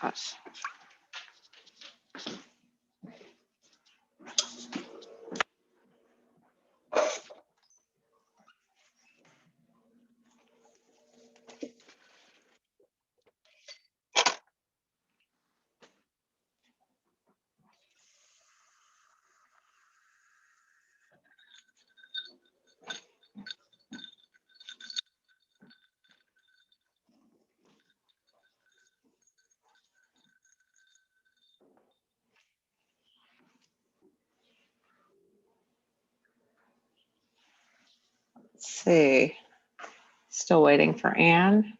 Gosh. Let's see. Still waiting for Anne.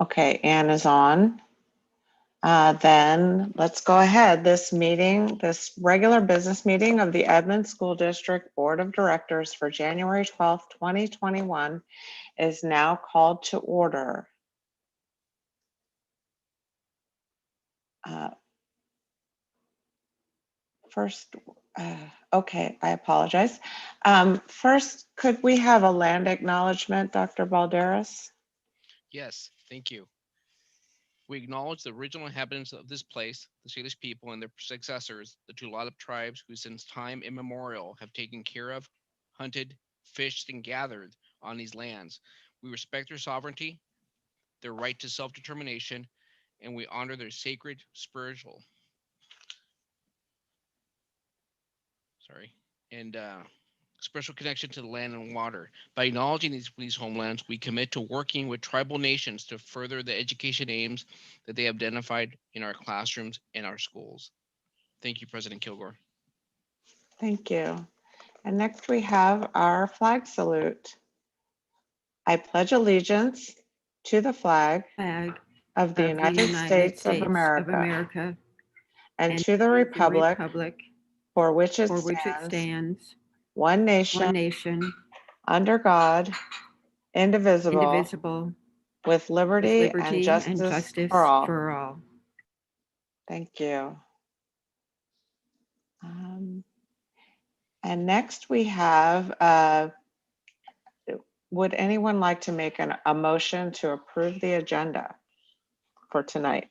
Okay, Anne is on. Then let's go ahead. This meeting, this regular business meeting of the Edmond School District Board of Directors for January 12th, 2021 is now called to order. First, okay, I apologize. First, could we have a land acknowledgement, Dr. Balderas? Yes, thank you. We acknowledge the original inhabitants of this place, the Salish people and their successors, the Tulalip tribes who since time immemorial have taken care of, hunted, fished, and gathered on these lands. We respect their sovereignty, their right to self-determination, and we honor their sacred, spiritual, and special connection to the land and water. By acknowledging these homelands, we commit to working with tribal nations to further the education aims that they have identified in our classrooms and our schools. Thank you, President Kilgore. Thank you. And next we have our flag salute. I pledge allegiance to the flag of the United States of America and to the republic for which it stands, one nation, under God, indivisible, with liberty and justice for all. Thank you. And next we have, would anyone like to make a motion to approve the agenda for tonight?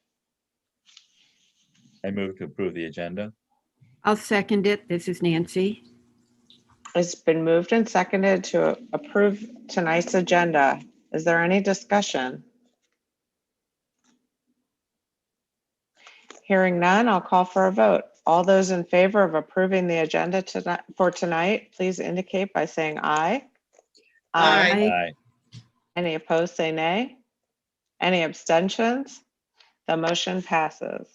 I move to approve the agenda. I'll second it. This is Nancy. It's been moved and seconded to approve tonight's agenda. Is there any discussion? Hearing none, I'll call for a vote. All those in favor of approving the agenda for tonight, please indicate by saying aye. Aye. Any opposed, say nay. Any abstentions? The motion passes.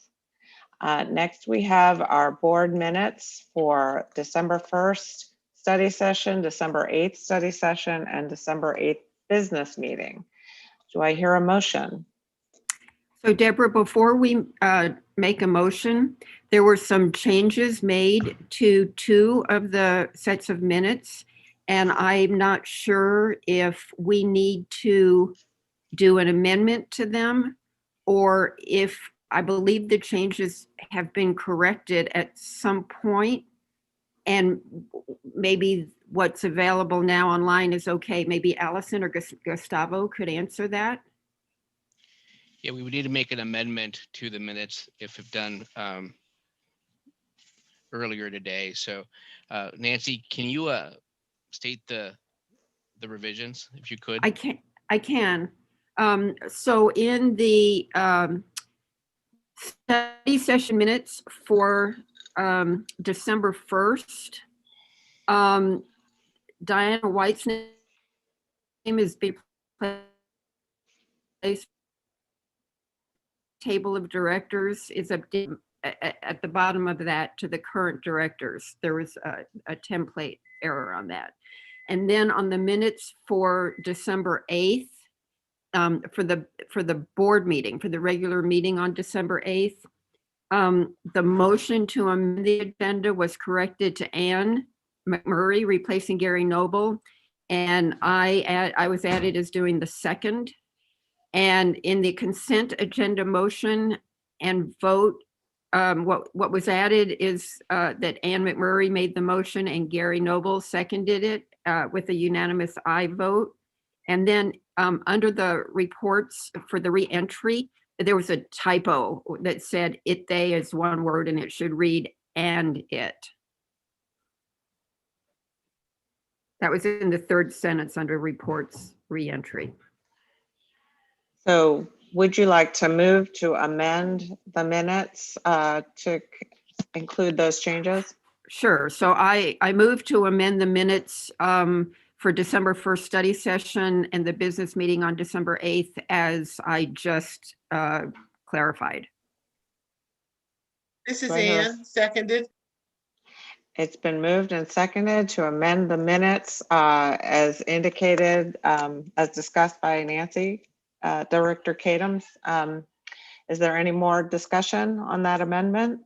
Next, we have our board minutes for December 1st study session, December 8th study session, and December 8th business meeting. Do I hear a motion? So Deborah, before we make a motion, there were some changes made to 2 of the sets of minutes, and I'm not sure if we need to do an amendment to them, or if I believe the changes have been corrected at some point, and maybe what's available now online is okay. Maybe Allison or Gustavo could answer that. Yeah, we would need to make an amendment to the minutes if done earlier today. So Nancy, can you state the revisions if you could? I can. So in the study session minutes for December 1st. Diana White's name is being placed. Table of directors is updated at the bottom of that to the current directors. There was a template error on that. And then on the minutes for December 8th, for the board meeting, for the regular meeting on December 8th, the motion to amend the agenda was corrected to Ann McMurray, replacing Gary Noble. And I was added as doing the second. And in the consent agenda motion and vote, what was added is that Ann McMurray made the motion and Gary Noble seconded it with a unanimous aye vote. And then under the reports for the reentry, there was a typo that said "it they" is one word and it should read "and it." That was in the third sentence under reports reentry. So would you like to move to amend the minutes to include those changes? Sure. So I move to amend the minutes for December 1st study session and the business meeting on December 8th as I just clarified. This is Do I hear a- Ann, seconded. It's been moved and seconded to amend the minutes as indicated, as discussed by Nancy, Director Kadams. Is there any more discussion on that amendment?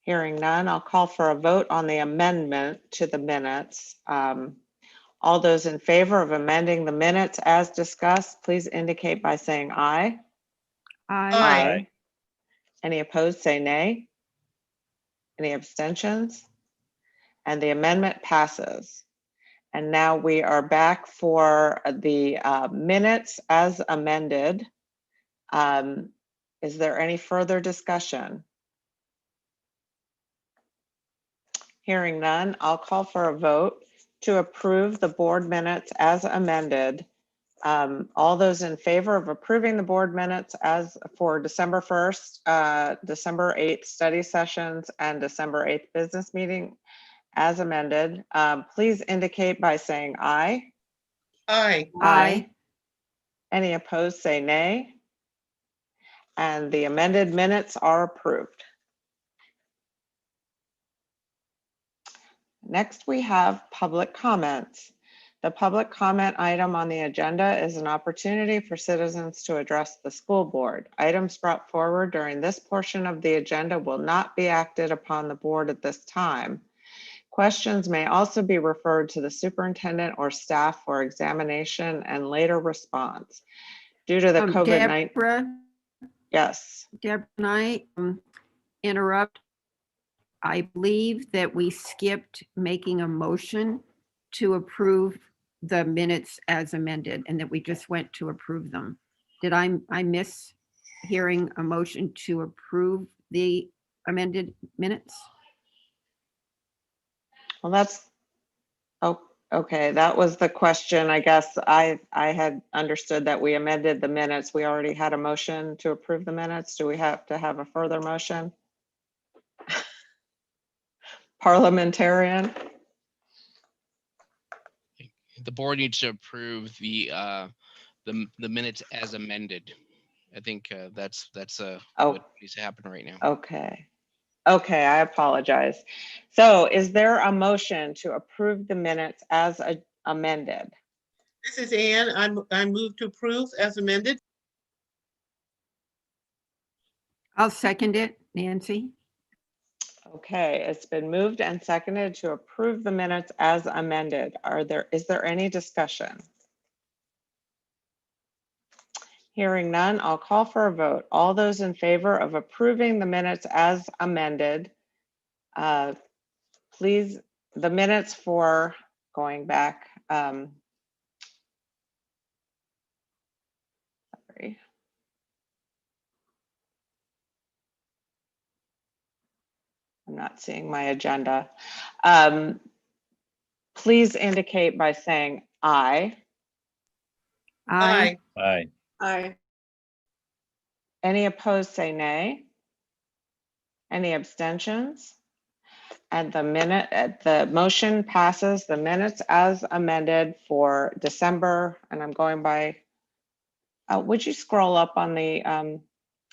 Hearing none, I'll call for a vote on the amendment to the minutes. All those in favor of amending the minutes as discussed, please indicate by saying aye. Aye. Any opposed, say nay. Any abstentions? And the amendment passes. And now we are back for the minutes as amended. Is there any further discussion? Hearing none, I'll call for a vote to approve the board minutes as amended. All those in favor of approving the board minutes as for December 1st, December 8th study sessions, and December 8th business meeting as amended, please indicate by saying aye. Aye. Aye. Any opposed, say nay. And the amended minutes are approved. Next, we have public comments. The public comment item on the agenda is an opportunity for citizens to address the school board. Items brought forward during this portion of the agenda will not be acted upon the board at this time. Questions may also be referred to the superintendent or staff for examination and later response. Due to the COVID-19, Deborah, yes. Deborah and I interrupt. I believe that we skipped making a motion to approve the minutes as amended and that we just went to approve them. Did I miss hearing a motion to approve the amended minutes? Well, that's, oh, okay. That was the question. I guess I had understood that we amended the minutes. We already had a motion to approve the minutes. Do we have to have a further motion? Parliamentarian? The board needs to approve the minutes as amended. I think that's Oh. what needs to happen right now. Okay. Okay, I apologize. So is there a motion to approve the minutes as amended? This is Ann. I move to approve as amended. I'll second it, Nancy. Okay, it's been moved and seconded to approve the minutes as amended. Is there any discussion? Hearing none, I'll call for a vote. All those in favor of approving the minutes as amended, please, the minutes for going back. Sorry. I'm not seeing my agenda. Please indicate by saying aye. Aye. Aye. Aye. Any opposed, say nay. Any abstentions? And the motion passes. The minutes as amended for December, and I'm going by, would you scroll up on the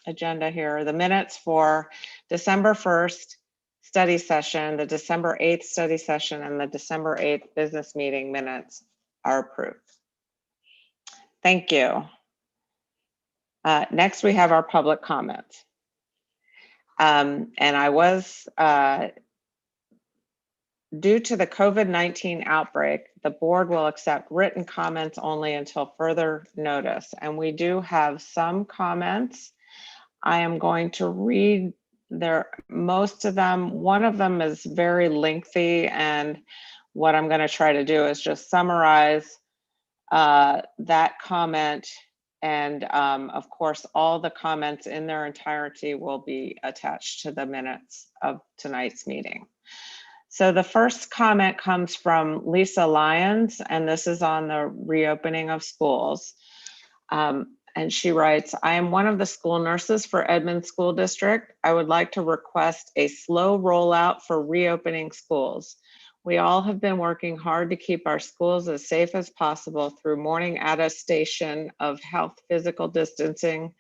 agenda here? The minutes for December 1st study session, the December 8th study session, and the December 8th business meeting minutes are approved. Thank you. Next, we have our public comments. And I was, due to the COVID-19 outbreak, the board will accept written comments only until further notice. And we do have some comments. I am going to read most of them. One of them is very lengthy, and what I'm going to try to do is just summarize that comment. And of course, all the comments in their entirety will be attached to the minutes of tonight's meeting. So the first comment comes from Lisa Lyons, and this is on the reopening of schools. And she writes, I am one of the school nurses for Edmond School District. I would like to request a slow rollout for reopening schools. We all have been working hard to keep our schools as safe as possible through morning attestation of health, physical distancing,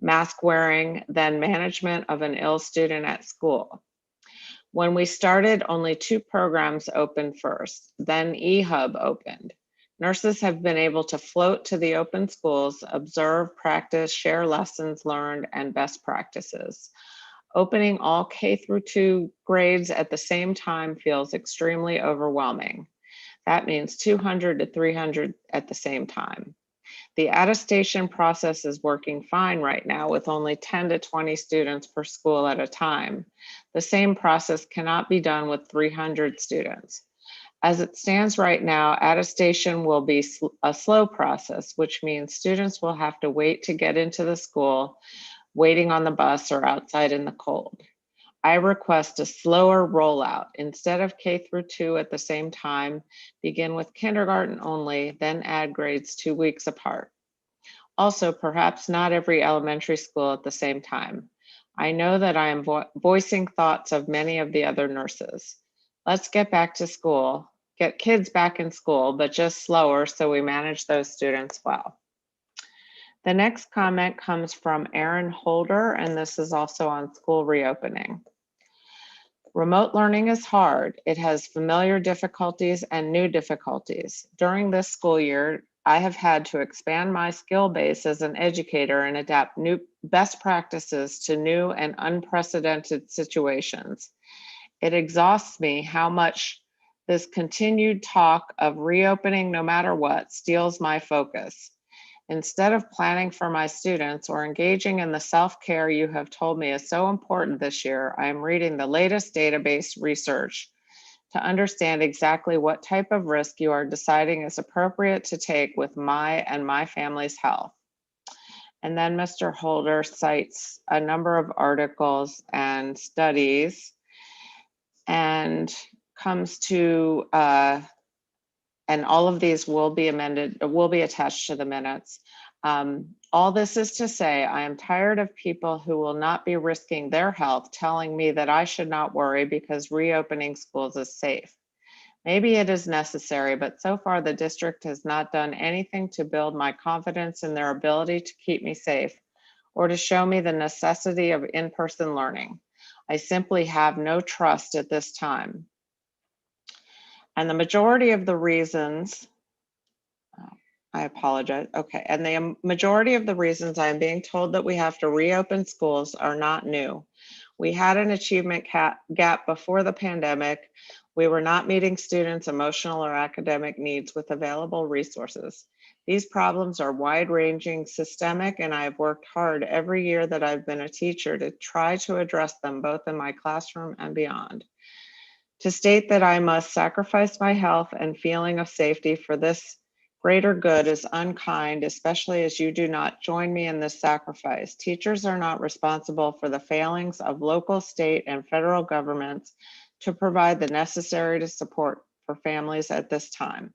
mask wearing, then management of an ill student at school. When we started, only 2 programs opened first, then eHub opened. Nurses have been able to float to the open schools, observe, practice, share lessons learned, and best practices. Opening all K-2 grades at the same time feels extremely overwhelming. That means 200 to 300 at the same time. The attestation process is working fine right now with only 10 to 20 students per school at a time. The same process cannot be done with 300 students. As it stands right now, attestation will be a slow process, which means students will have to wait to get into the school, waiting on the bus or outside in the cold. I request a slower rollout. Instead of K-2 at the same time, begin with kindergarten only, then add grades 2 weeks apart. Also, perhaps not every elementary school at the same time. I know that I am voicing thoughts of many of the other nurses. Let's get back to school, get kids back in school, but just slower so we manage those students well. The next comment comes from Erin Holder, and this is also on school reopening. Remote learning is hard. It has familiar difficulties and new difficulties. During this school year, I have had to expand my skill base as an educator and adapt new best practices to new and unprecedented situations. It exhausts me how much this continued talk of reopening no matter what steals my focus. Instead of planning for my students or engaging in the self-care you have told me is so important this year, I am reading the latest database research to understand exactly what type of risk you are deciding is appropriate to take with my and my family's health. And then Mr. Holder cites a number of articles and studies and comes to, and all of these will be amended, will be attached to the minutes. All this is to say, I am tired of people who will not be risking their health telling me that I should not worry because reopening schools is safe. Maybe it is necessary, but so far the district has not done anything to build my confidence in their ability to keep me safe or to show me the necessity of in-person learning. I simply have no trust at this time. And the majority of the reasons, I apologize. Okay. And the majority of the reasons I am being told that we have to reopen schools are not new. We had an achievement gap before the pandemic. We were not meeting students' emotional or academic needs with available resources. These problems are wide-ranging, systemic, and I have worked hard every year that I've been a teacher to try to address them both in my classroom and beyond. To state that I must sacrifice my health and feeling of safety for this greater good is unkind, especially as you do not join me in this sacrifice. Teachers are not responsible for the failings of local, state, and federal governments to provide the necessary support for families at this time.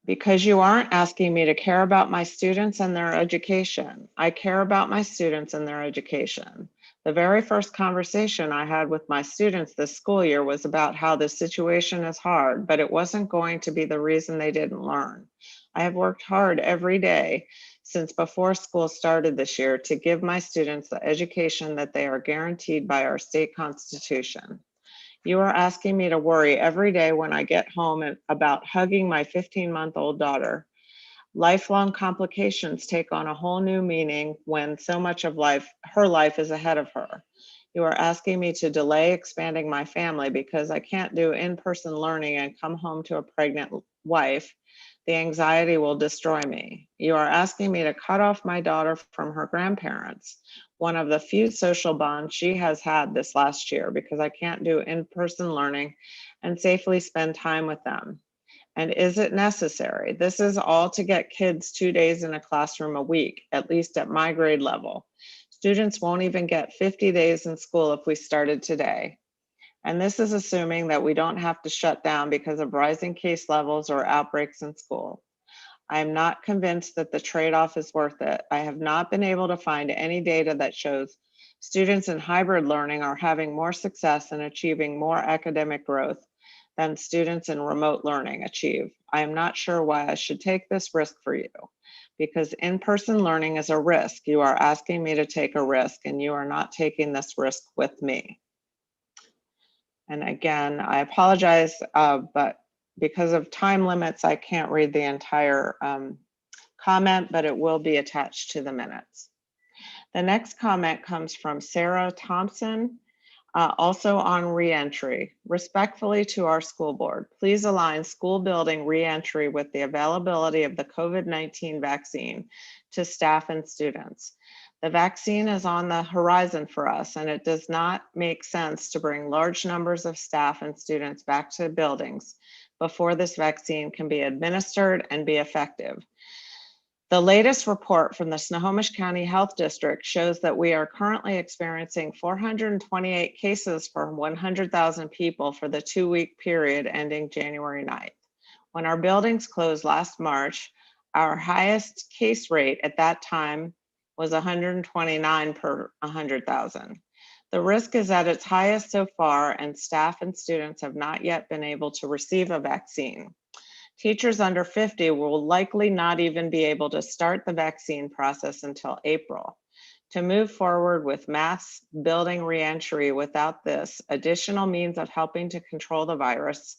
Because you aren't asking me to care about my students and their education. I care about my students and their education. The very first conversation I had with my students this school year was about how this situation is hard, but it wasn't going to be the reason they didn't learn. I have worked hard every day since before school started this year to give my students the education that they are guaranteed by our state constitution. You are asking me to worry every day when I get home about hugging my 15-month-old daughter. Lifelong complications take on a whole new meaning when so much of her life is ahead of her. You are asking me to delay expanding my family because I can't do in-person learning and come home to a pregnant wife. The anxiety will destroy me. You are asking me to cut off my daughter from her grandparents, one of the few social bonds she has had this last year, because I can't do in-person learning and safely spend time with them. And is it necessary? This is all to get kids 2 days in a classroom a week, at least at my grade level. Students won't even get 50 days in school if we started today. And this is assuming that we don't have to shut down because of rising case levels or outbreaks in school. I am not convinced that the trade-off is worth it. I have not been able to find any data that shows students in hybrid learning are having more success and achieving more academic growth than students in remote learning achieve. I am not sure why I should take this risk for you, because in-person learning is a risk. You are asking me to take a risk, and you are not taking this risk with me. And again, I apologize, but because of time limits, I can't read the entire comment, but it will be attached to the minutes. The next comment comes from Sarah Thompson, also on reentry. Respectfully to our school board, please align school building reentry with the availability of the COVID-19 vaccine to staff and students. The vaccine is on the horizon for us, and it does not make sense to bring large numbers of staff and students back to buildings before this vaccine can be administered and be effective. The latest report from the Snohomish County Health District shows that we are currently experiencing 428 cases per 100,000 people for the 2-week period ending January 9th. When our buildings closed last March, our highest case rate at that time was 129 per 100,000. The risk is at its highest so far, and staff and students have not yet been able to receive a vaccine. Teachers under 50 will likely not even be able to start the vaccine process until April. To move forward with mass building reentry without this additional means of helping to control the virus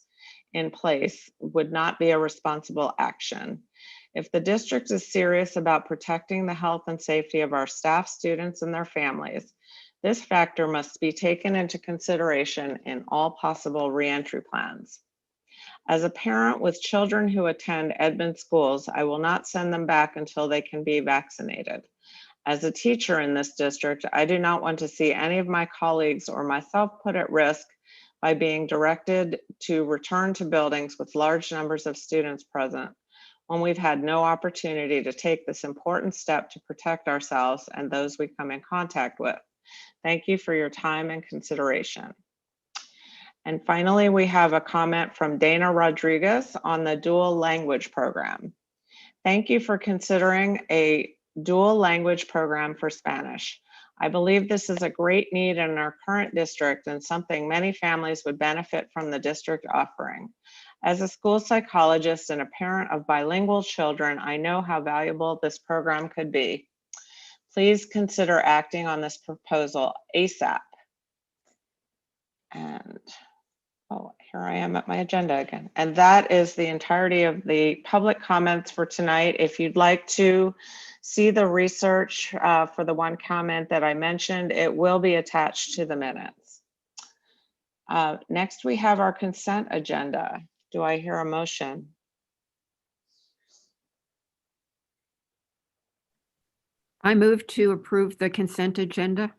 in place would not be a responsible action. If the district is serious about protecting the health and safety of our staff, students, and their families, this factor must be taken into consideration in all possible reentry plans. As a parent with children who attend Edmond schools, I will not send them back until they can be vaccinated. As a teacher in this district, I do not want to see any of my colleagues or myself put at risk by being directed to return to buildings with large numbers of students present when we've had no opportunity to take this important step to protect ourselves and those we come in contact with. Thank you for your time and consideration. And finally, we have a comment from Dana Rodriguez on the dual language program. Thank you for considering a dual language program for Spanish. I believe this is a great need in our current district and something many families would benefit from the district offering. As a school psychologist and a parent of bilingual children, I know how valuable this program could be. Please consider acting on this proposal ASAP. And oh, here I am at my agenda again. And that is the entirety of the public comments for tonight. If you'd like to see the research for the one comment that I mentioned, it will be attached to the minutes. Next, we have our consent agenda. Do I hear a motion? I move to approve the consent agenda.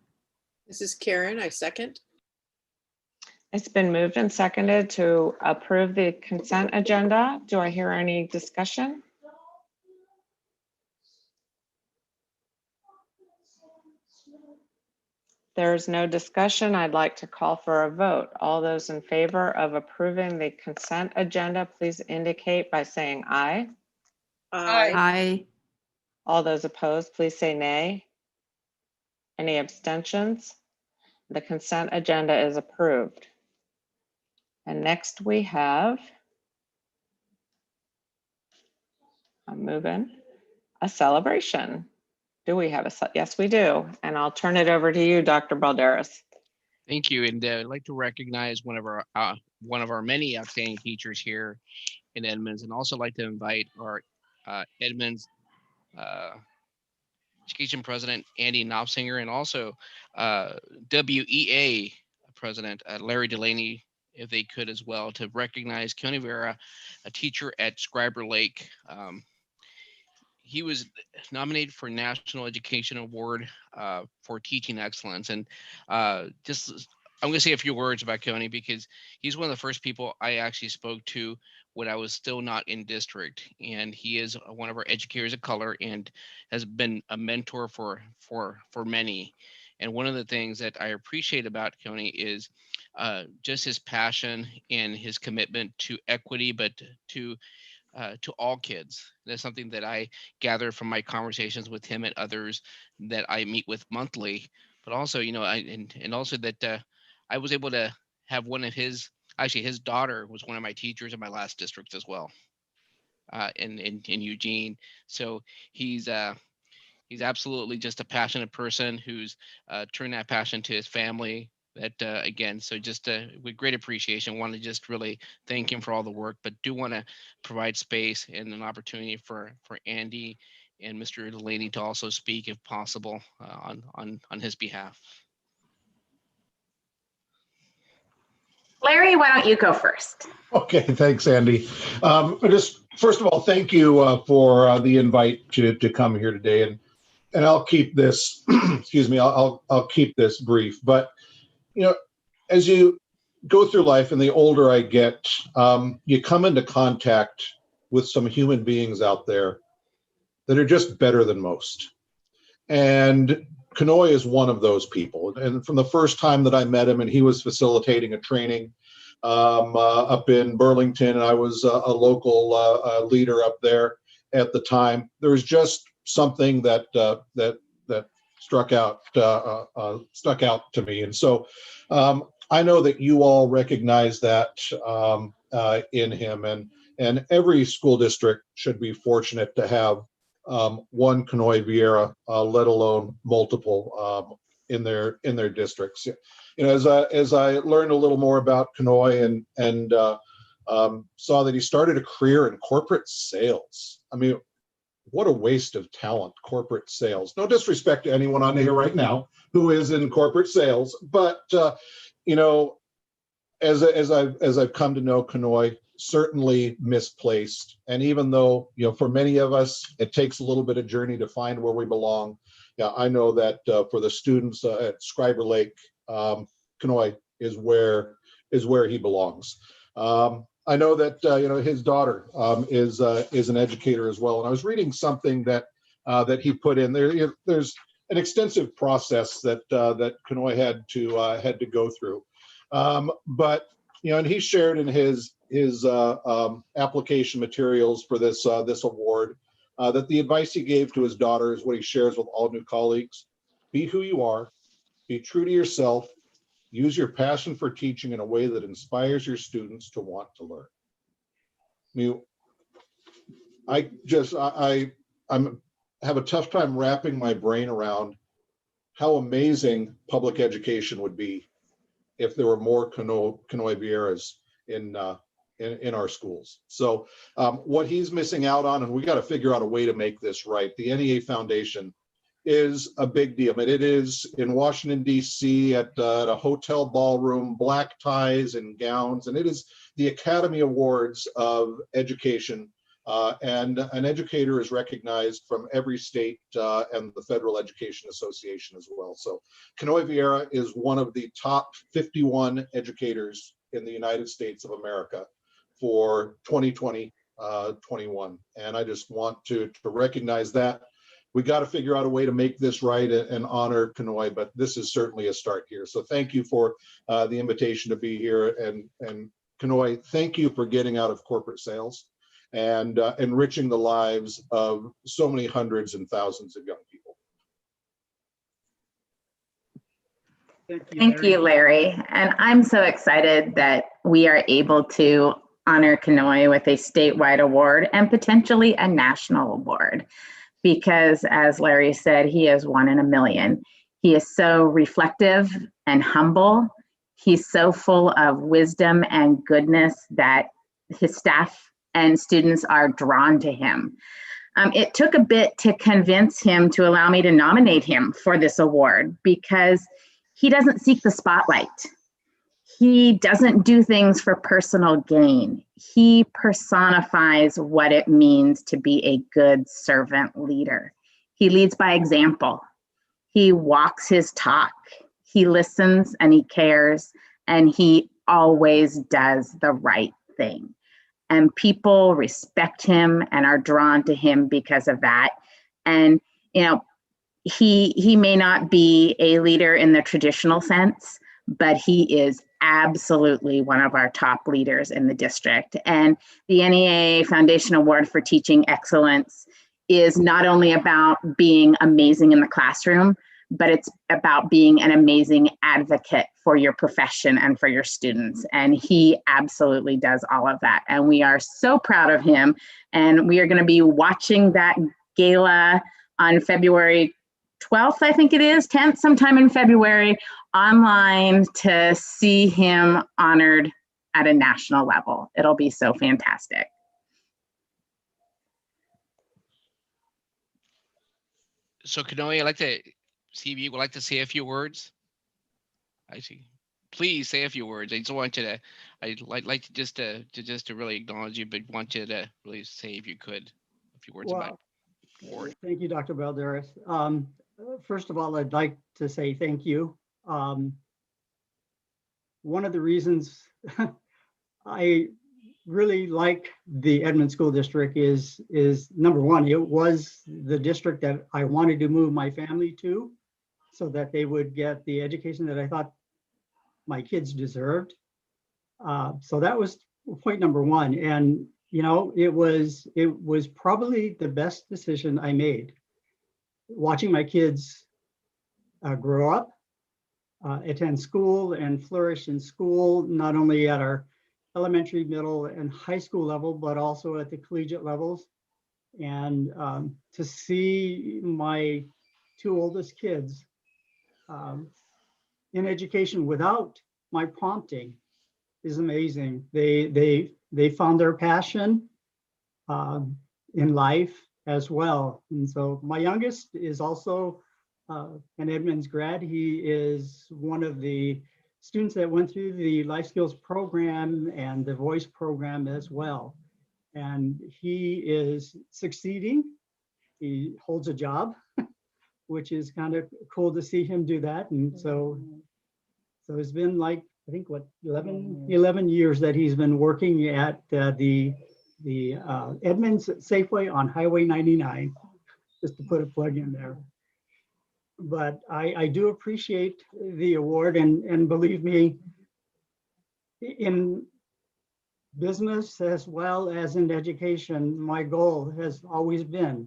This is Karen, I second. It's been moved and seconded to approve the consent agenda. Do I hear any discussion? There's no discussion. I'd like to call for a vote. All those in favor of approving the consent agenda, please indicate by saying aye. Aye. Aye. All those opposed, please say nay. Any abstentions? The consent agenda is approved. And next we have, I'm moving, a celebration. Do we have yes, we do. And I'll turn it over to you, Dr. Balderas. Thank you, and I'd like to recognize one of our many outstanding teachers here in Edmonds, and also like to invite our Edmonds Education President Andy Knopfsinger, and also WEA President Larry Delaney, if they could as well, to recognize Keone Vera, a teacher at Scriber Lake. He was nominated for National Education Award for teaching excellence. And I'm going to say a few words about Keone because he's one of the first people I actually spoke to when I was still not in district. And he is one of our educators of color and has been a mentor for many. And one of the things that I appreciate about Keone is just his passion and his commitment to equity, but to all kids. That's something that I gather from my conversations with him and others that I meet with monthly. But also, also that I was able to have one of his daughter was one of my teachers in my last district as well, in Eugene. So he's absolutely just a passionate person who's turned that passion to his family. That again, so just with great appreciation, want to just really thank him for all the work, but do want to provide space and an opportunity for Andy and Mr. Delaney to also speak if possible on his behalf. Larry, why don't you go first? Okay, thanks, Andy. Just first of all, thank you for the invite to come here today, and I'll keep this. excuse me. I'll keep this brief. But as you go through life, and the older I get, you come into contact with some human beings out there that are just better than most. And Keone is one of those people. And from the first time that I met him, and he was facilitating a training up in Burlington, and I was a local leader up there at the time, there was just something that stuck out to me. And so I know that you all recognize that in him, and every school district should be fortunate to have one Keone Vieira, let alone multiple in their districts. As I learned a little more about Keone and saw that he started a career in corporate sales. I mean, what a waste of talent, corporate sales. No disrespect to anyone on here right now who is in corporate sales, but as I've come to know Keone, certainly misplaced. And even though, for many of us, it takes a little bit of journey to find where we belong. Yeah, I know that for the students at Scriber Lake, Keone is where he belongs. I know that his daughter is an educator as well. And I was reading something that he put in there. There's an extensive process that Keone had to go through. But and he shared in his application materials for this award that the advice he gave to his daughter is what he shares with all new colleagues: be who you are, be true to yourself, use your passion for teaching in a way that inspires your students to want to learn. I have a tough time wrapping my brain around how amazing public education would be if there were more Keone Vieiras in our schools. So what he's missing out on, and we got to figure out a way to make this right. The NEA Foundation is a big deal. It is in Washington, D.C. at a hotel ballroom, black ties and gowns, and it is the Academy Awards of Education. And an educator is recognized from every state and the Federal Education Association as well. So Keone Vieira is one of the top 51 educators in the United States of America for 2020-21. And I just want to recognize that we got to figure out a way to make this right and honor Kenoi, but this is certainly a start here. So thank you for the invitation to be here. And Kenoi, thank you for getting out of corporate sales and enriching the lives of so many hundreds and thousands of young people. Thank you, Larry. And I'm so excited that we are able to honor Kenoi with a statewide award and potentially a national award. Because as Larry said, he is one in a million. He is so reflective and humble. He's so full of wisdom and goodness that his staff and students are drawn to him. It took a bit to convince him to allow me to nominate him for this award because he doesn't seek the spotlight. He doesn't do things for personal gain. He personifies what it means to be a good servant leader. He leads by example. He walks his talk. He listens and he cares, and he always does the right thing. And people respect him and are drawn to him because of that. And, you know, he may not be a leader in the traditional sense, but he is absolutely one of our top leaders in the district. And the NEA Foundation Award for Teaching Excellence is not only about being amazing in the classroom, but it's about being an amazing advocate for your profession and for your students. And he absolutely does all of that. And we are so proud of him. And we are going to be watching that gala on February 12th, I think it is, 10th, sometime in February, online to see him honored at a national level. It'll be so fantastic. So Kenoi, I'd like to see if you would like to say a few words. I see. Please say a few words. I just want you to, I'd like to just to really acknowledge you, but want you to really say, if you could, a few words about the award. Thank you, Dr. Balderas. First of all, I'd like to say thank you. One of the reasons I really like the Edmond School District is number one, it was the district that I wanted to move my family to so that they would get the education that I thought my kids deserved. So that was point number one. And, you know, it was probably the best decision I made. Watching my kids grow up, attend school and flourish in school, not only at our elementary, middle, and high school level, but also at the collegiate levels. And to see my two oldest kids in education without my prompting is amazing. They found their passion in life as well. And so my youngest is also an Edmonds grad. He is one of the students that went through the life skills program and the voice program as well. And he is succeeding. He holds a job, which is kind of cool to see him do that. And so it's been like, I think what, 11 years that he's been working at the Edmonds Safeway on Highway 99, just to put a plug in there. But I do appreciate the award, and believe me, in business as well as in education, my goal has always been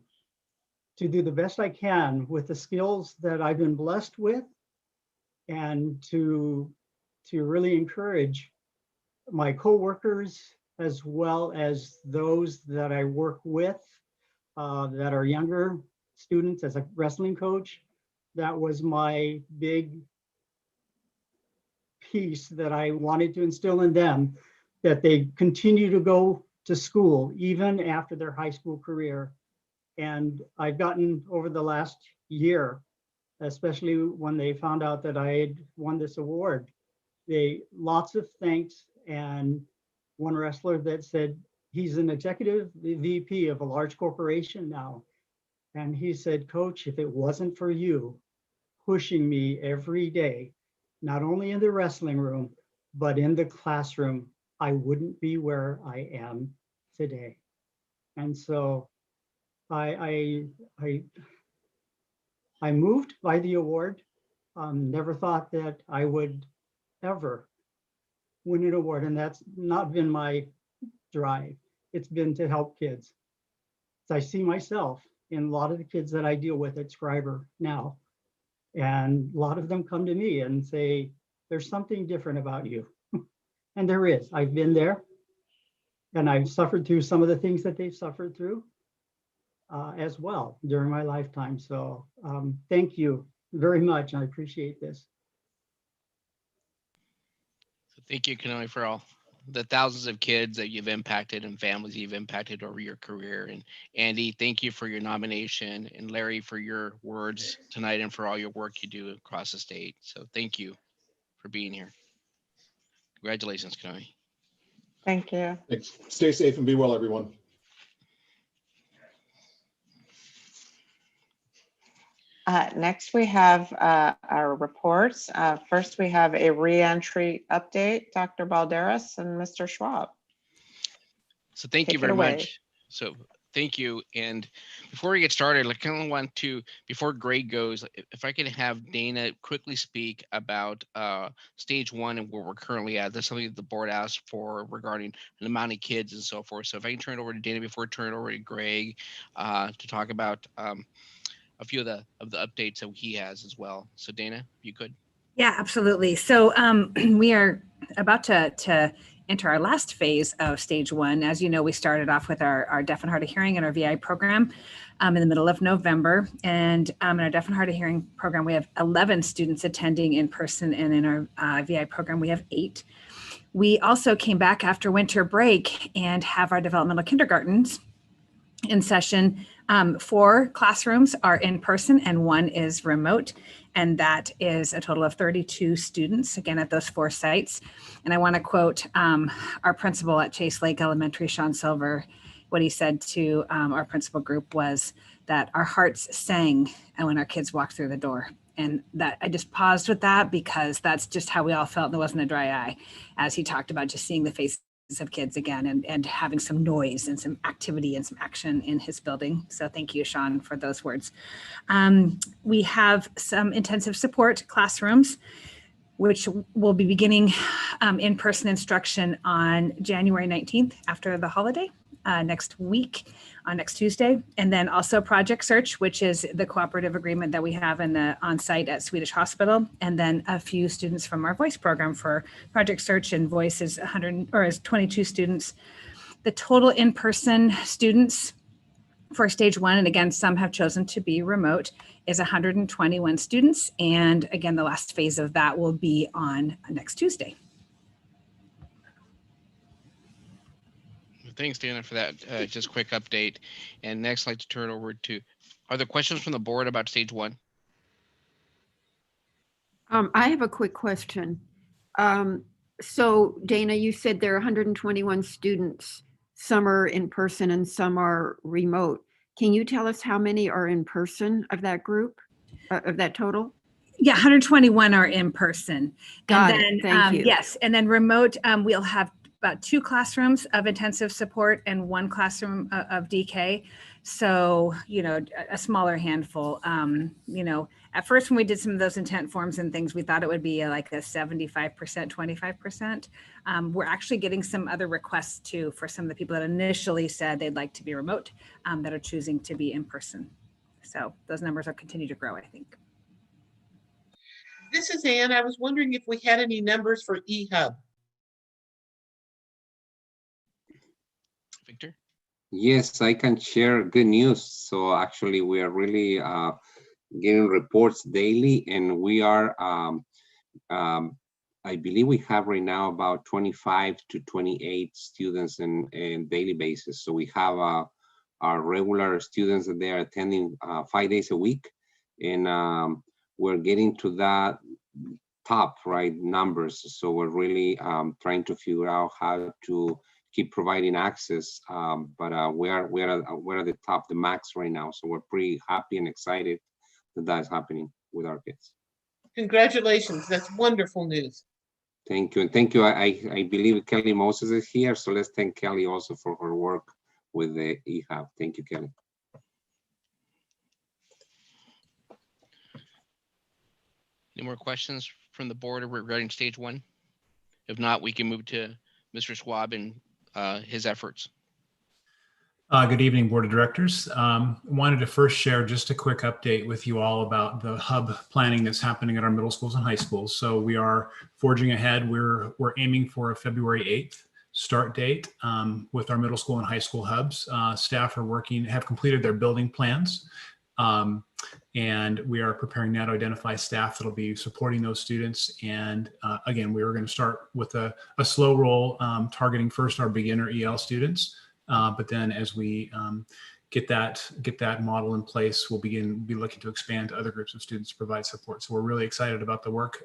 to do the best I can with the skills that I've been blessed with, and to really encourage my coworkers as well as those that I work with that are younger students. As a wrestling coach, that was my big piece that I wanted to instill in them, that they continue to go to school even after their high school career. And I've gotten over the last year, especially when they found out that I had won this award, lots of thanks. And one wrestler that said, he's an executive VP of a large corporation now. And he said, Coach, if it wasn't for you pushing me every day, not only in the wrestling room, but in the classroom, I wouldn't be where I am today. And so I I'm moved by the award. Never thought that I would ever win an award, and that's not been my drive. It's been to help kids. So I see myself in a lot of the kids that I deal with at Scriber now. And a lot of them come to me and say, there's something different about you. And there is. I've been there. And I've suffered through some of the things that they've suffered through as well during my lifetime. So thank you very much. I appreciate this. So thank you, Kanoi, for all the thousands of kids that you've impacted and families you've impacted over your career. And Andy, thank you for your nomination, and Larry for your words tonight and for all your work you do across the state. So thank you for being here. Congratulations, Kanoi. Thank you. Thanks. Stay safe and be well, everyone. Next, we have our reports. First, we have a reentry update, Dr. Balderas and Mr. Schwab. So thank you Take it very away. much. So thank you. And before we get started, I kind of want to, before Greg goes, if I could have Dana quickly speak about stage 1 and where we're currently at. That's something that the board asked for regarding the amount of kids and so forth. So if I can turn it over to Dana before I turn it over to Greg to talk about a few of the updates that he has as well. So Dana, if you could. Yeah, absolutely. So we are about to enter our last phase of stage 1. As you know, we started off with our deaf and hard of hearing and our VI program in the middle of November. And in our deaf and hard of hearing program, we have 11 students attending in person, and in our VI program, we have 8. We also came back after winter break and have our developmental kindergartens in session. 4 classrooms are in person and 1 is remote. And that is a total of 32 students, again, at those 4 sites. And I want to quote our principal at Chase Lake Elementary, Sean Silver. What he said to our principal group was that our hearts sang when our kids walked through the door. And that I just paused with that because that's just how we all felt. There wasn't a dry eye as he talked about just seeing the faces of kids again and having some noise and some activity and some action in his building. So thank you, Sean, for those words. We have some intensive support classrooms, which will be beginning in-person instruction on January 19th after the holiday, next week, on next Tuesday. And then also Project Search, which is the cooperative agreement that we have in the on-site at Swedish Hospital. And then a few students from our voice program for Project Search, and voice is 22 students. The total in-person students for stage 1, and again, some have chosen to be remote, is 121 students. And again, the last phase of that will be on next Tuesday. Thanks, Dana, for that just quick update. And next, I'd like to turn over to, are there questions from the board about stage 1? I have a quick question. So Dana, you said there are 121 students. Some are in person and some are remote. Can you tell us how many are in person of that group, of that total? Yeah, 121 are in person. Got and it. then, Thank you. Yes, and then remote, we'll have about 2 classrooms of intensive support and 1 classroom of DK. So, you know, a smaller handful. You know, at first when we did some of those intent forms and things, we thought it would be like a 75%, 25%. We're actually getting some other requests too for some of the people that initially said they'd like to be remote, that are choosing to be in person. So those numbers will continue to grow, I think. This is Ann. I was wondering if we had any numbers for eHub. Victor? Yes, I can share good news. So actually, we are really getting reports daily, and we are, I believe we have right now about 25 to 28 students in daily basis. So we have our regular students that they are attending 5 days a week, and we're getting to that top right numbers. So we're really trying to figure out how to keep providing access, but we're at the top, the max right now. So we're pretty happy and excited that that's happening with our kids. Congratulations, that's wonderful news. Thank you, and thank you. I believe Kelly Moses is here, so let's thank Kelly also for her work with the eHub. Thank you, Kelly. Any more questions from the board regarding stage one? If not, we can move to Mr. Schwab and his efforts. Good evening, Board of Directors. Wanted to first share just a quick update with you all about the hub planning that's happening at our middle schools and high schools. So we are forging ahead. We're aiming for a February 8th start date with our middle school and high school hubs. Staff are have completed their building plans. And we are preparing now to identify staff that'll be supporting those students. And again, we are going to start with a slow roll, targeting first our beginner EL students. But then as we get that model in place, we'll be looking to expand to other groups of students to provide support. So we're really excited about the work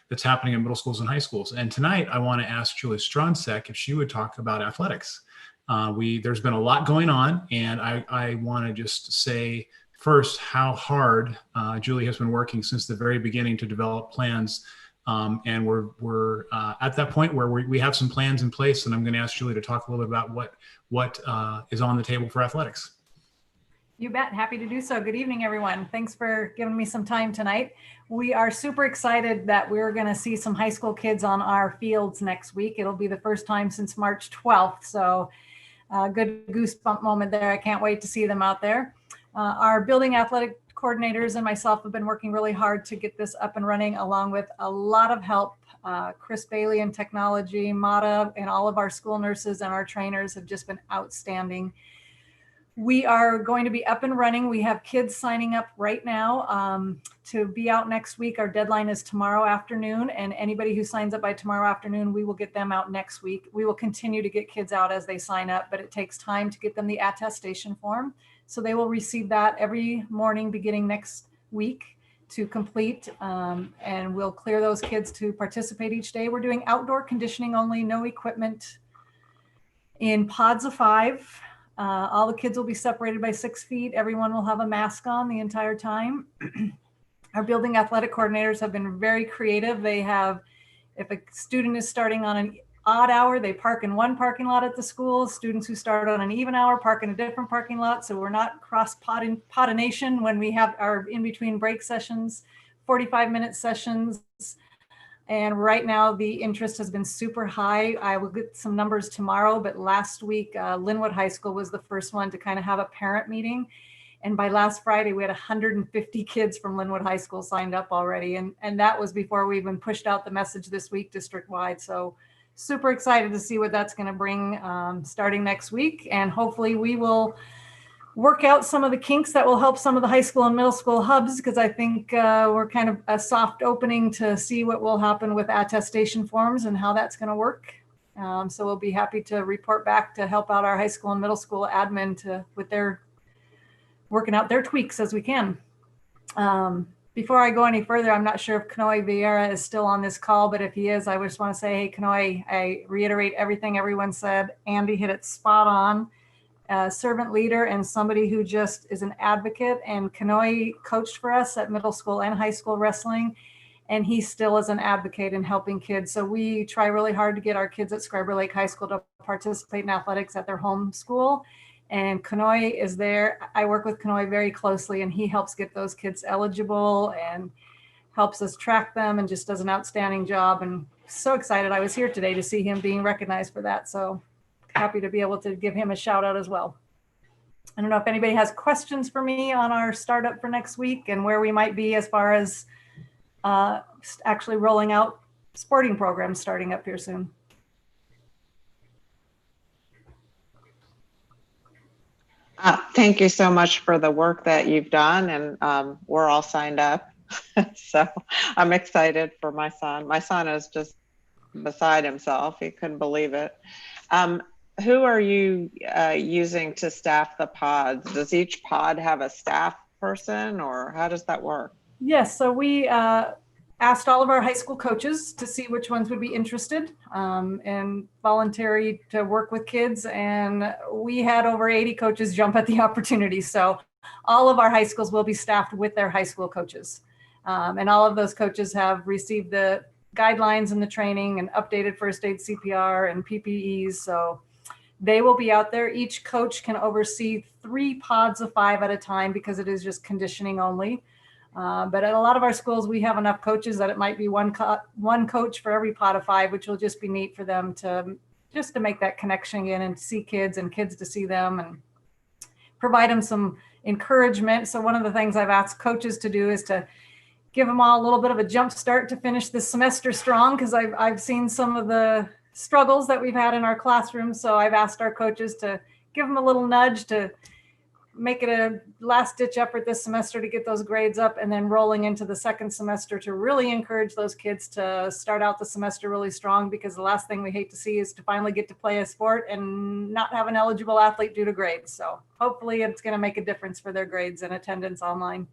that's happening in middle schools and high schools. And tonight I want to ask Julie Stronsek if she would talk about athletics. There's been a lot going on, and I want to just say first how hard Julie has been working since the very beginning to develop plans. And we're at that point where we have some plans in place, and I'm going to ask Julie to talk a little bit about what is on the table for athletics. You bet. Happy to do so. Good evening, everyone. Thanks for giving me some time tonight. We are super excited that we're going to see some high school kids on our fields next week. It'll be the first time since March 12th. So good goosebump moment there. I can't wait to see them out there. Our building athletic coordinators and myself have been working really hard to get this up and running, along with a lot of help. Chris Bailey in technology, Mata, and all of our school nurses and our trainers have just been outstanding. We are going to be up and running. We have kids signing up right now to be out next week. Our deadline is tomorrow afternoon, and anybody who signs up by tomorrow afternoon, we will get them out next week. We will continue to get kids out as they sign up, but it takes time to get them the attestation form. So they will receive that every morning beginning next week to complete, and we'll clear those kids to participate each day. We're doing outdoor conditioning only, no equipment, in pods of 5. All the kids will be separated by 6 feet. Everyone will have a mask on the entire time. Our building athletic coordinators have been very creative. They have, if a student is starting on an odd hour, they park in one parking lot at the school. Students who start on an even hour park in a different parking lot. So we're not cross-pollination when we have our in-between break sessions, 45-minute sessions. And right now the interest has been super high. I will get some numbers tomorrow, but last week, Linwood High School was the first one to kind of have a parent meeting. And by last Friday, we had 150 kids from Linwood High School signed up already. And that was before we even pushed out the message this week district-wide. So super excited to see what that's going to bring starting next week. And hopefully we will work out some of the kinks that will help some of the high school and middle school hubs, because I think we're kind of a soft opening to see what will happen with attestation forms and how that's going to work. So we'll be happy to report back to help out our high school and middle school admin with their working out their tweaks as we can. Before I go any further, I'm not sure if Kanoe Vieira is still on this call, but if he is, I just want to say, hey, Kanoe, I reiterate everything everyone said. Andy hit it spot on. Servant leader and somebody who just is an advocate. And Kanoe coached for us at middle school and high school wrestling, and he still is an advocate in helping kids. So we try really hard to get our kids at Scriber Lake High School to participate in athletics at their home school. And Kanoe is there. I work with Kanoe very closely, and he helps get those kids eligible and helps us track them and just does an outstanding job. And so excited. I was here today to see him being recognized for that. So happy to be able to give him a shout out as well. I don't know if anybody has questions for me on our startup for next week and where we might be as far as actually rolling out sporting programs starting up here soon. Thank you so much for the work that you've done, and we're all signed up. So I'm excited for my son. My son is just beside himself. He couldn't believe it. Who are you using to staff the pods? Does each pod have a staff person, or how does that work? Yes, so we asked all of our high school coaches to see which ones would be interested and voluntary to work with kids. And we had over 80 coaches jump at the opportunity. So all of our high schools will be staffed with their high school coaches. And all of those coaches have received the guidelines and the training and updated first aid CPR and PPEs. So they will be out there. Each coach can oversee 3 pods of 5 at a time because it is just conditioning only. But at a lot of our schools, we have enough coaches that it might be one coach for every pot of 5, which will just be neat for them to make that connection again and see kids and kids to see them and provide them some encouragement. So one of the things I've asked coaches to do is to give them all a little bit of a jump start to finish this semester strong, because I've seen some of the struggles that we've had in our classrooms. So I've asked our coaches to give them a little nudge to make it a last ditch effort this semester to get those grades up, and then rolling into the second semester to really encourage those kids to start out the semester really strong, because the last thing we hate to see is to finally get to play a sport and not have an eligible athlete due to grades. So hopefully it's going to make a difference for their grades and attendance online.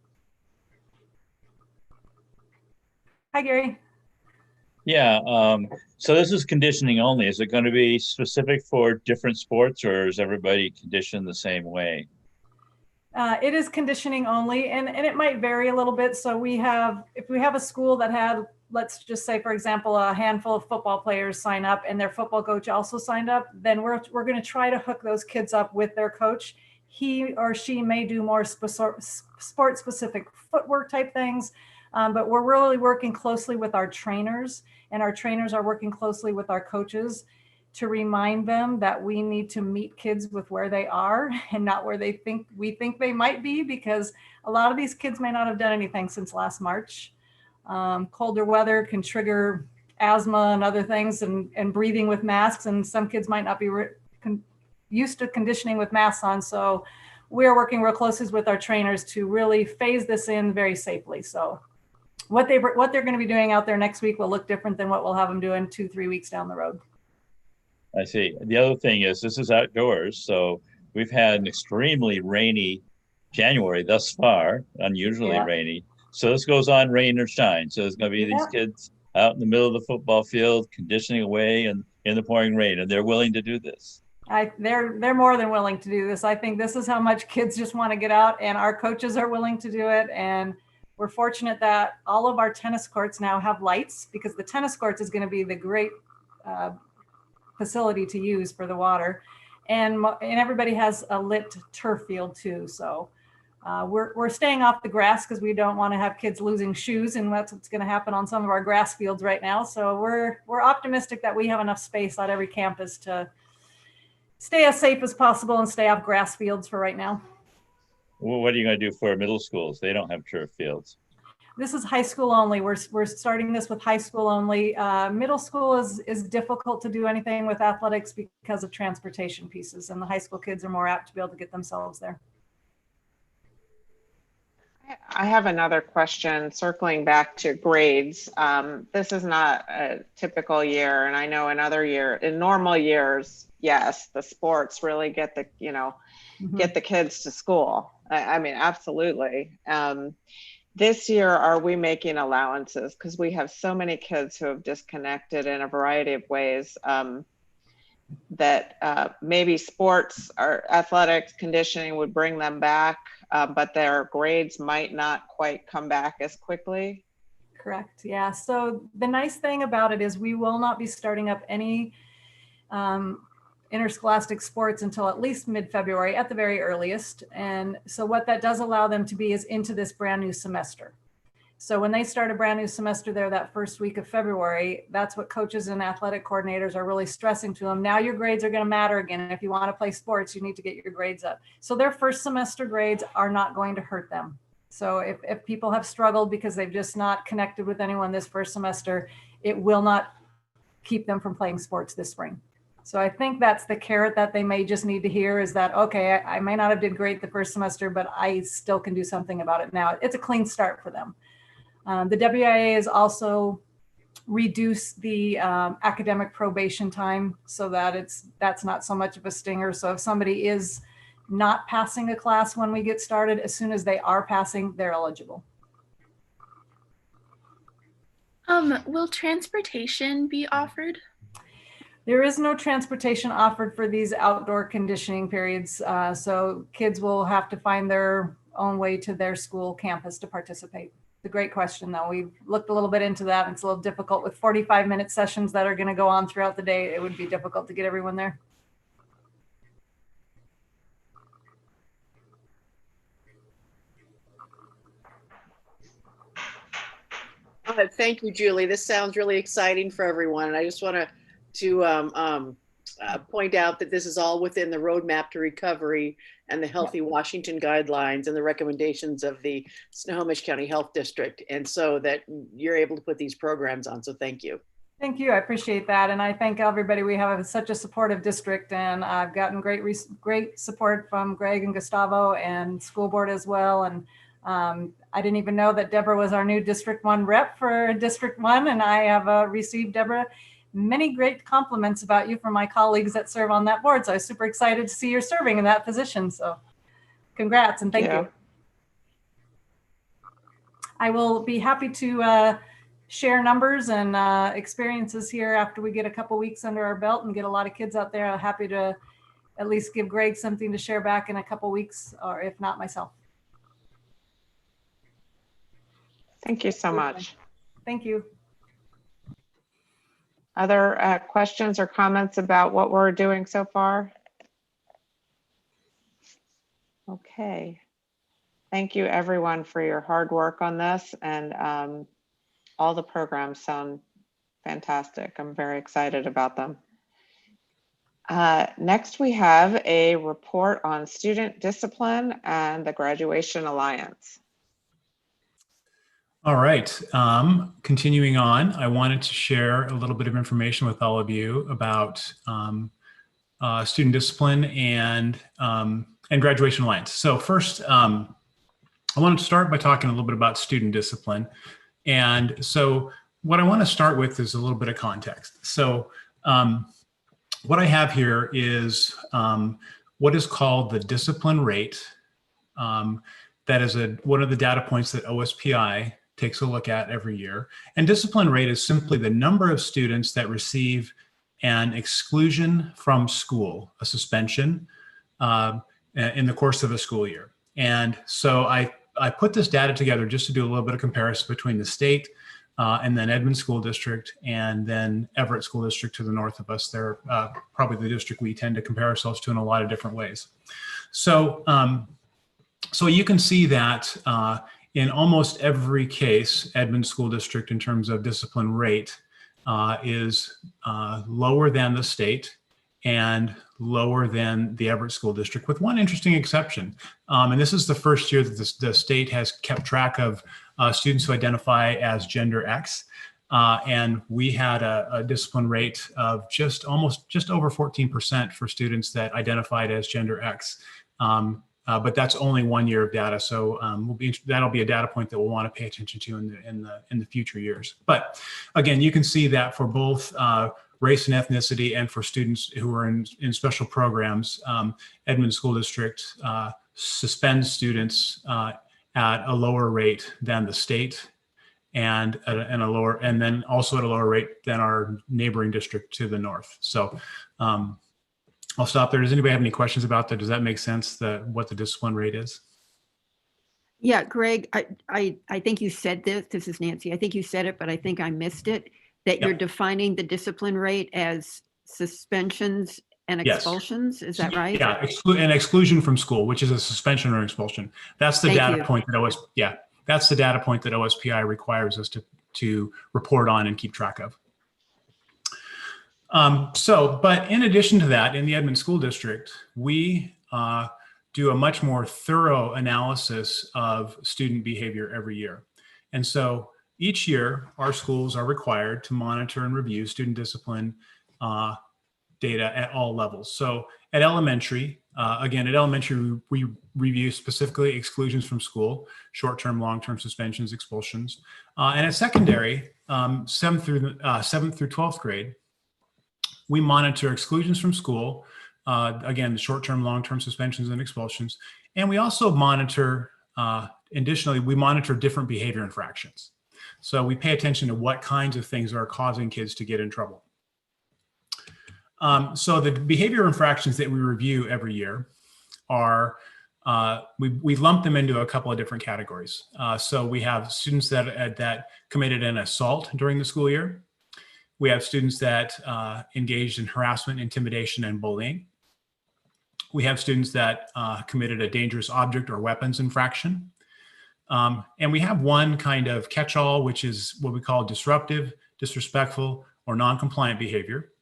Hi, Gary. Yeah, so this is conditioning only. Is it going to be specific for different sports, or is everybody conditioned the same way? It is conditioning only, and it might vary a little bit. So if we have a school that had, let's just say, for example, a handful of football players sign up and their football coach also signed up, then we're going to try to hook those kids up with their coach. He or she may do more sport-specific footwork type things, but we're really working closely with our trainers, and our trainers are working closely with our coaches to remind them that we need to meet kids with where they are and not where we think they might be, because a lot of these kids may not have done anything since last March. Colder weather can trigger asthma and other things, and breathing with masks, and some kids might not be used to conditioning with masks on. So we're working real closely with our trainers to really phase this in very safely. So what they're going to be doing out there next week will look different than what we'll have them doing 2-3 weeks down the road. I see. The other thing is this is outdoors, so we've had an extremely rainy January thus far, unusually rainy. So this goes on rain or shine. So there's going to be these kids out in the middle of the football field conditioning away and in the pouring rain, and they're willing to do this. They're more than willing to do this. I think this is how much kids just want to get out, and our coaches are willing to do it. And we're fortunate that all of our tennis courts now have lights, because the tennis courts is going to be the great facility to use for the water, and everybody has a lit turf field too. So we're staying off the grass because we don't want to have kids losing shoes, and that's what's going to happen on some of our grass fields right now. So we're optimistic that we have enough space on every campus to stay as safe as possible and stay off grass fields for right now. Well, what are you going to do for middle schools? They don't have turf fields. This is high school only. We're starting this with high school only. Middle school is difficult to do anything with athletics because of transportation pieces, and the high school kids are more apt to be able to get themselves there. I have another question circling back to grades. This is not a typical year, and I know in normal years, yes, the sports really get the get the kids to school. I mean, absolutely. This year, are we making allowances? Because we have so many kids who have disconnected in a variety of ways, that maybe sports or athletics conditioning would bring them back, but their grades might not quite come back as quickly. Correct. Yeah. So the nice thing about it is we will not be starting up any interscholastic sports until at least mid-February at the very earliest. And so what that does allow them to be is into this brand new semester. So when they start a brand new semester there that first week of February, that's what coaches and athletic coordinators are really stressing to them. Now your grades are going to matter again. If you want to play sports, you need to get your grades up. So their first semester grades are not going to hurt them. So if people have struggled because they've just not connected with anyone this first semester, it will not keep them from playing sports this spring. So I think that's the carrot that they may just need to hear, is that, okay, I may not have did great the first semester, but I still can do something about it now. It's a clean start for them. The WIA has also reduced the academic probation time so that that's not so much of a stinger. So if somebody is not passing a class when we get started, as soon as they are passing, they're eligible. Will transportation be offered? There is no transportation offered for these outdoor conditioning periods. So kids will have to find their own way to their school campus to participate. It's a great question, though. We've looked a little bit into that. And it's a little difficult with 45-minute sessions that are going to go on throughout the day. It would be difficult to get everyone there. Thank you, Julie. This sounds really exciting for everyone. And I just want to point out that this is all within the roadmap to recovery and the Healthy Washington guidelines and the recommendations of the Snohomish County Health District. And so that you're able to put these programs on. So thank you. Thank you. I appreciate that. And I thank everybody. We have such a supportive district, and I've gotten great support from Greg and Gustavo and school board as well. And I didn't even know that Deborah was our new District 1 rep for District 1. And I have received, Deborah, many great compliments about you from my colleagues that serve on that board. So I was super excited to see you're serving in that position. So congrats and thank you. I will be happy to share numbers and experiences here after we get a couple weeks under our belt and get a lot of kids out there. I'm happy to at least give Greg something to share back in a couple weeks, or if not myself. Thank you so much. Thank you. Other questions or comments about what we're doing so far? Okay. Thank you everyone for your hard work on this, and all the programs sound fantastic. I'm very excited about them. Next, we have a report on student discipline and the Graduation Alliance. All right, continuing on, I wanted to share a little bit of information with all of you about student discipline and Graduation Alliance. So first, I wanted to start by talking a little bit about student discipline. And so what I want to start with is a little bit of context. So what I have here is what is called the discipline rate. That is one of the data points that OSPI takes a look at every year. And discipline rate is simply the number of students that receive an exclusion from school, a suspension, in the course of a school year. And so I put this data together just to do a little bit of comparison between the state and then Edmond School District and then Everett School District to the north of us. They're probably the district we tend to compare ourselves to in a lot of different ways. So, so you can see that in almost every case, Edmond School District in terms of discipline rate is lower than the state and lower than the Everett School District, with one interesting exception. And this is the first year that the state has kept track of students who identify as gender X. And we had a discipline rate of just over 14% for students that identified as gender X. But that's only 1 year of data. So that'll be a data point that we'll want to pay attention to in the future years. But again, you can see that for both race and ethnicity and for students who are in special programs, Edmond School District suspends students at a lower rate than the state and then also at a lower rate than our neighboring district to the north. So I'll stop there. Does anybody have any questions about that? Does that make sense, what the discipline rate is? Yeah, Greg, I think you said this. This is Nancy. I think you said it, but I think I missed it, that you're defining the discipline rate as suspensions and expulsions. Is that right? Yeah, an exclusion from school, which is a suspension or expulsion. That's the data point that that's the data point that OSPI requires us to report on and keep track of. But in addition to that, in the Edmond School District, we do a much more thorough analysis of student behavior every year. And so each year, our schools are required to monitor and review student discipline data at all levels. So at elementary, we review specifically exclusions from school, short-term, long-term suspensions, expulsions. And at secondary, 7th through 12th grade, we monitor exclusions from school, again, the short-term, long-term suspensions and expulsions. And we also monitor, additionally, we monitor different behavior infractions. So we pay attention to what kinds of things are causing kids to get in trouble. So the behavior infractions that we review every year are, we lump them into a couple of different categories. So we have students that committed an assault during the school year. We have students that engaged in harassment, intimidation, and bullying. We have students that committed a dangerous object or weapons infraction. And we have one kind of catch-all, which is what we call disruptive, disrespectful, or non-compliant behavior.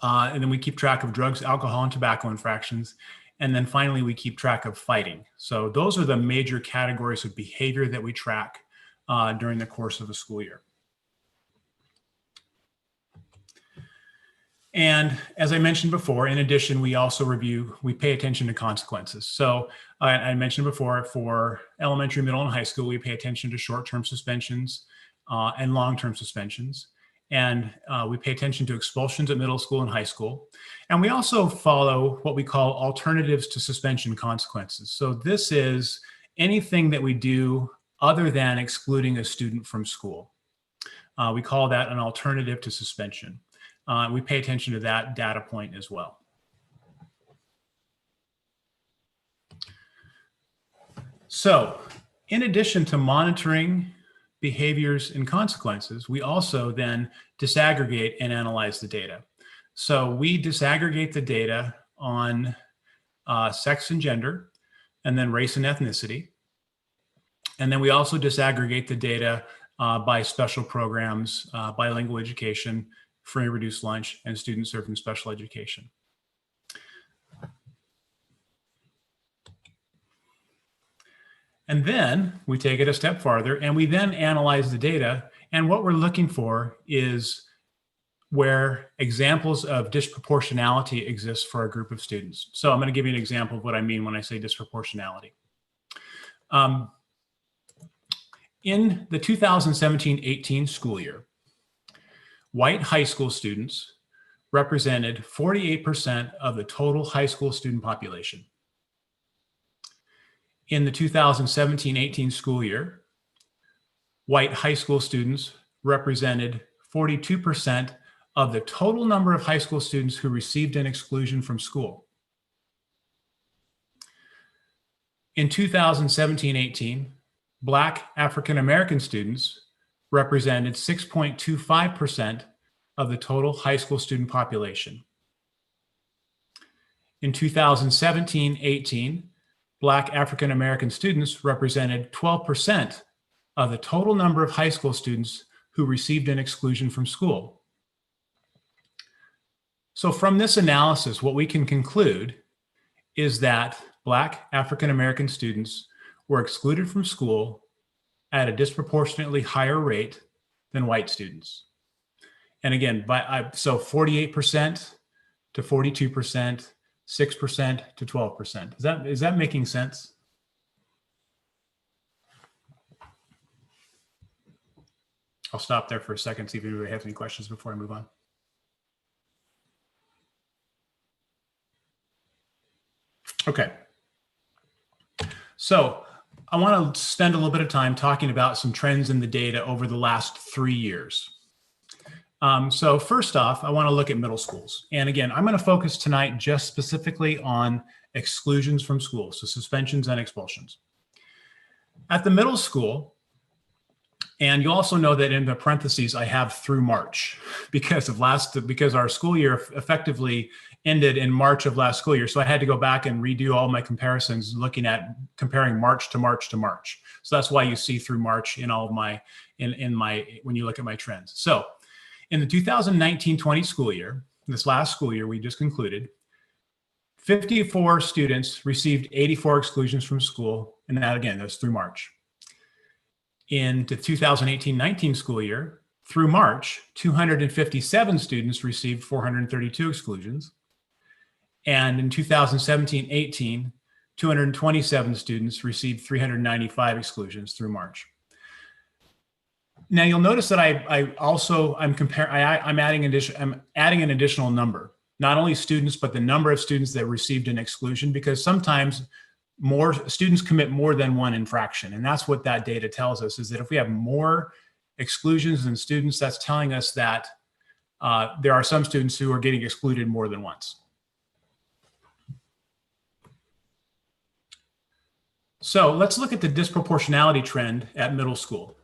And then we keep track of drugs, alcohol, and tobacco infractions. And then finally, we keep track of fighting. So those are the major categories of behavior that we track during the course of a school year. And as I mentioned before, in addition, we also we pay attention to consequences. So I mentioned before, for elementary, middle, and high school, we pay attention to short-term suspensions and long-term suspensions. And we pay attention to expulsions at middle school and high school. And we also follow what we call alternatives to suspension consequences. So this is anything that we do other than excluding a student from school. We call that an alternative to suspension. We pay attention to that data point as well. So in addition to monitoring behaviors and consequences, we also then disaggregate and analyze the data. So we disaggregate the data on sex and gender, and then race and ethnicity. And then we also disaggregate the data by special programs, bilingual education, free and reduced lunch, and students served in special education. And then we take it a step farther and we then analyze the data. And what we're looking for is where examples of disproportionality exist for a group of students. So I'm going to give you an example of what I mean when I say disproportionality. In the 2017-18 school year, white high school students represented 48% of the total high school student population. In the 2017-18 school year, white high school students represented 42% of the total number of high school students who received an exclusion from school. In 2017-18, Black African American students represented 6.25% of the total high school student population. In 2017-18, Black African American students represented 12% of the total number of high school students who received an exclusion from school. So from this analysis, what we can conclude is that Black African American students were excluded from school at a disproportionately higher rate than white students. And again, so 48% to 42%, 6% to 12%. Is that making sense? I'll stop there for a second, see if anybody has any questions before I move on. Okay. So I want to spend a little bit of time talking about some trends in the data over the last 3 years. So first off, I want to look at middle schools. And again, I'm going to focus tonight just specifically on exclusions from school, so suspensions and expulsions. At the middle school, and you also know that in the parentheses, I have through March because our school year effectively ended in March of last school year. So I had to go back and redo all my comparisons, comparing March to March to March. So that's why you see through March in all of when you look at my trends. So in the 2019-20 school year, this last school year we just concluded, 54 students received 84 exclusions from school. And that again, that's through March. In the 2018-19 school year, through March, 257 students received 432 exclusions. And in 2017-18, 227 students received 395 exclusions through March. Now you'll notice that I'm adding an additional number, not only students, but the number of students that received an exclusion, because sometimes more students commit more than one infraction. And that's what that data tells us, is that if we have more exclusions than students, that's telling us that there are some students who are getting excluded more than once. So let's look at the disproportionality trend at middle school.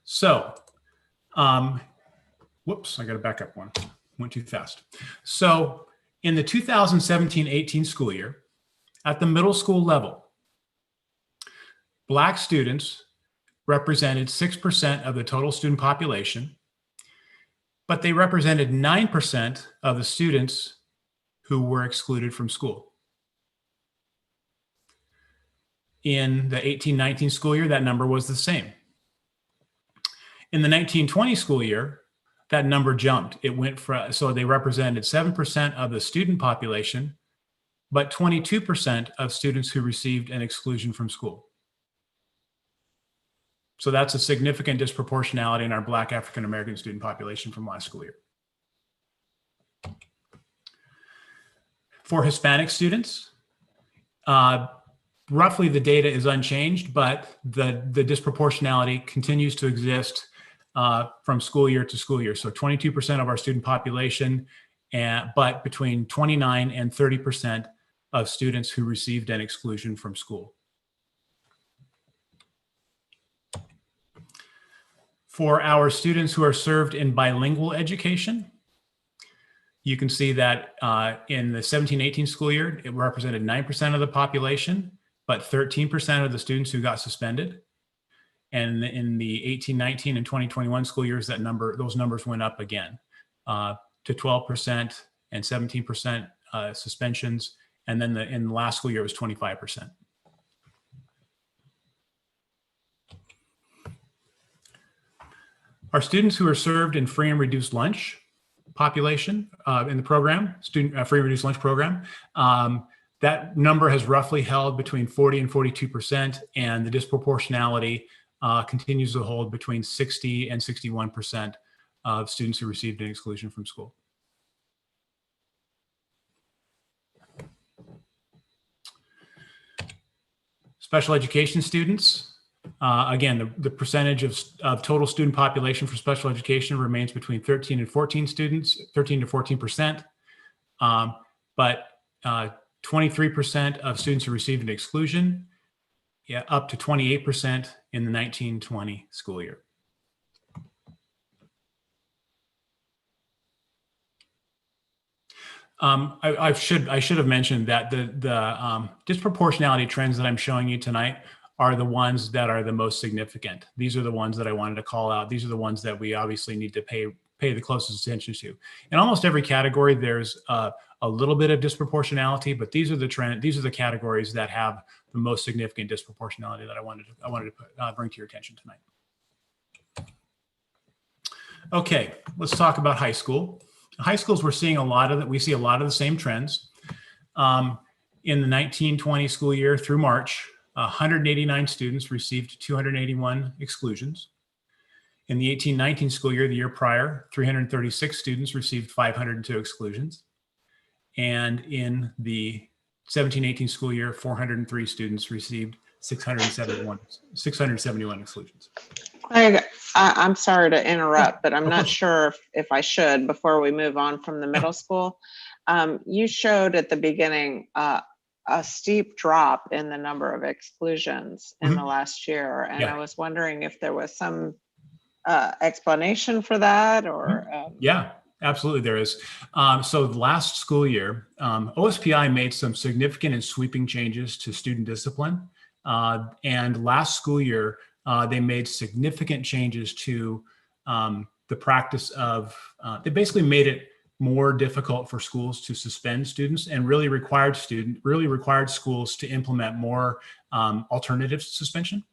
So, whoops, I got to back up one. Went too fast. So in the 2017-18 school year, at the middle school level, Black students represented 6% of the total student population, but they represented 9% of the students who were excluded from school. In the 18-19 school year, that number was the same. In the 19-20 school year, that number jumped. It went from, so they represented 7% of the student population, but 22% of students who received an exclusion from school. So that's a significant disproportionality in our Black African American student population from last school year. For Hispanic students, roughly the data is unchanged, but the disproportionality continues to exist from school year to school year. So 22% of our student population, but between 29 and 30% of students who received an exclusion from school. For our students who are served in bilingual education, you can see that in the 17-18 school year, it represented 9% of the population, but 13% of the students who got suspended. And in the 18-19 and 2021 school years, those numbers went up again to 12% and 17% suspensions. And then in the last school year, it was 25%. Our students who are served in free and reduced lunch population in the program, student free and reduced lunch program, that number has roughly held between 40 and 42%, and the disproportionality continues to hold between 60 and 61% of students who received an exclusion from school. Special education students, again, the percentage of total student population for special education remains between 13 and 14 students, 13 to 14%, but 23% of students who received an exclusion, up to 28% in the 19-20 school year. I should have mentioned that the disproportionality trends that I'm showing you tonight are the ones that are the most significant. These are the ones that I wanted to call out. These are the ones that we obviously need to pay the closest attention to. In almost every category, there's a little bit of disproportionality, but these are the categories that have the most significant disproportionality that I wanted to bring to your attention tonight. Okay, let's talk about high school. High schools, we see a lot of the same trends. In the 19-20 school year through March, 189 students received 281 exclusions. In the 18-19 school year, the year prior, 336 students received 502 exclusions. And in the 17-18 school year, 403 students received 671 exclusions. Craig, I'm sorry to interrupt, but I'm not sure if I should before we move on from the middle school. You showed at the beginning a steep drop in the number of exclusions in the last year. And I was wondering if there was some explanation for that or? Yeah, absolutely there is. So the last school year, OSPI made some significant and sweeping changes to student discipline. And last school year, they made significant changes to the practice of, they basically made it more difficult for schools to suspend students and really required schools to implement more alternative suspension.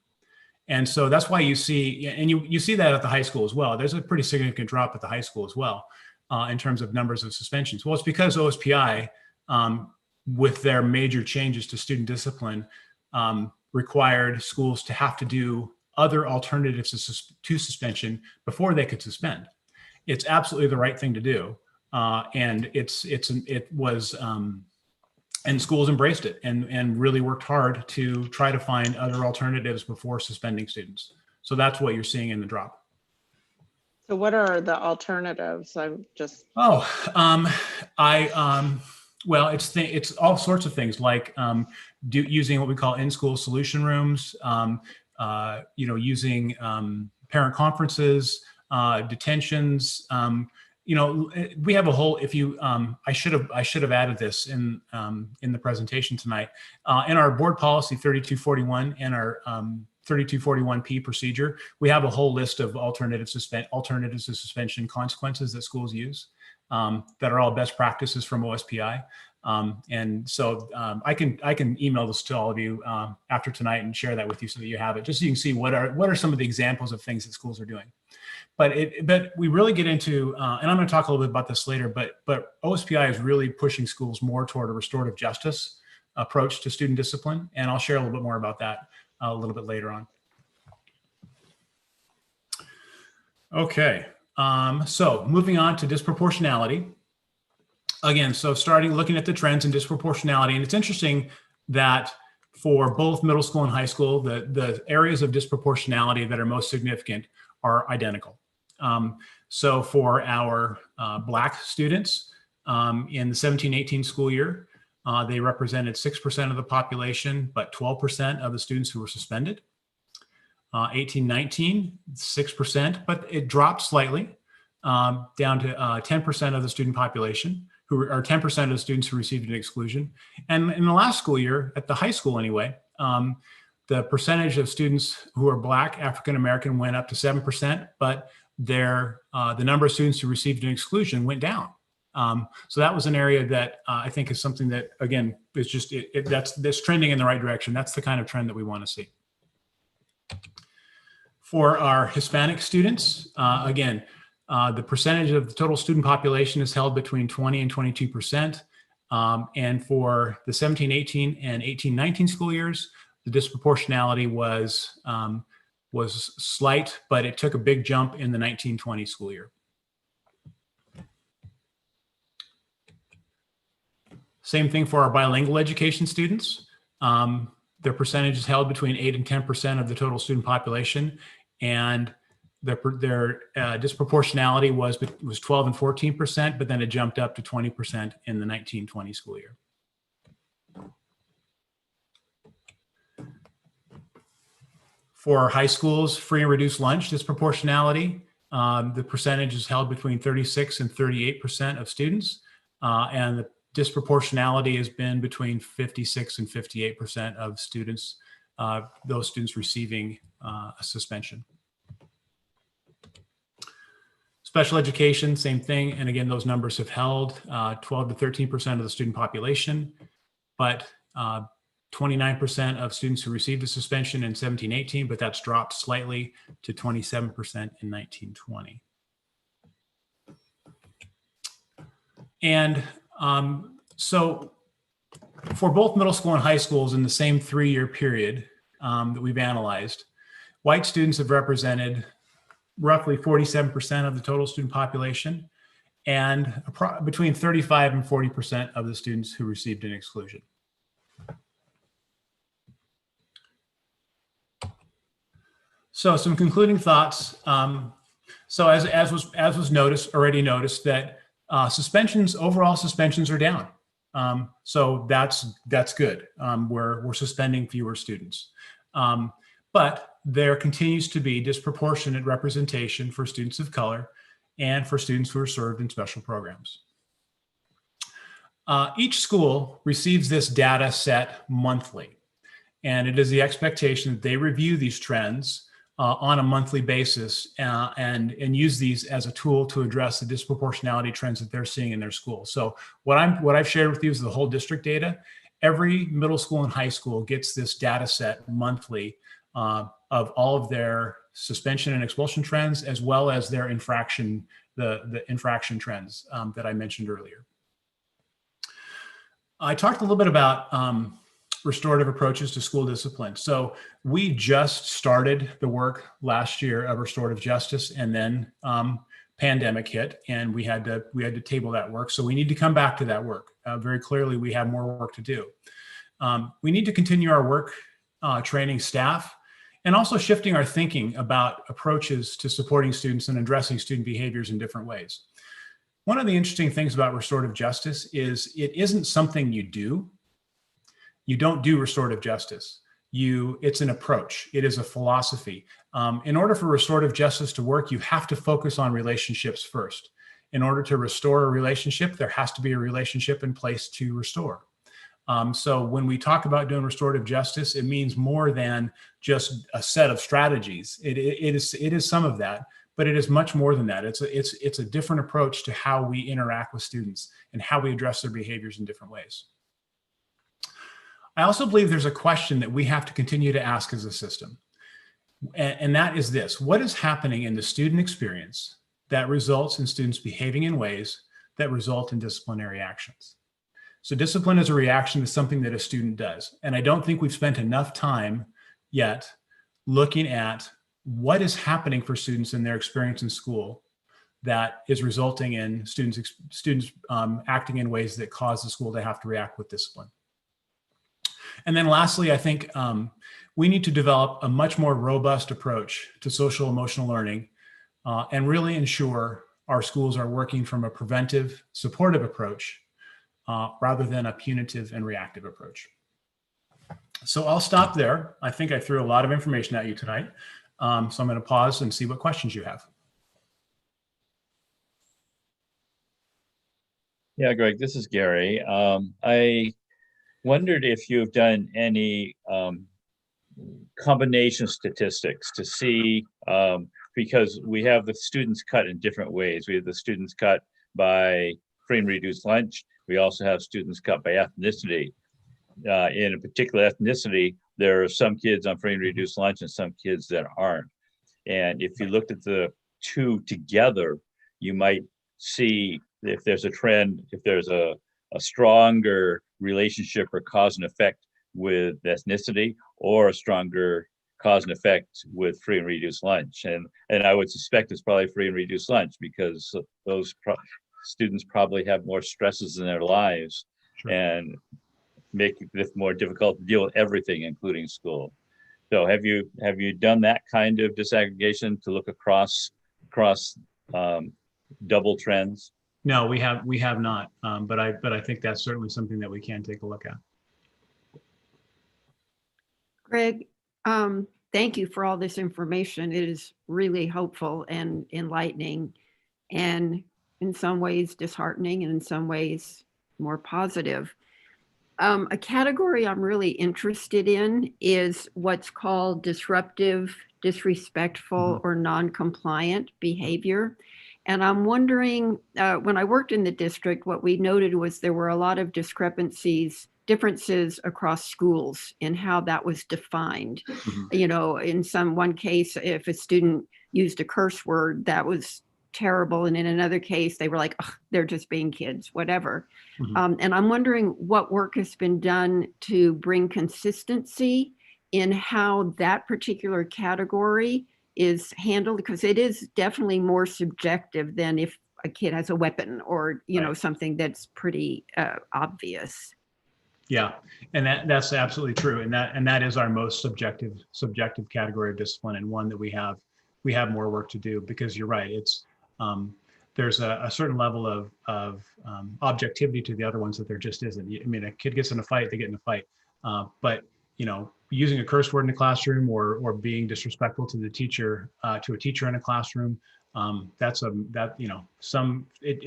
And so that's why you see, and you see that at the high school as well. There's a pretty significant drop at the high school as well in terms of numbers of suspensions. Well, it's because OSPI, with their major changes to student discipline, required schools to have to do other alternatives to suspension before they could suspend. It's absolutely the right thing to do. And and schools embraced it and really worked hard to try to find other alternatives before suspending students. So that's what you're seeing in the drop. So what are the alternatives? I'm just. Well, it's all sorts of things like using what we call in-school solution rooms, using parent conferences, detentions, you know, we have a whole, if you, I should have added this in the presentation tonight. In our board policy 3241 and our 3241P procedure, we have a whole list of alternatives to suspension consequences that schools use that are all best practices from OSPI. And so I can email this to all of you after tonight and share that with you so that you have it, just so you can see what are some of the examples of things that schools are doing. But we really get into, and I'm going to talk a little bit about this later, but OSPI is really pushing schools more toward a restorative justice approach to student discipline. And I'll share a little bit more about that a little bit later on. Okay, so moving on to disproportionality. Again, so looking at the trends in disproportionality, and it's interesting that for both middle school and high school, the areas of disproportionality that are most significant are identical. So for our Black students in the 17-18 school year, they represented 6% of the population, but 12% of the students who were suspended. 18-19, 6%, but it dropped slightly down to 10% of the student population, who are 10% of the students who received an exclusion. And in the last school year, at the high school anyway, the percentage of students who are Black, African-American went up to 7%, but the number of students who received an exclusion went down. So that was an area that I think is something that, again, is just, that's trending in the right direction. That's the kind of trend that we want to see. For our Hispanic students, again, the percentage of the total student population is held between 20 and 22%. And for the 17-18 and 18-19 school years, the disproportionality was slight, but it took a big jump in the 19-20 school year. Same thing for our bilingual education students. Their percentage is held between 8 and 10% of the total student population, and their disproportionality was 12 and 14%, but then it jumped up to 20% in the 19-20 school year. For high schools, free and reduced lunch disproportionality, the percentage is held between 36 and 38% of students, and the disproportionality has been between 56 and 58% of students, those students receiving a suspension. Special education, same thing. And again, those numbers have held 12 to 13% of the student population, but 29% of students who received a suspension in 17-18, but that's dropped slightly to 27% in 19-20. And so for both middle school and high schools in the same 3-year period that we've analyzed, white students have represented roughly 47% of the total student population, and between 35 and 40% of the students who received an exclusion. So some concluding thoughts. So as was already noticed that overall suspensions are down. So that's good. We're suspending fewer students. But there continues to be disproportionate representation for students of color and for students who are served in special programs. Each school receives this data set monthly, and it is the expectation that they review these trends on a monthly basis and use these as a tool to address the disproportionality trends that they're seeing in their school. So what I've shared with you is the whole district data. Every middle school and high school gets this data set monthly of all of their suspension and expulsion trends, as well as their infraction, the infraction trends that I mentioned earlier. I talked a little bit about restorative approaches to school discipline. So we just started the work last year of restorative justice, and then pandemic hit, and we had to table that work. So we need to come back to that work. Very clearly, we have more work to do. We need to continue our work training staff, and also shifting our thinking about approaches to supporting students and addressing student behaviors in different ways. One of the interesting things about restorative justice is it isn't something you do. You don't do restorative justice. It's an approach. It is a philosophy. In order for restorative justice to work, you have to focus on relationships first. In order to restore a relationship, there has to be a relationship in place to restore. So when we talk about doing restorative justice, it means more than just a set of strategies. It is some of that, but it is much more than that. It's a different approach to how we interact with students and how we address their behaviors in different ways. I also believe there's a question that we have to continue to ask as a system, and that is this: what is happening in the student experience that results in students behaving in ways that result in disciplinary actions? So discipline is a reaction to something that a student does. And I don't think we've spent enough time yet looking at what is happening for students in their experience in school that is resulting in students acting in ways that cause the school to have to react with discipline. And then lastly, I think we need to develop a much more robust approach to social emotional learning and really ensure our schools are working from a preventive, supportive approach rather than a punitive and reactive approach. So I'll stop there. I think I threw a lot of information at you tonight. So I'm going to pause and see what questions you have. Yeah, Greg, this is Gary. I wondered if you've done any combination statistics to see, because we have the students cut in different ways. We have the students cut by free and reduced lunch. We also have students cut by ethnicity. In a particular ethnicity, there are some kids on free and reduced lunch and some kids that aren't. And if you looked at the two together, you might see if there's a trend, if there's a stronger relationship or cause and effect with ethnicity, or a stronger cause and effect with free and reduced lunch. And I would suspect it's probably free and reduced lunch, because those students probably have more stresses in their lives. Sure. And make it more difficult to deal with everything, including school. So have you done that kind of disaggregation to look across double trends? No, we have not, but I think that's certainly something that we can take a look at. Greg, thank you for all this information. It is really helpful and enlightening, and in some ways disheartening, and in some ways more positive. A category I'm really interested in is what's called disruptive, disrespectful, or non-compliant behavior. And I'm wondering, when I worked in the district, what we noted was there were a lot of differences across schools in how that was defined. You know, in one case, if a student used a curse word, that was terrible. And in another case, they were like, oh, they're just being kids, whatever. And I'm wondering what work has been done to bring consistency in how that particular category is handled, because it is definitely more subjective than if a kid has a weapon or, you know, something that's pretty obvious. Yeah, and that's absolutely true. And that is our most subjective category of discipline, and one that we have more work to do, because you're right. It's there's a certain level of objectivity to the other ones that there just isn't. I mean, a kid gets in a fight, they get in a fight. But, you know, using a curse word in a classroom or being disrespectful to the teacher, to a teacher in a classroom, it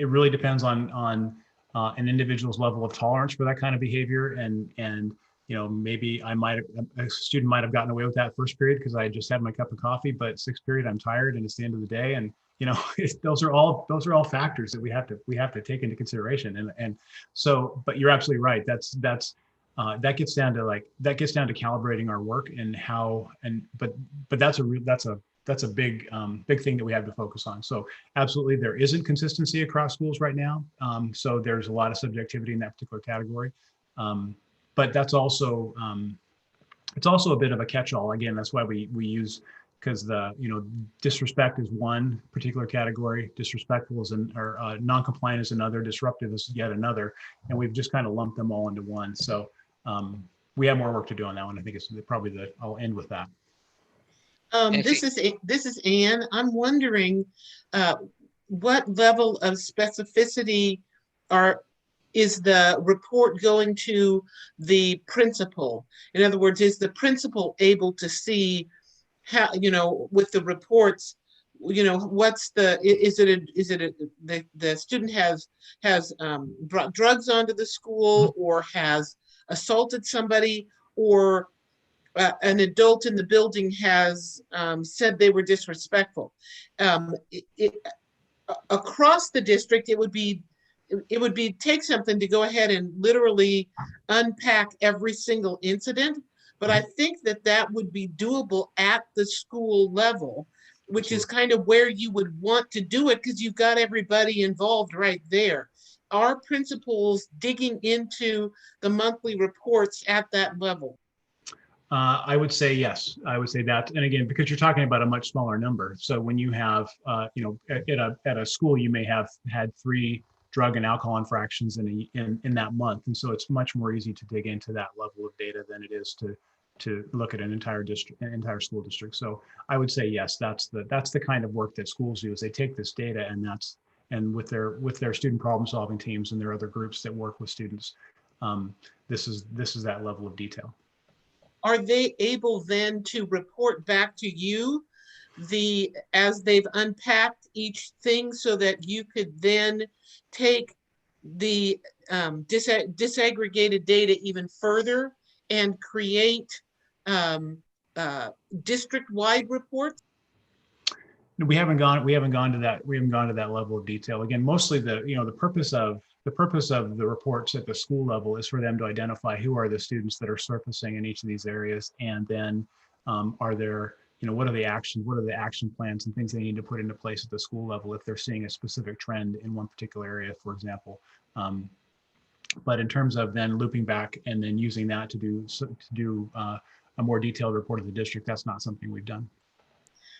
really depends on an individual's level of tolerance for that kind of behavior. And you know, maybe a student might have gotten away with that first period because I just had my cup of coffee, but sixth period, I'm tired and it's the end of the day. And, you know, those are all factors that we have to take into consideration. And so, but you're absolutely right. That gets down to calibrating our work and how, but that's a big thing that we have to focus on. So absolutely, there isn't consistency across schools right now. So there's a lot of subjectivity in that particular category. But that's also, it's also a bit of a catch-all. Again, that's why we use, because disrespect is one particular category, disrespectful is non-compliant is another, disruptive is yet another, and we've just kind of lumped them all into one. So we have more work to do on that one. I think it's probably I'll end with that. This is Anne. I'm wondering what level of specificity is the report going to the principal? In other words, is the principal able to see how, with the reports, you know, what's the, is it the student has brought drugs onto the school or has assaulted somebody, or an adult in the building has said they were disrespectful. Across the district, it would be take something to go ahead and literally unpack every single incident. But I think that would be doable at the school level, which is kind of where you would want to do it because you've got everybody involved right there. Are principals digging into the monthly reports at that level? I would say yes. I would say that, and again, because you're talking about a much smaller number. So when you have, you know, at a school, you may have had 3 drug and alcohol infractions in that month, and so it's much more easy to dig into that level of data than it is to look at an entire school district. So I would say yes. That's the kind of work that schools do. Is they take this data and with their student problem solving teams and their other groups that work with students, this is that level of detail. Are they able then to report back to you as they've unpacked each thing so that you could then take the disaggregated data even further and create district-wide reports? We haven't gone to that level of detail. Again, mostly the purpose of the reports at the school level is for them to identify who are the students that are surfacing in each of these areas, and then are there, what are the action plans and things they need to put into place at the school level if they're seeing a specific trend in one particular area, for example. But in terms of then looping back and then using that to do a more detailed report of the district, that's not something we've done.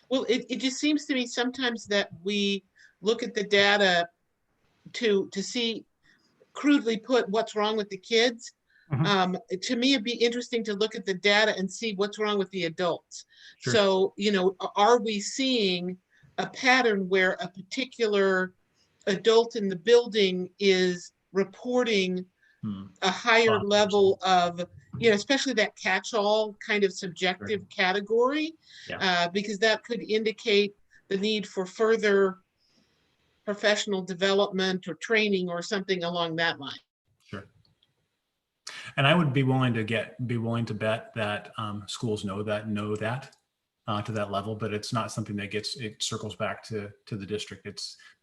Well, it just seems to me sometimes that we look at the data to see, crudely put, what's wrong with the kids. To me, it'd be interesting to look at the data and see what's wrong with the adults. Sure. So, are we seeing a pattern where a particular adult in the building is reporting a higher level of, especially that catch-all kind of subjective category, because that could indicate the need for further professional development or training or something along that line. Sure. And I would be willing to bet that schools know that to that level, but it's not something that it circles back to the district.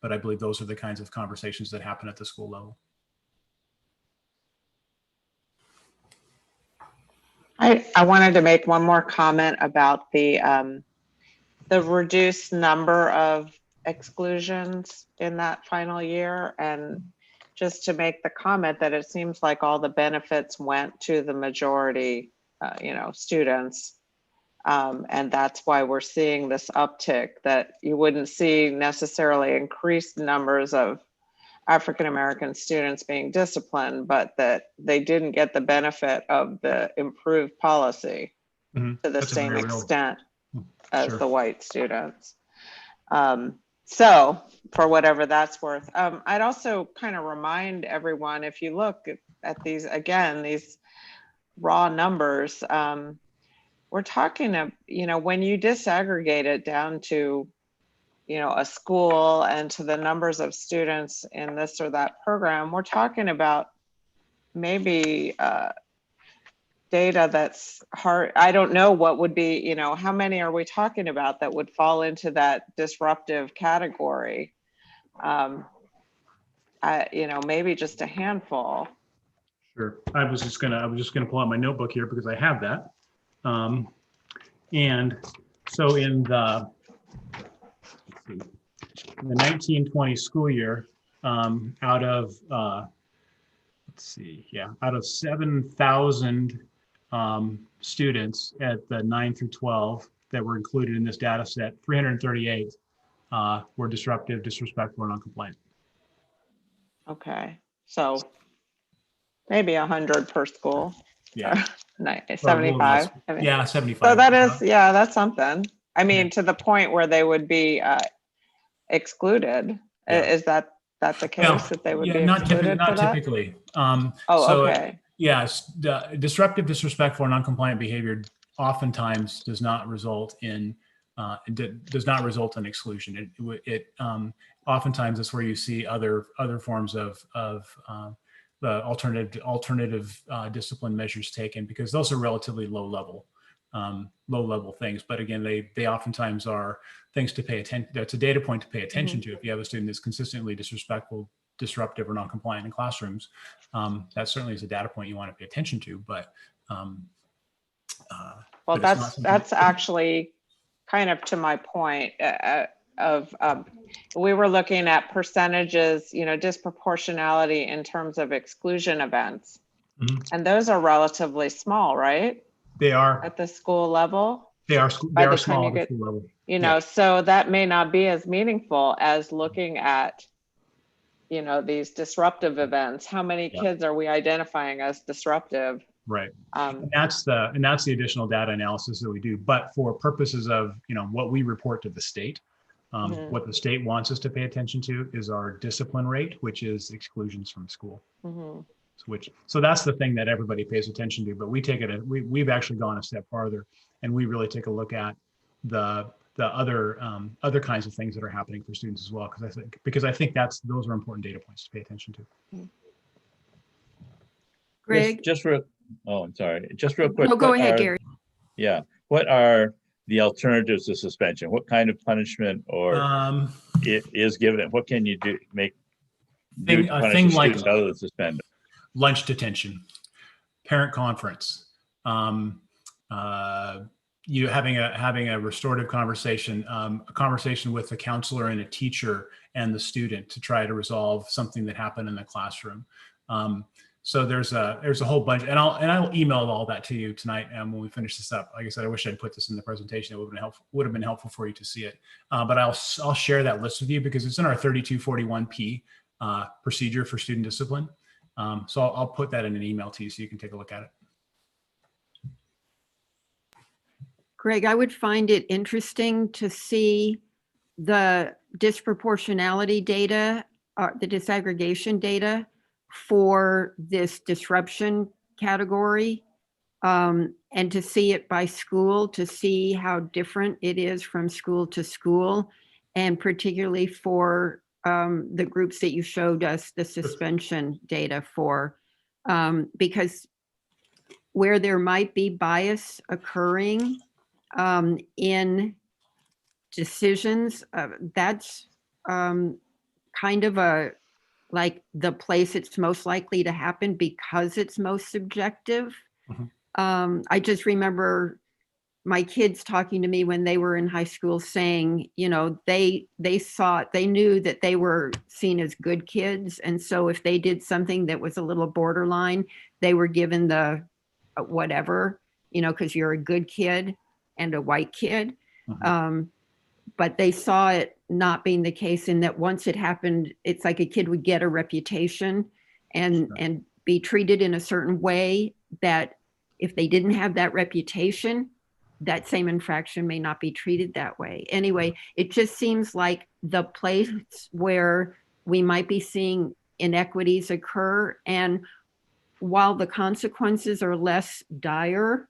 But I believe those are the kinds of conversations that happen at the school level. I wanted to make one more comment about the reduced number of exclusions in that final year, and just to make the comment that it seems like all the benefits went to the majority, students, and that's why we're seeing this uptick that you wouldn't see necessarily increased numbers of African-American students being disciplined, but that they didn't get the benefit of the improved policy to the same extent as the white students. So for whatever that's worth, I'd also kind of remind everyone, if you look at these, again, these raw numbers, we're talking of, when you disaggregate it down to, a school and to the numbers of students in this or that program, we're talking about maybe data that's hard. I don't know what would be, how many are we talking about that would fall into that disruptive category? Maybe just a handful. Sure. I was just gonna pull out my notebook here because I have that. And so in the 1920 school year, out of 7,000 students at the 9 through 12 that were included in this data set, 338 were disruptive, disrespectful, or non-compliant. Okay, so maybe 100 per school. Yeah. 75. Yeah, 75. So that is, that's something. I mean, to the point where they would be excluded. Is that the case, that they would be excluded? Not typically. Okay. Yes, disruptive, disrespectful, or non-compliant behavior oftentimes does not result in does not result in exclusion. Oftentimes that's where you see other forms of the alternative discipline measures taken, because those are relatively low level things. But again, they oftentimes are things to pay attention. That's a data point to pay attention to. If you have a student that's consistently disrespectful, disruptive, or non-compliant in classrooms, that certainly is a data point you want to pay attention to. But well, that's actually kind of to my point of we were looking at percentages, disproportionality in terms of exclusion events. And those are relatively small, right? They are. At the school level? They are small at the school level. So that may not be as meaningful as looking at, these disruptive events. How many kids are we identifying as disruptive? Right. And that's the additional data analysis that we do. But for purposes of, what we report to the state, what the state wants us to pay attention to is our discipline rate, which is exclusions from school. So that's the thing that everybody pays attention to. But we take it, we've actually gone a step farther, and we really take a look at the other kinds of things that are happening for students as well, because I think those are important data points to pay attention to. Greg? I'm sorry. Just real quick. No, go ahead, Gary. Yeah. What are the alternatives to suspension? What kind of punishment it is given? What can you do to punish a student other than suspend? Lunch detention, parent conference, you having a restorative conversation, a conversation with the counselor and a teacher and the student to try to resolve something that happened in the classroom. So there's a whole bunch, and I'll email all that to you tonight when we finish this up. Like I said, I wish I'd put this in the presentation. It would have been helpful for you to see it. But I'll share that list with you because it's in our 3241P procedure for student discipline. So I'll put that in an email to you so you can take a look at it. Greg, I would find it interesting to see the disproportionality data, the disaggregation data for this disruption category, and to see it by school, to see how different it is from school to school, and particularly for the groups that you showed us the suspension data for, because where there might be bias occurring in decisions, that's kind of like the place it's most likely to happen because it's most subjective. I just remember my kids talking to me when they were in high school saying, they knew that they were seen as good kids. And so if they did something that was a little borderline, they were given the whatever, because you're a good kid and a white kid. But they saw it not being the case, in that once it happened, it's like a kid would get a reputation and be treated in a certain way that if they didn't have that reputation, that same infraction may not be treated that way. Anyway, it just seems like the place where we might be seeing inequities occur. And while the consequences are less dire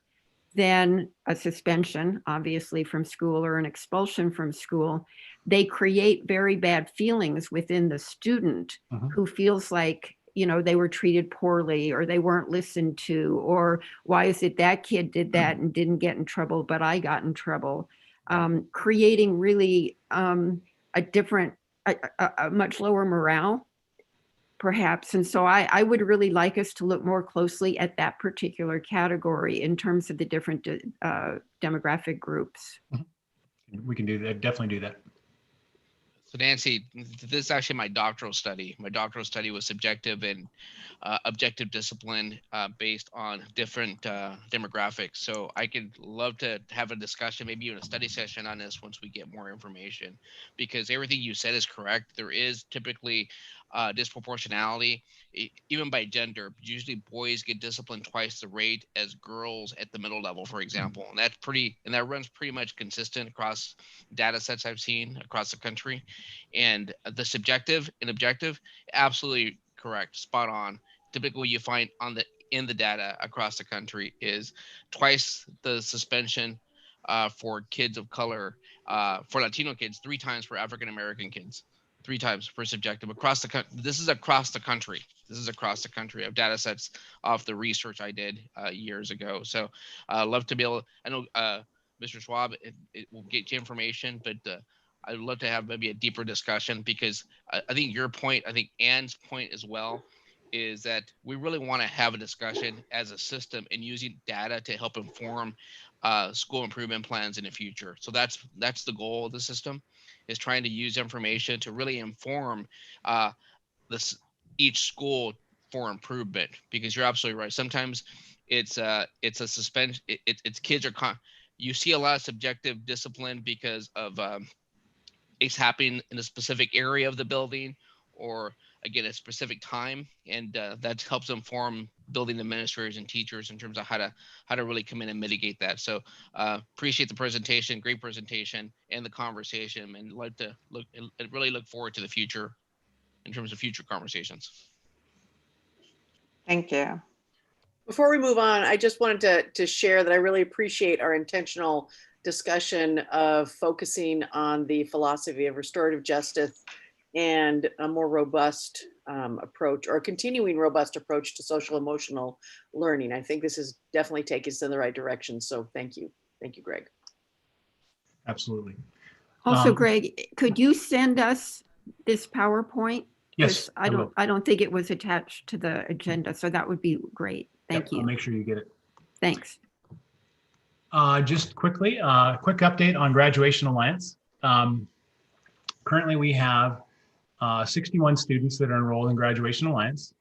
than a suspension, obviously, from school, or an expulsion from school, they create very bad feelings within the student who feels like, they were treated poorly, or they weren't listened to, or why is it that kid did that and didn't get in trouble, but I got in trouble, creating really a much lower morale, perhaps. And so I would really like us to look more closely at that particular category in terms of the different demographic groups. We can do that. Definitely do that. So Nancy, this is actually my doctoral study. My doctoral study was subjective and objective discipline based on different demographics. So I could love to have a discussion, maybe even a study session on this once we get more information, because everything you said is correct. There is typically disproportionality, even by gender. Usually boys get disciplined twice the rate as girls at the middle level, for example. And that runs pretty much consistent across data sets I've seen across the country. And the subjective and objective, absolutely correct, spot on. Typically what you find in the data across the country is twice the suspension for kids of color for Latino kids, 3 times for African American kids, 3 times for subjective across the country. This is across the country. This is across the country of data sets off the research I did years ago. So love to be able, I know Mr. Schwab, it will get you information, but I'd love to have maybe a deeper discussion, because I think your point, I think Ann's point as well, is that we really want to have a discussion as a system and using data to help inform school improvement plans in the future. So that's the goal of the system, is trying to use information to really inform each school for improvement. Because you're absolutely right. Sometimes it's a suspension. It's kids are you see a lot of subjective discipline because of it's happening in a specific area of the building, or again a specific time, and that helps inform building administrators and teachers in terms of how to really come in and mitigate that. So appreciate the presentation, great presentation, and the conversation, and like to really look forward to the future in terms of future conversations. Thank you. Before we move on, I just wanted to share that I really appreciate our intentional discussion of focusing on the philosophy of restorative justice and a more robust approach, or a continuing robust approach to social emotional learning. I think this is definitely taking us in the right direction. So thank you. Thank you, Greg. Absolutely. Also, Greg, could you send us this PowerPoint? Yes, I don't think it was attached to the agenda, so that would be great. Thank you. I'll make sure you get it. Thanks. Just quickly, quick update on Graduation Alliance. Currently, we have 61 students that are enrolled in Graduation Alliance.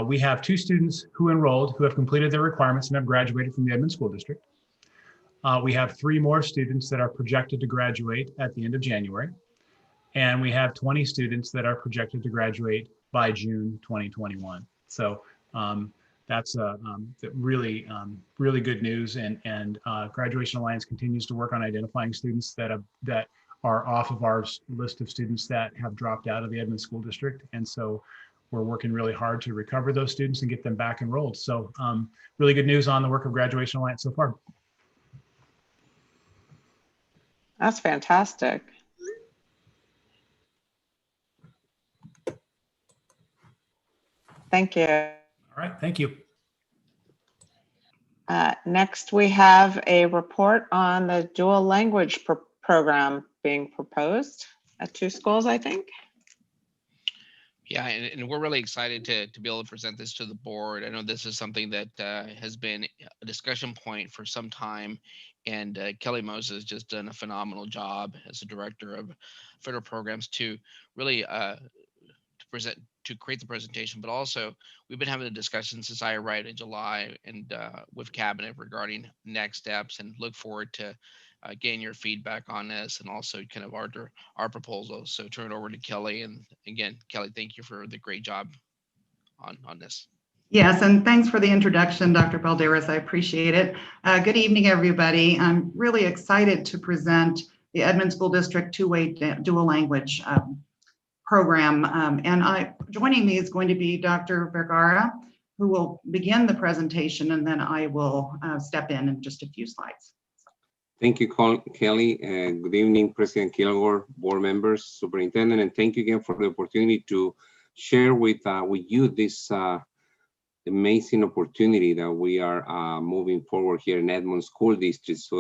We have 2 students who enrolled who have completed their requirements and have graduated from the Edmond School District. We have 3 more students that are projected to graduate at the end of January. And we have 20 students that are projected to graduate by June 2021. So that's really good news. And Graduation Alliance continues to work on identifying students that are off of our list of students that have dropped out of the Edmond School District. And so we're working really hard to recover those students and get them back enrolled. So really good news on the work of Graduation Alliance so far. That's fantastic. Thank you. All right, thank you. Next, we have a report on the dual language program being proposed at 2 schools, I think. Yeah, and we're really excited to be able to present this to the board. I know this is something that has been a discussion point for some time, and Kelly Moses has just done a phenomenal job as the director of federal programs to really to create the presentation. But also, we've been having a discussion since I arrived in July and with cabinet regarding next steps, and look forward to getting your feedback on this, and also kind of our proposals. So turn it over to Kelly. And again, Kelly, thank you for the great job on this. Yes, and thanks for the introduction, Dr. Balderas. I appreciate it. Good evening, everybody. I'm really excited to present the Edmond School District two-way dual language program. And joining me is going to be Dr. Vergara, who will begin the presentation, and then I will step in just a few slides. Thank you, Kelly. Good evening, President Kilgore, board members, superintendent, and thank you again for the opportunity to share with you this amazing opportunity that we are moving forward here in Edmond School District. So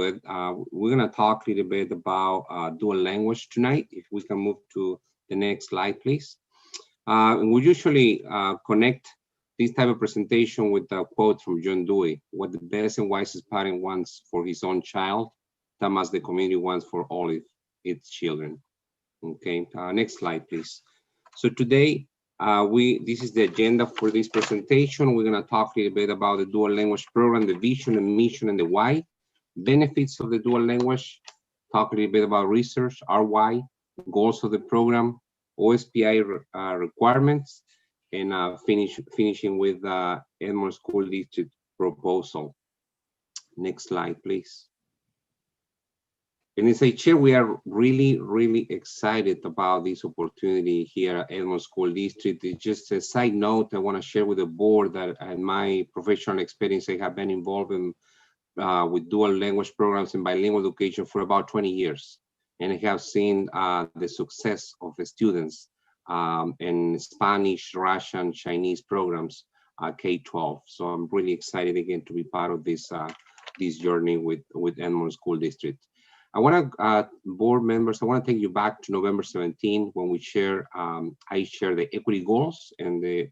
we're going to talk a little bit about dual language tonight. If we can move to the next slide, please. We usually connect this type of presentation with a quote from John Dewey: "What the best and wisest parent wants for his own child, that much the community wants for all its children." Okay, next slide, please. So today, this is the agenda for this presentation. We're going to talk a little bit about the dual language program, the vision and mission, and the why, benefits of the dual language, talk a little bit about research, RY, goals of the program, OSPI requirements, and finishing with Edmond School District proposal. Next slide, please. And as I share, we are really excited about this opportunity here at Edmond School District. It's just a side note I want to share with the board that in my professional experience, I have been involved in with dual language programs and bilingual education for about 20 years. and I have seen the success of the students in Spanish, Russian, Chinese programs, K-12. So I'm really excited again to be part of this this journey with Edmond School District. I want to, board members, I want to take you back to November 17 when we share, I share the equity goals and the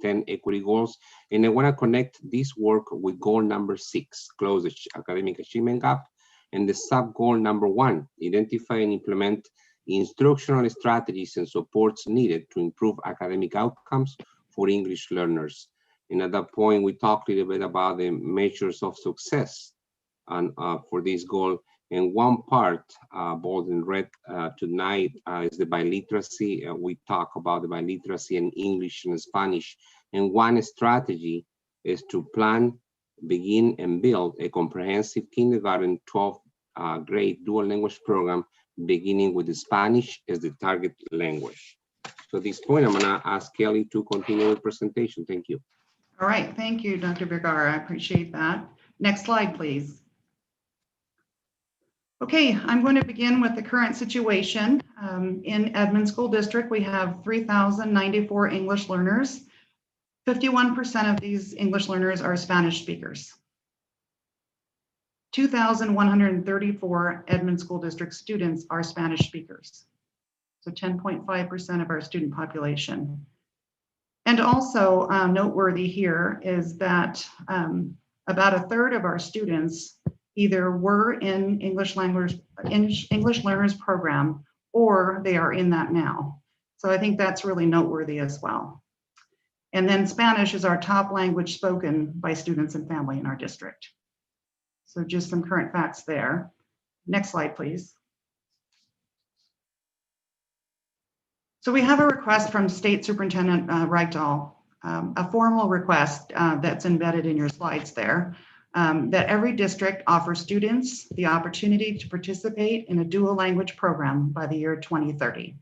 10 equity goals. And I want to connect this work with goal number 6, close the academic achievement gap, and the sub goal number 1, identify and implement instructional strategies and supports needed to improve academic outcomes for English learners. And at that point, we talked a little bit about the measures of success and, for this goal. And one part, bold in red tonight, is the biliteracy. We talk about the biliteracy in English and Spanish. And one strategy is to plan, begin, and build a comprehensive kindergarten 12th grade dual language program, beginning with the Spanish as the target language. So at this point, I'm gonna ask Kelly to continue the presentation. Thank you. All right, thank you, Dr. Vergara. I appreciate that. Next slide, please. Okay, I'm going to begin with the current situation. In Edmond School District, we have 3,094 English learners. 51% of these English learners are Spanish speakers. 2,134 Edmond School District students are Spanish speakers. So 10.5% of our student population. And also noteworthy here is that about a third of our students either were in English learners program, or they are in that now. So I think that's really noteworthy as well. And then Spanish is our top language spoken by students and family in our district. So just some current facts there. Next slide, please. So we have a request from State Superintendent Reichdahl, a formal request that's embedded in your slides there. That every district offers students the opportunity to participate in a dual language program by the year 2030.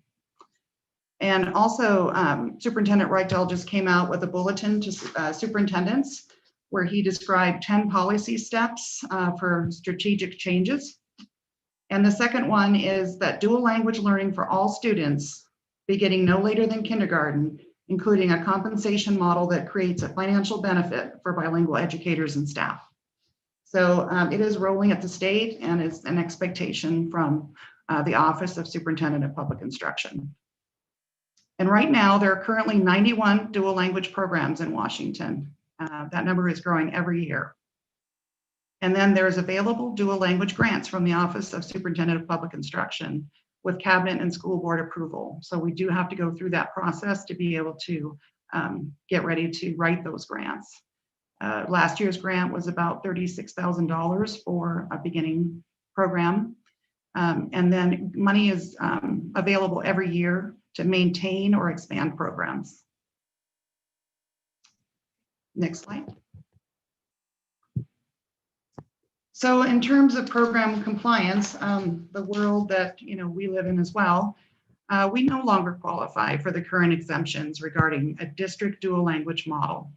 And also, Superintendent Reichdahl just came out with a bulletin to superintendents where he described 10 policy steps for strategic changes. And the second one is that dual language learning for all students beginning no later than kindergarten, including a compensation model that creates a financial benefit for bilingual educators and staff. So it is rolling at the state, and it's an expectation from the Office of Superintendent of Public Instruction. And right now, there are currently 91 dual language programs in Washington. That number is growing every year. And then there's available dual language grants from the Office of Superintendent of Public Instruction with cabinet and school board approval. So we do have to go through that process to be able to get ready to write those grants. Last year's grant was about $36,000 for a beginning program. And then money is available every year to maintain or expand programs. Next slide. So in terms of program compliance, the world that we live in as well, we no longer qualify for the current exemptions regarding a district dual language model.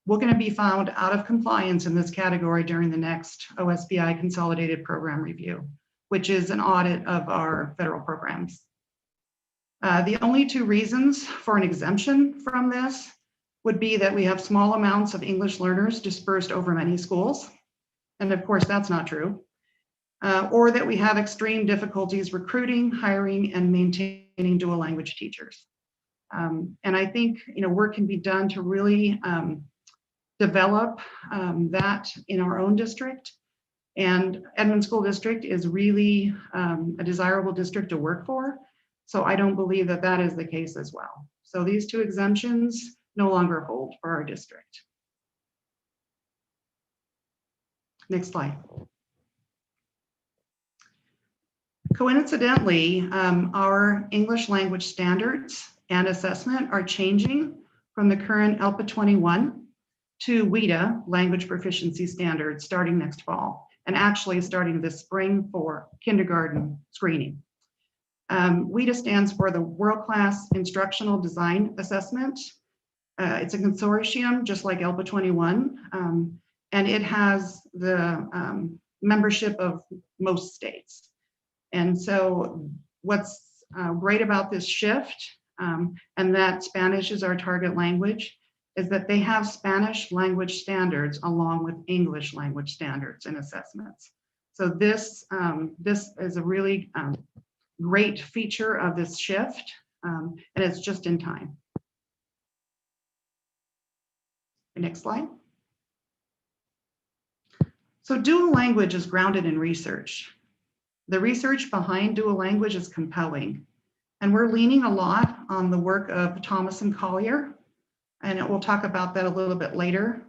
We're going to be found out of compliance in this category during the next OSBI Consolidated Program Review, which is an audit of our federal programs. The only two reasons for an exemption from this would be that we have small amounts of English learners dispersed over many schools. And of course, that's not true. Or that we have extreme difficulties recruiting, hiring, and maintaining dual language teachers. And I think work can be done to really develop that in our own district. And Edmond School District is really a desirable district to work for. So I don't believe that that is the case as well. So these two exemptions no longer hold for our district. Next slide. Coincidentally, our English language standards and assessment are changing from the current ELPA 21 to WIDA, language proficiency standards, starting next fall, and actually starting this spring for kindergarten screening. WIDA stands for the World Class Instructional Design Assessment. It's a consortium, just like ELPA 21, and it has the membership of most states. And so what's great about this shift, and that Spanish is our target language, is that they have Spanish language standards along with English language standards and assessments. So this is a really great feature of this shift, and it's just in time. Next slide. So dual language is grounded in research. The research behind dual language is compelling, and we're leaning a lot on the work of Thomas and Collier, and we'll talk about that a little bit later.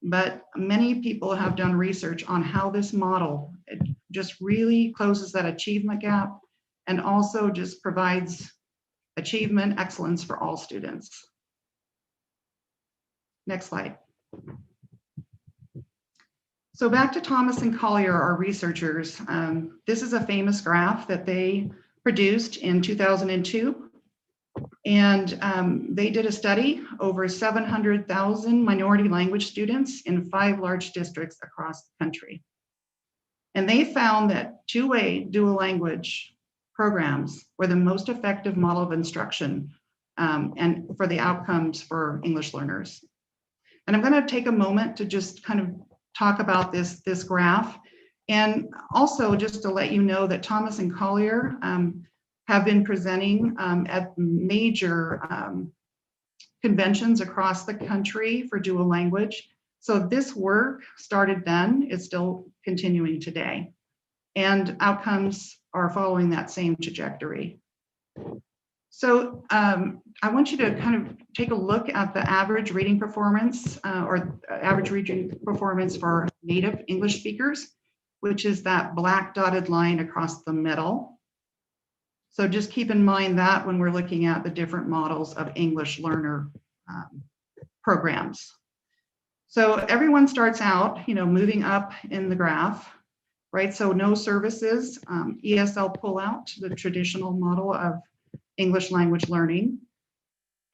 But many people have done research on how this model just really closes that achievement gap and also just provides achievement excellence for all students. Next slide. So back to Thomas and Collier, our researchers. This is a famous graph that they produced in 2002. And they did a study over 700,000 minority language students in 5 large districts across the country. And they found that two-way dual language programs were the most effective model of instruction and for the outcomes for English learners. And I'm going to take a moment to just kind of talk about this graph. And also just to let you know that Thomas and Collier have been presenting at major conventions across the country for dual language. So this work started then, it's still continuing today. And outcomes are following that same trajectory. So I want you to kind of take a look at the average reading performance or average reading performance for native English speakers, which is that black dotted line across the middle. So just keep in mind that when we're looking at the different models of English learner programs. So everyone starts out, moving up in the graph, right? So no services, ESL pullout, the traditional model of English language learning.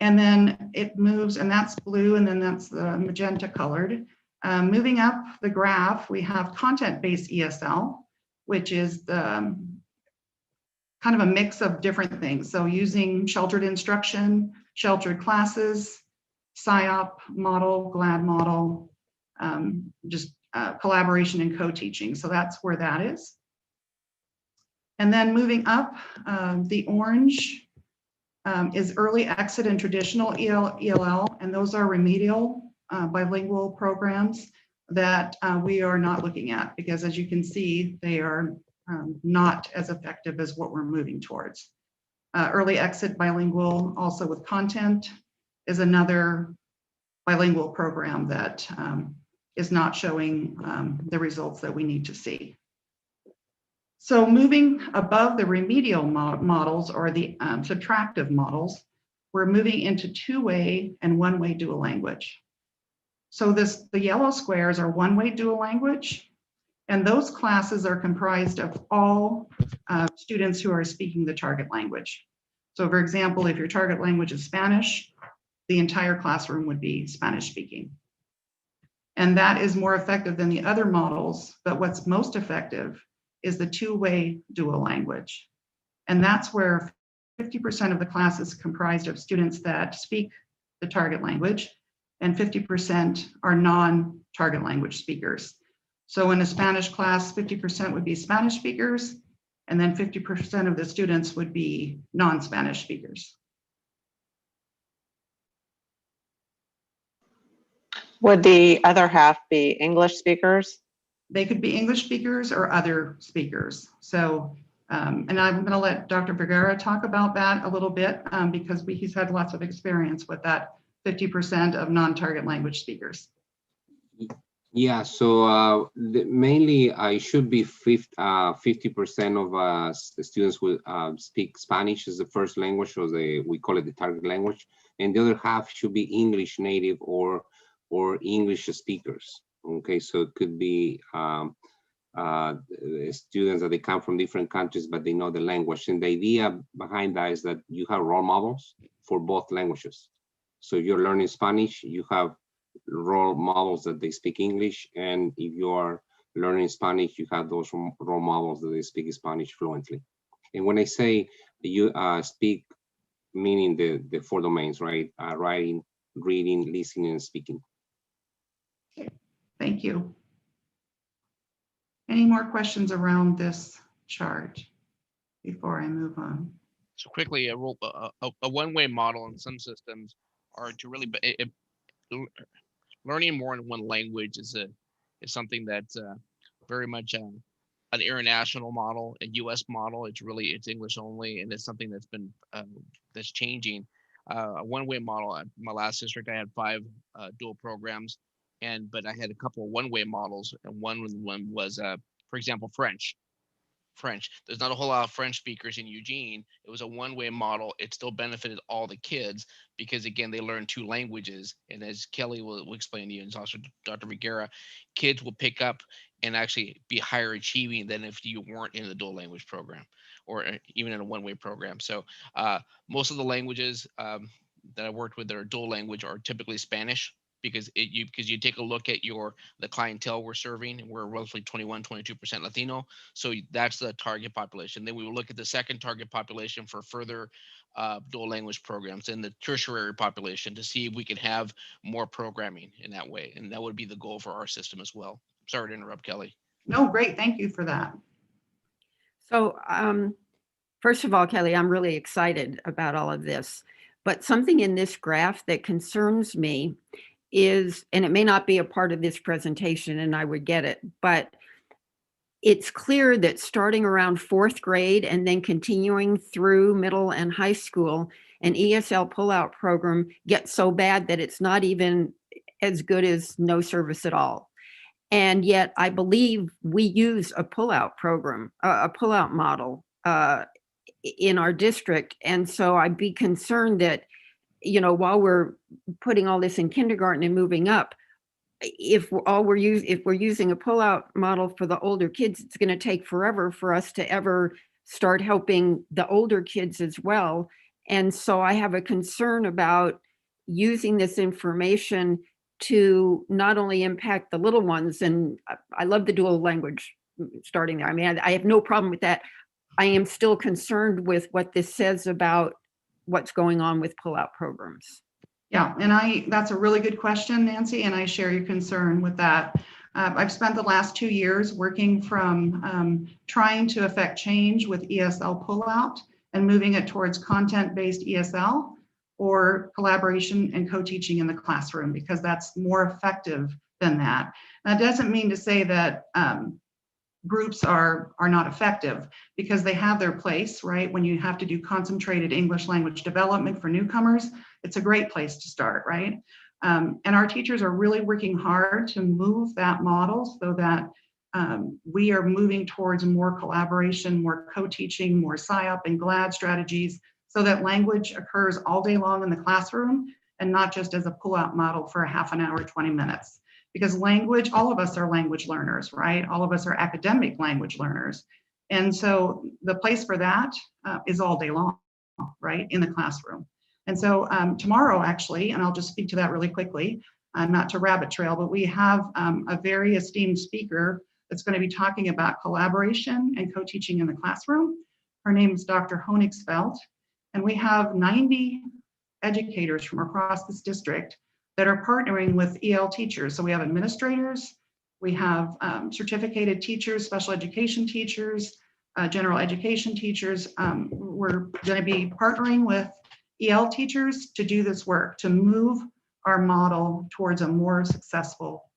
And then it moves, and that's blue, and then that's the magenta colored. Moving up the graph, we have content-based ESL, which is the kind of a mix of different things. So using sheltered instruction, sheltered classes, PSYOP model, GLAD model, just collaboration and co-teaching. So that's where that is. And then moving up, the orange is early exit and traditional ELL, and those are remedial bilingual programs that we are not looking at because, as you can see, they are not as effective as what we're moving towards. Early exit bilingual, also with content, is another bilingual program that is not showing the results that we need to see. So moving above the remedial models or the subtractive models, we're moving into two-way and one-way dual language. So the yellow squares are one-way dual language, and those classes are comprised of all students who are speaking the target language. So for example, if your target language is Spanish, the entire classroom would be Spanish speaking. And that is more effective than the other models, but what's most effective is the two-way dual language. And that's where 50% of the class is comprised of students that speak the target language, and 50% are non-target language speakers. So in a Spanish class, 50% would be Spanish speakers, and then 50% of the students would be non-Spanish speakers. Would the other half be English speakers? They could be English speakers or other speakers. So, and I'm going to let Dr. Vergara talk about that a little bit because he's had lots of experience with that 50% of non-target language speakers. Yeah, so mainly I should be 50% of the students will speak Spanish as the first language, or we call it the target language, and the other half should be English native or English speakers. Okay, so it could be students that they come from different countries, but they know the language. And the idea behind that is that you have role models for both languages. So if you're learning Spanish, you have role models that they speak English. And if you are learning Spanish, you have those role models that they speak Spanish fluently. And when I say you speak, meaning the four domains, right? Writing, reading, listening, and speaking. Thank you. Any more questions around this chart before I move on? So quickly, a one-way model in some systems are to really learning more in one language is something that's very much an international model, a U.S. model. It's English only, and it's something that's been that's changing. A one-way model. At my last district, I had 5 dual programs, but I had a couple of one-way models, and one was, for example, French. There's not a whole lot of French speakers in Eugene. It was a one-way model. It still benefited all the kids because, again, they learned 2 languages. And as Kelly will explain to you, and also Dr. Vigera, kids will pick up and actually be higher achieving than if you weren't in the dual language program or even in a one-way program. So most of the languages that I worked with that are dual language are typically Spanish, because you take a look at the clientele we're serving, and we're roughly 21-22% Latino, so that's the target population. Then we will look at the second target population for further dual language programs, and the tertiary population to see if we can have more programming in that way, and that would be the goal for our system as well. Sorry to interrupt, Kelly. No, great, thank you for that. So first of all, Kelly, I'm really excited about all of this, but something in this graph that concerns me is, and it may not be a part of this presentation and I would get it, but it's clear that starting around 4th grade and then continuing through middle and high school, an ESL pullout program gets so bad that it's not even as good as no service at all. And yet I believe we use a pullout program, a pullout model in our district. And so I'd be concerned that, while we're putting all this in kindergarten and moving up, if we're using a pullout model for the older kids, it's going to take forever for us to ever start helping the older kids as well. And so I have a concern about using this information to not only impact the little ones, and I love the dual language starting there. I mean, I have no problem with that. I am still concerned with what this says about what's going on with pullout programs. Yeah, and that's a really good question, Nancy, and I share your concern with that. I've spent the last 2 years working from trying to affect change with ESL pullout and moving it towards content-based ESL or collaboration and co-teaching in the classroom, because that's more effective than that. That doesn't mean to say that groups are not effective, because they have their place, right? When you have to do concentrated English language development for newcomers, it's a great place to start, right? And our teachers are really working hard to move that model so that we are moving towards more collaboration, more co-teaching, more SIOP and GLAD strategies, so that language occurs all day long in the classroom and not just as a pull-out model for a half an hour, 20 minutes. Because language, all of us are language learners, right? All of us are academic language learners. And so the place for that is all day long, right, in the classroom. And so tomorrow, actually, and I'll just speak to that really quickly, not to rabbit trail, but we have a very esteemed speaker that's going to be talking about collaboration and co-teaching in the classroom. Her name is Dr. Honigsfeld, and we have 90 educators from across this district that are partnering with EL teachers. So we have administrators, we have certificated teachers, special education teachers, general education teachers. We're going to be partnering with EL teachers to do this work, to move our model towards a more successful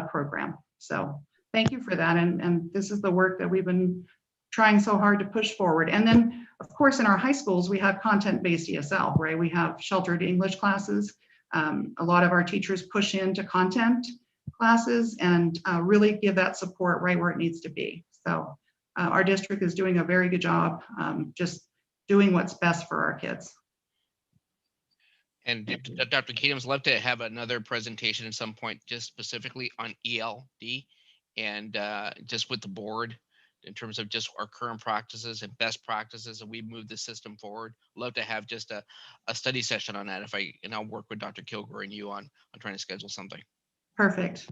program. So thank you for that. And this is the work that we've been trying so hard to push forward. And then, of course, in our high schools, we have content-based ESL, right? We have sheltered English classes. A lot of our teachers push into content classes and really give that support right where it needs to be. So our district is doing a very good job just doing what's best for our kids. And Dr. Katims, love to have another presentation at some point just specifically on ELD and just with the board in terms of just our current practices and best practices, and we move the system forward. Love to have just a study session on that and I'll work with Dr. Kilgore and you on trying to schedule something. Perfect.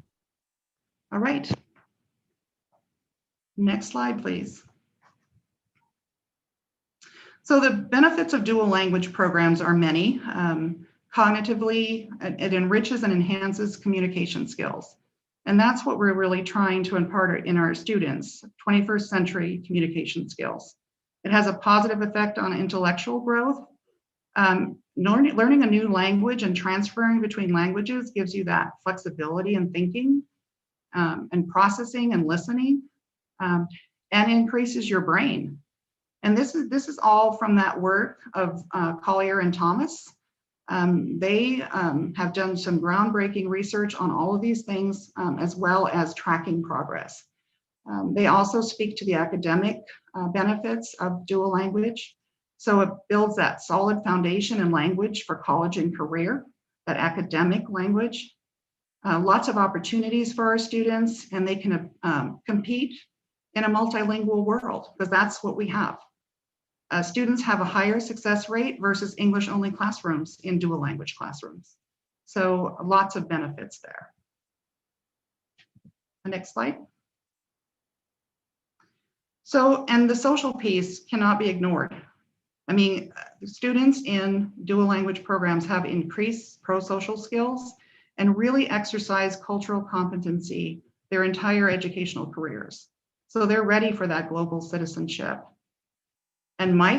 All right. Next slide, please. So the benefits of dual language programs are many. Cognitively, it enriches and enhances communication skills. And that's what we're really trying to impart in our students, 21st century communication skills. It has a positive effect on intellectual growth. Learning a new language and transferring between languages gives you that flexibility in thinking and processing and listening, and increases your brain. And this is all from that work of Collier and Thomas. They have done some groundbreaking research on all of these things, as well as tracking progress. They also speak to the academic benefits of dual language. So it builds that solid foundation in language for college and career, that academic language. Lots of opportunities for our students, and they can compete in a multilingual world, because that's what we have. Students have a higher success rate versus English-only classrooms in dual language classrooms. So lots of benefits there. The next slide. So, and the social piece cannot be ignored. I mean, students in dual language programs have increased pro-social skills and really exercise cultural competency their entire educational careers. So they're ready for that global citizenship. And my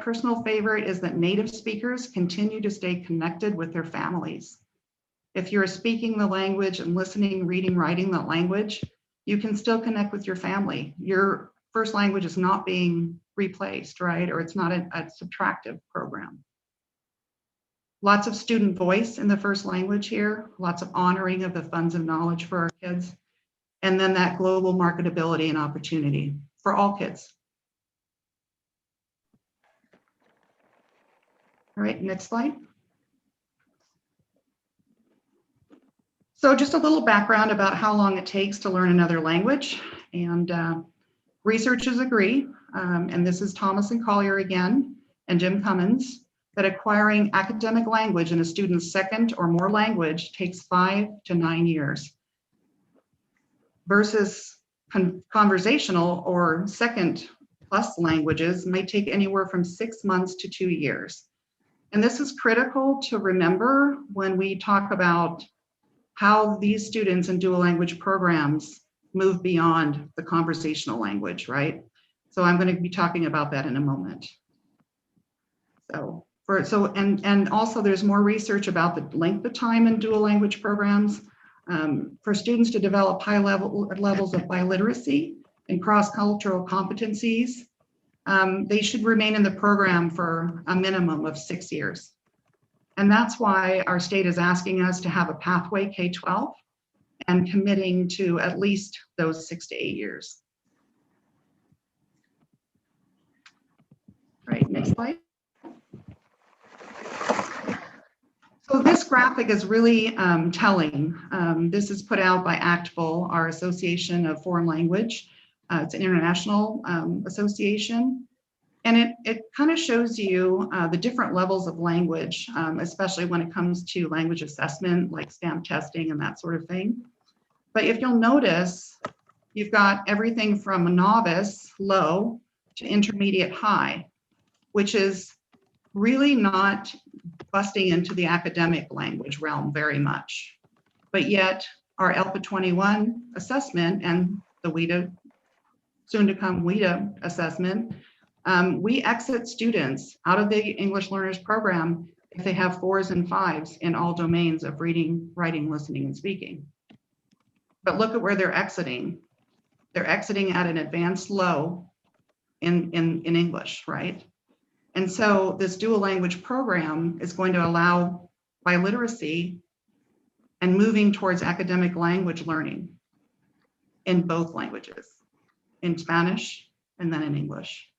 personal favorite is that native speakers continue to stay connected with their families. If you're speaking the language and listening, reading, writing that language, you can still connect with your family. Your first language is not being replaced, right? Or it's not a subtractive program. Lots of student voice in the first language here, lots of honoring of the funds of knowledge for our kids, and then that global marketability and opportunity for all kids. All right, next slide. So just a little background about how long it takes to learn another language. And researchers agree, and this is Thomas and Collier again, and Jim Cummins, that acquiring academic language in a student's second or more language takes 5 to 9 years, versus conversational or second plus languages may take anywhere from 6 months to 2 years. And this is critical to remember when we talk about how these students in dual language programs move beyond the conversational language, right? So I'm going to be talking about that in a moment. And also there's more research about the length of time in dual language programs. For students to develop high levels of biliteracy and cross-cultural competencies, they should remain in the program for a minimum of 6 years. And that's why our state is asking us to have a pathway K-12 and committing to at least those 6 to 8 years. Right, next slide. So this graphic is really telling. This is put out by ACTFL, our Association of Foreign Language. It's an international association. And it kind of shows you the different levels of language, especially when it comes to language assessment, like stamp testing and that sort of thing. But if you'll notice, you've got everything from a novice, low, to intermediate, high, which is really not busting into the academic language realm very much. But yet our ELPA 21 assessment and the WIDA, soon to come WIDA assessment, we exit students out of the English Learners Program if they have 4s and 5s in all domains of reading, writing, listening, and speaking. But look at where they're exiting. They're exiting at an advanced low in English, right? And so this dual language program is going to allow biliteracy and moving towards academic language learning in both languages, in Spanish and then in English.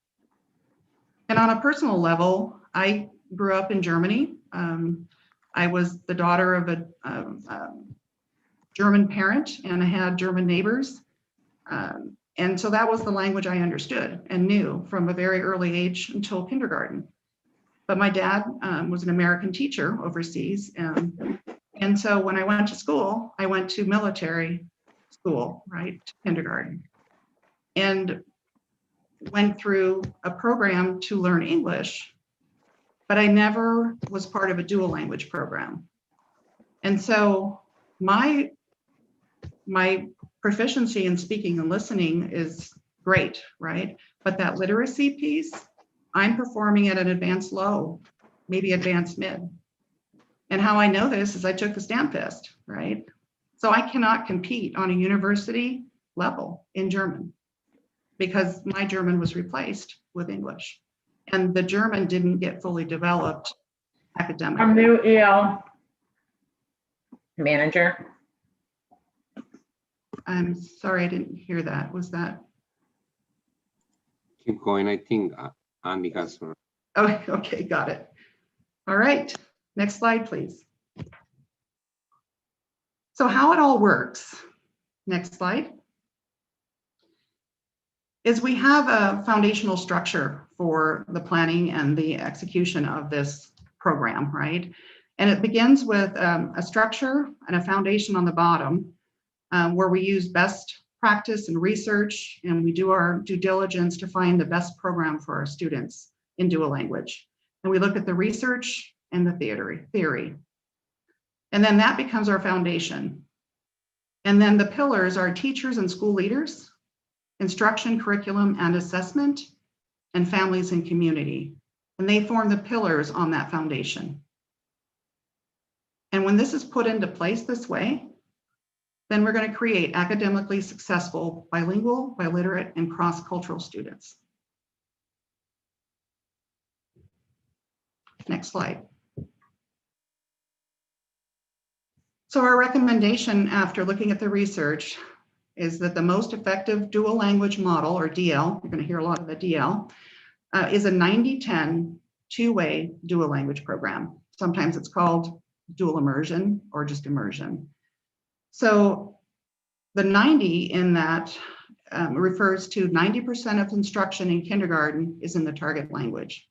And on a personal level, I grew up in Germany. I was the daughter of a German parent, and I had German neighbors. And so that was the language I understood and knew from a very early age until kindergarten. But my dad was an American teacher overseas. And so when I went to school, I went to military school, right, kindergarten. and went through a program to learn English, but I never was part of a dual language program. And so my proficiency in speaking and listening is great, right? But that literacy piece, I'm performing at an advanced low, maybe advanced mid. And how I know this is I took the stamp test, right? So I cannot compete on a university level in German because my German was replaced with English. And the German didn't get fully developed academically. Our new EL manager. I'm sorry, I didn't hear that. Was that? Keep going. I think Andy has her. Oh, okay, got it. All right, next slide, please. So how it all works, next slide, is we have a foundational structure for the planning and the execution of this program, right? And it begins with a structure and a foundation on the bottom where we use best practice and research, and we do our due diligence to find the best program for our students in dual language. And we look at the research and the theory. And then that becomes our foundation. And then the pillars are teachers and school leaders, instruction, curriculum, and assessment, and families and community. And they form the pillars on that foundation. And when this is put into place this way, then we're going to create academically successful bilingual, biliterate, and cross-cultural students. Next slide. So our recommendation after looking at the research is that the most effective dual language model, or DL, you're going to hear a lot of the DL, is a 90-10 two-way dual language program. Sometimes it's called dual immersion or just immersion. So the 90 in that refers to 90% of instruction in kindergarten is in the target language.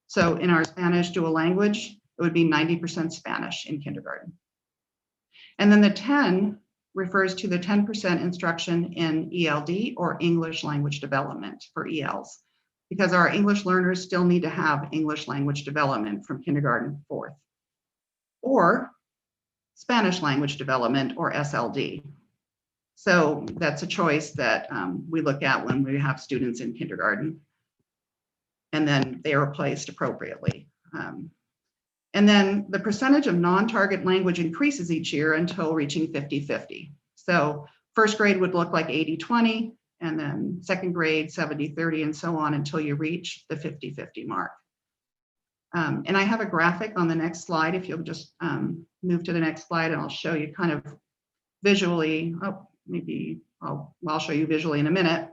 So in our Spanish dual language, it would be 90% Spanish in kindergarten. And then the 10 refers to the 10% instruction in ELD or English language development for ELs, because our English learners still need to have English language development from kindergarten forth, or Spanish language development or SLD. So that's a choice that we look at when we have students in kindergarten, and then they are placed appropriately. And then the percentage of non-target language increases each year until reaching 50-50. So first grade would look like 80-20, and then second grade 70-30, and so on until you reach the 50-50 mark. And I have a graphic on the next slide. If you'll just move to the next slide, and I'll show you kind of visually, I'll show you visually in a minute,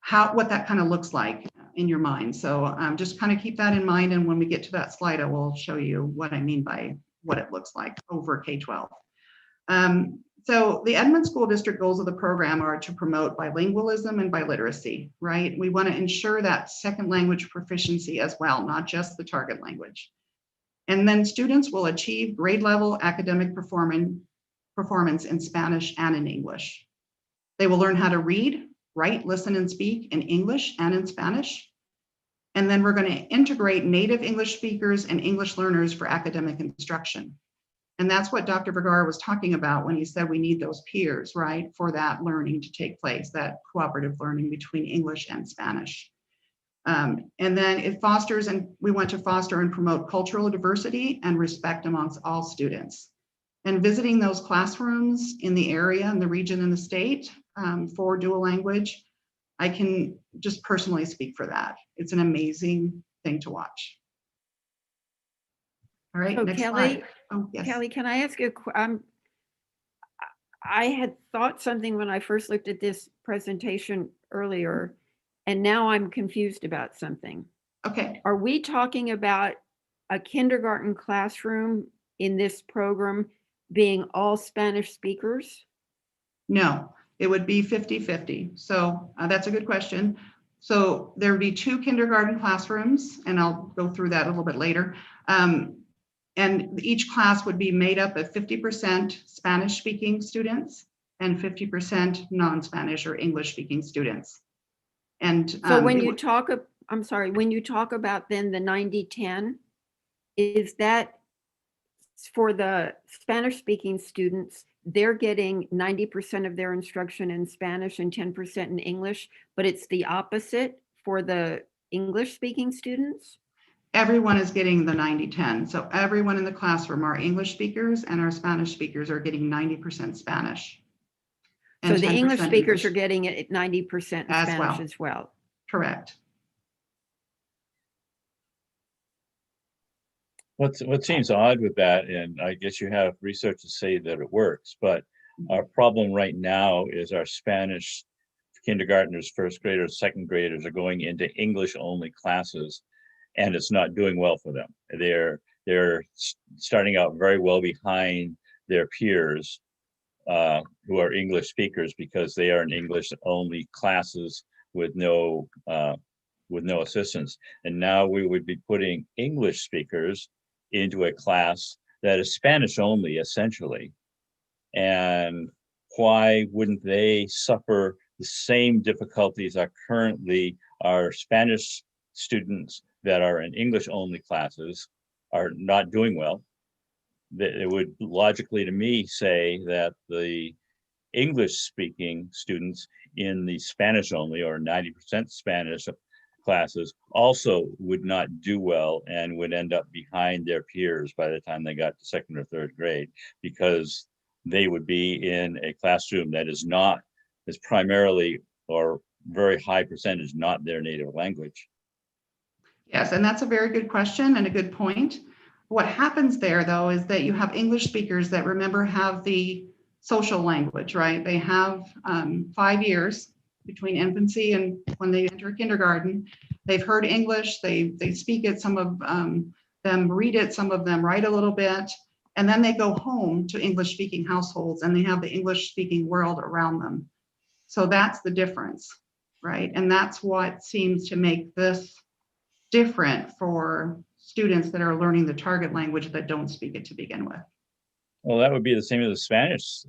what that kind of looks like in your mind. So just kind of keep that in mind. And when we get to that slide, I will show you what I mean by what it looks like over K-12. So the Edmond School District goals of the program are to promote bilingualism and biliteracy, right? We want to ensure that second language proficiency as well, not just the target language. And then students will achieve grade level academic performance in Spanish and in English. They will learn how to read, write, listen, and speak in English and in Spanish. And then we're going to integrate native English speakers and English learners for academic instruction. And that's what Dr. Vergara was talking about when he said we need those peers, right, for that learning to take place, that cooperative learning between English and Spanish. And then it fosters, and we want to foster and promote cultural diversity and respect amongst all students. And visiting those classrooms in the area and the region and the state for dual language, I can just personally speak for that. It's an amazing thing to watch. All right, So next Kelly, slide. Oh, yes. Kelly, can I ask you, I had thought something when I first looked at this presentation earlier, and now I'm confused about something. Okay. Are we talking about a kindergarten classroom in this program being all Spanish speakers? No, it would be 50-50. So that's a good question. So there would be 2 kindergarten classrooms, and I'll go through that a little bit later. And each class would be made up of 50% Spanish speaking students and 50% non-Spanish or English-speaking students. And So when you talk, I'm sorry, when you talk about then the 90-10, is that for the Spanish-speaking students, they're getting 90% of their instruction in Spanish and 10% in English, but it's the opposite for the English-speaking students? everyone is getting the 90-10. So everyone in the classroom, our English speakers and our Spanish speakers are getting 90% Spanish. So and the 10% English speakers are getting it at 90% in as Spanish well. as well. Correct. What seems odd with that, and I guess you have research to say that it works, but our problem right now is our Spanish kindergartners, first graders, second graders are going into English only classes, and it's not doing well for them. They're starting out very well behind their peers who are English speakers because they are in English only classes with no assistance. And now we would be putting English speakers into a class that is Spanish only, essentially. And why wouldn't they suffer the same difficulties are currently our Spanish students that are in English only classes are not doing well? It would logically to me say that the English speaking students in the Spanish only or 90% Spanish classes also would not do well and would end up behind their peers by the time they got to second or third grade, because they would be in a classroom that is primarily or very high percentage not their native language. Yes, and that's a very good question and a good point. What happens there, though, is that you have English speakers that, remember, have the social language, right? They have 5 years between infancy and when they enter kindergarten. They've heard English, they speak it, some of them read it, some of them write a little bit, and then they go home to English-speaking households and they have the English-speaking world around them. So that's the difference, right? And that's what seems to make this different for students that are learning the target language that don't speak it to begin with. Well, that would be the same as the Spanish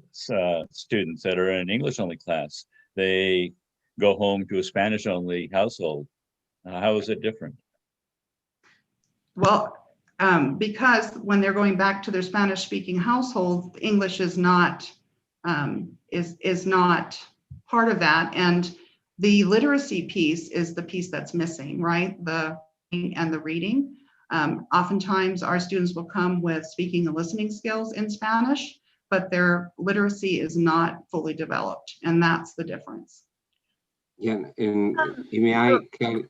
students that are in an English only class. They go home to a Spanish only household. How is it different? Well, because when they're going back to their Spanish speaking household, English is not is not part of that. And the literacy piece is the piece that's missing, right? The and the reading. Oftentimes our students will come with speaking and listening skills in Spanish, but their literacy is not fully developed. And that's the difference. Yeah, and can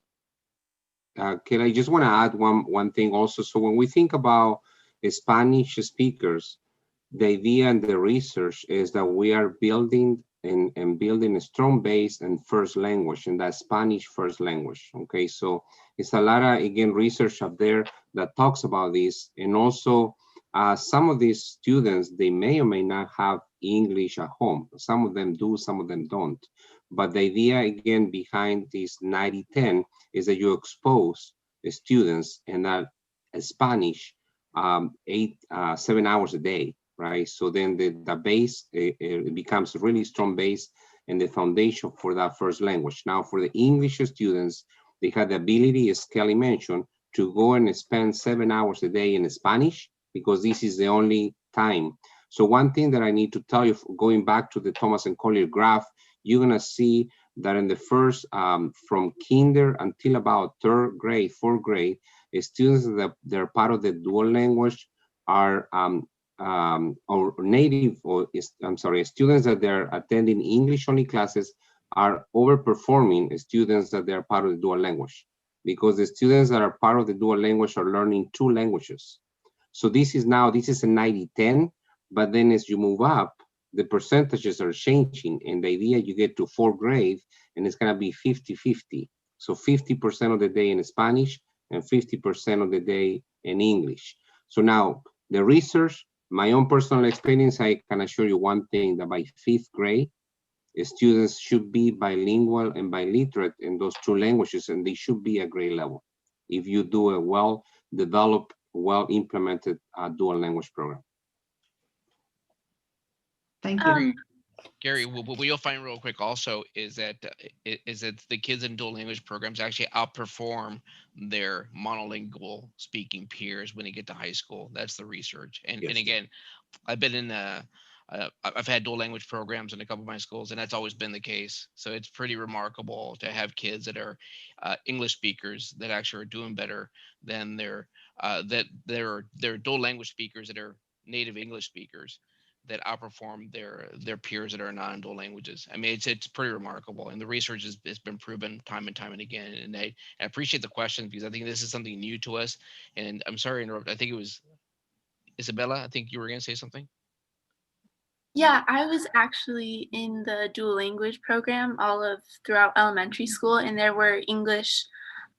I just want to add one thing also. So when we think about Spanish speakers, the idea and the research is that we are building and building a strong base and first language, and that's Spanish first language. Okay, so it's a lot of, again, research up there that talks about this. And also some of these students, they may or may not have English at home. Some of them do, some of them don't. But the idea, again, behind this 90-10 is that you expose the students in that Spanish 7 hours a day, right? So then the base, it becomes a really strong base and the foundation for that first language. Now, for the English students, they have the ability, as Kelly mentioned, to go and spend 7 hours a day in Spanish, because this is the only time. So one thing that I need to tell you, going back to the Thomas and Collier graph, you're gonna see that in the first, from kinder until about third grade, fourth grade, students that they're part of the dual language are or native, or I'm sorry, students that they're attending English only classes are overperforming students that they're part of the dual language, because the students that are part of the dual language are learning 2 languages. So this is a 90-10, but then as you move up, the percentages are changing, and the idea you get to 4th grade and it's gonna be 50-50. So 50% of the day in Spanish and 50% of the day in English. So now the research, my own personal experience, I can assure you one thing, that by 5th grade, students should be bilingual and biliterate in those 2 languages, and they should be at grade level if you do a well-developed, well-implemented dual language program. Thank you. Gary, what you'll find real quick also is that the kids in dual language programs actually outperform their monolingual speaking peers when they get to high school. That's the research. And again, I've been in I've had dual language programs in a couple of my schools, and that's always been the case. So it's pretty remarkable to have kids that are English speakers that actually are doing better than their dual language speakers that are native English speakers that outperform their peers that are non-dual languages. I mean, it's pretty remarkable, and the research has been proven time and time and again. And I appreciate the question because I think this is something new to us. And I'm sorry to interrupt. I think it was Isabella. I think you were going to say something. Yeah, I was actually in the dual language program throughout elementary school, and there were English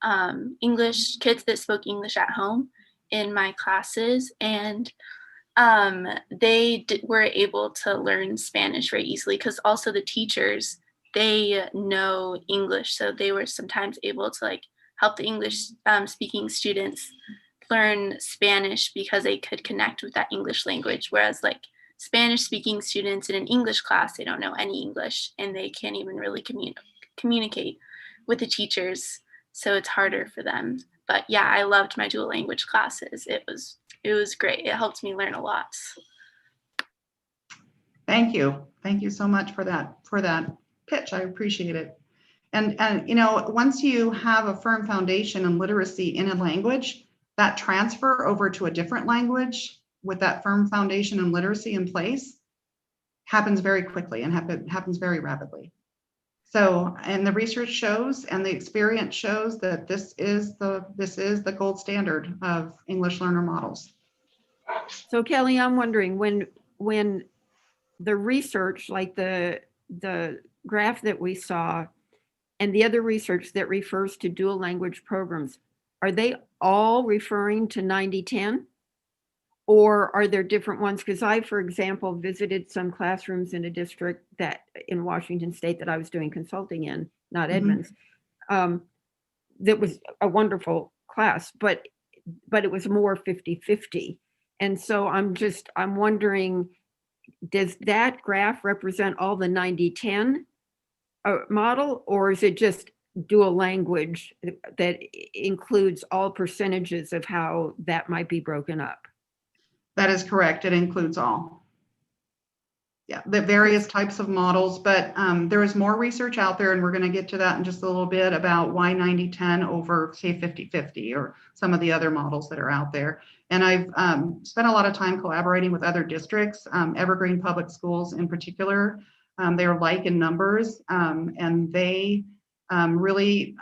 kids that spoke English at home in my classes, and they were able to learn Spanish very easily because also the teachers, they know English, so they were sometimes able to like help the English speaking students learn Spanish because they could connect with that English language, whereas like Spanish speaking students in an English class, they don't know any English and they can't even really communicate with the teachers. So it's harder for them. But yeah, I loved my dual language classes. It was great. It helped me learn a lot. Thank you. Thank you so much for that pitch. I appreciate it. And you know, once you have a firm foundation in literacy in a language, that transfer over to a different language with that firm foundation in literacy in place happens very quickly and happens very rapidly. So, and the research shows and the experience shows that this is the gold standard of English learner models. So Kelly, I'm wondering when the research, like the graph that we saw and the other research that refers to dual language programs, are they all referring to 90-10? Or are there different ones? Because I, for example, visited some classrooms in a district that in Washington State that I was doing consulting in, not Edmonds, that was a wonderful class, but it was more 50-50. And so I'm wondering, does that graph represent all the 90-10 model, or is it just dual language that includes all percentages of how that might be broken up? That is correct. It includes all. Yeah, the various types of models, but there is more research out there, and we're going to get to that in just a little bit about why 90-10 over, say, 50-50 or some of the other models that are out there. And I've spent a lot of time collaborating with other districts, Evergreen Public Schools in particular. They're like in numbers, and they really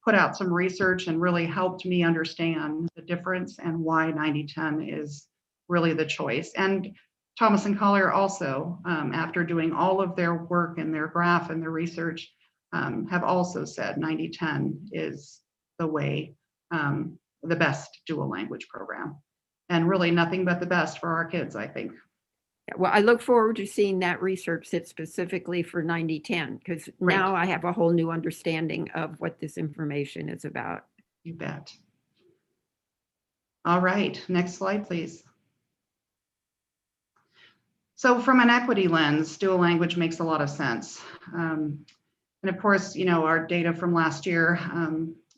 put out some research and really helped me understand the difference and why 90-10 is really the choice. And Thomas and Collier also, after doing all of their work and their graph and their research, have also said 90-10 is the way, the best dual language program. And really nothing but the best for our kids, I think. Well, I look forward to seeing that research that's specifically for 90-10, because now I have a whole new understanding of what this information is about. You bet. All right, next slide, please. So from an equity lens, dual language makes a lot of sense. And of course, you know, our data from last year,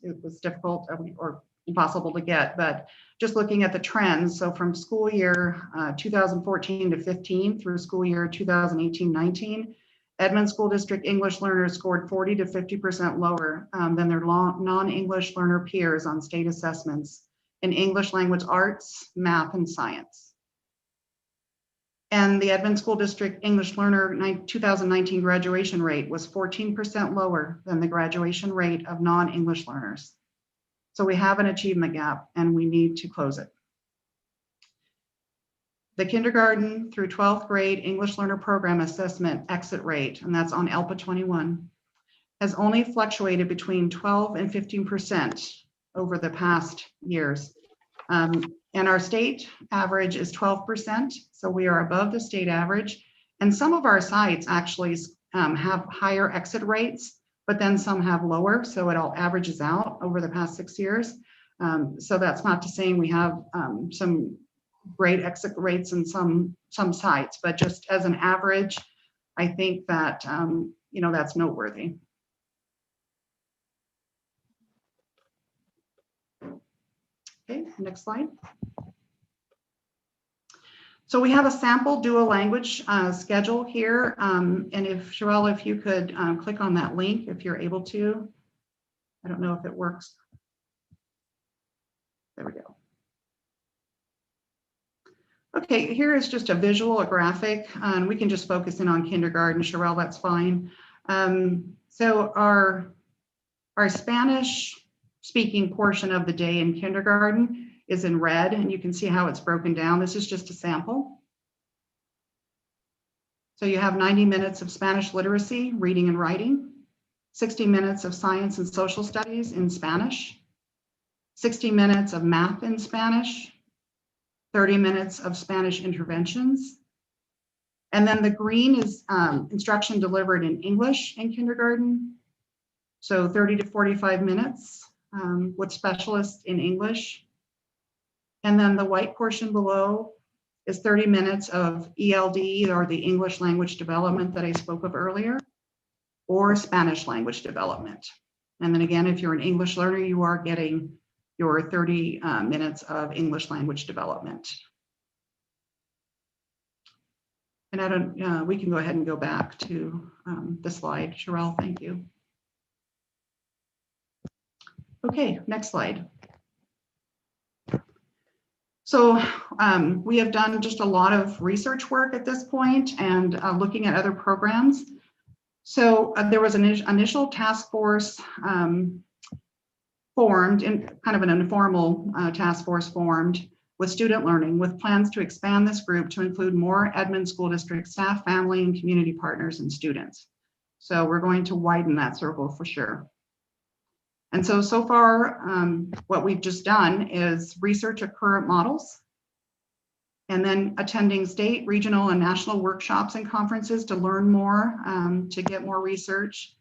it was difficult or impossible to get, but just looking at the trends. So from school year 2014 to 15 through school year 2018-19, Edmonds School District English learners scored 40 to 50% lower than their non-English learner peers on state assessments in English language arts, math, and science. And the Edmonds School District English learner 2019 graduation rate was 14% lower than the graduation rate of non-English learners. So we have an achievement gap and we need to close it. The kindergarten through 12th grade English learner program assessment exit rate, and that's on ELPA 21, has only fluctuated between 12 and 15% over the past years. And our state average is 12%, so we are above the state average. And some of our sites actually have higher exit rates, but then some have lower, so it all averages out over the past 6 years. So that's not to say we have some great exit rates in some sites, but just as an average, I think that, you know, that's noteworthy. Okay, next slide. So we have a sample dual language schedule here. And if Sherelle, if you could click on that link, if you're able to. I don't know if it works. There we go. Okay, here is just a visual, a graphic, and we can just focus in on kindergarten. Sherelle, that's fine. So our Spanish speaking portion of the day in kindergarten is in red, and you can see how it's broken down. This is just a sample. So you have 90 minutes of Spanish literacy, reading and writing, 60 minutes of science and social studies in Spanish, 60 minutes of math in Spanish, 30 minutes of Spanish interventions. And then the green is instruction delivered in English in kindergarten. So 30 to 45 minutes with specialists in English. And then the white portion below is 30 minutes of ELD, or the English language development that I spoke of earlier, or Spanish language development. And then again, if you're an English learner, you are getting your 30 minutes of English language development. And I don't, we can go ahead and go back to the slide. Sherelle, thank you. Okay, next slide. So we have done just a lot of research work at this point and looking at other programs. So there was an initial task force formed, in kind of an informal task force formed with student learning, with plans to expand this group to include more Edmonds School District staff, family, and community partners and students. So we're going to widen that circle for sure. And so far, what we've just done is research of current models, and then attending state, regional, and national workshops and conferences to learn more, to get more research,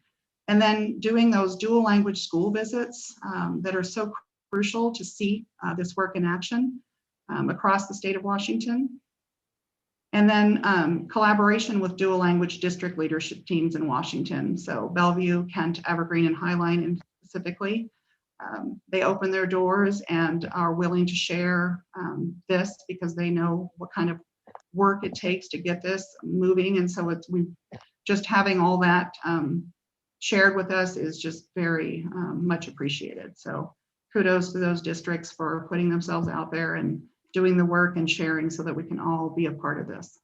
and then doing those dual language school visits that are so crucial to see this work in action across the state of Washington. And then collaboration with dual language district leadership teams in Washington. So Bellevue, Kent, Evergreen, and Highline, and specifically, they open their doors and are willing to share this because they know what kind of work it takes to get this moving. And so we just having all that shared with us is just very much appreciated. So kudos to those districts for putting themselves out there and doing the work and sharing so that we can all be a part of this.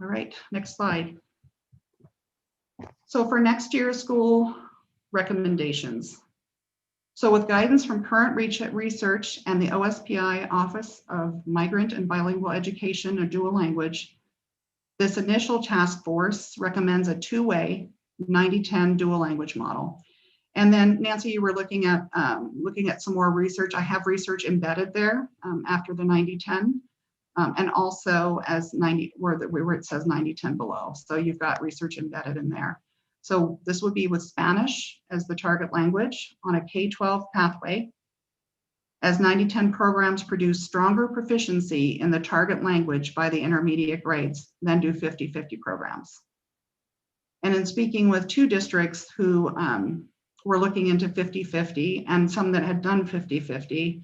All right, next slide. So for next year's school recommendations. So with guidance from current research and the OSPI Office of Migrant and Bilingual Education and Dual Language, this initial task force recommends a two-way 90-10 dual language model. And then Nancy, you were looking at some more research. I have research embedded there after the 90-10, and also as 90 where it says 90-10 below. So you've got research embedded in there. So this would be with Spanish as the target language on a K-12 pathway, as 90-10 programs produce stronger proficiency in the target language by the intermediate grades than do 50-50 programs. And in speaking with two districts who were looking into 50-50 and some that had done 50-50,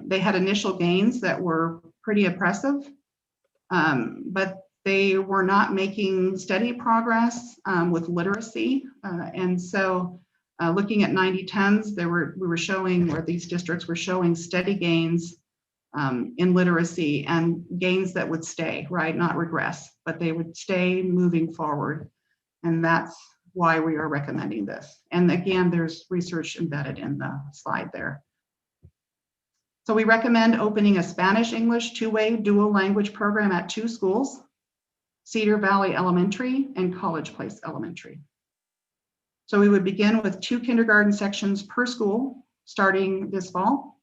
they had initial gains that were pretty impressive, but they were not making steady progress with literacy. And so looking at 90-10s, we were showing, or these districts were showing steady gains in literacy and gains that would stay, right? Not regress, but they would stay moving forward. And that's why we are recommending this. And again, there's research embedded in the slide there. So we recommend opening a Spanish-English two-way dual language program at 2 schools, Cedar Valley Elementary and College Place Elementary. So we would begin with 2 kindergarten sections per school starting this fall.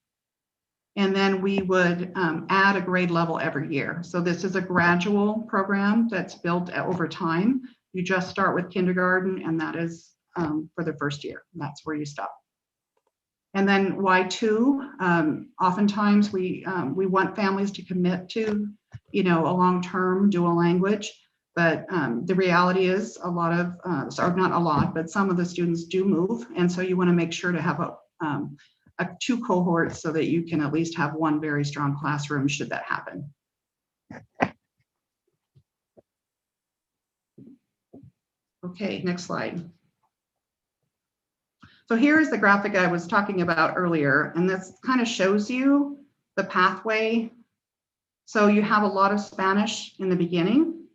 And then we would add a grade level every year. So this is a gradual program that's built over time. You just start with kindergarten, and that is for the first year. That's where you stop. And then Y2, oftentimes we want families to commit to, a long-term dual language, but the reality is a lot of, or not a lot, but some of the students do move. And so you want to make sure to have a 2 cohorts so that you can at least have one very strong classroom should that happen. Okay, next slide. So here is the graphic I was talking about earlier, and this kind of shows you the pathway. So you have a lot of Spanish in the beginning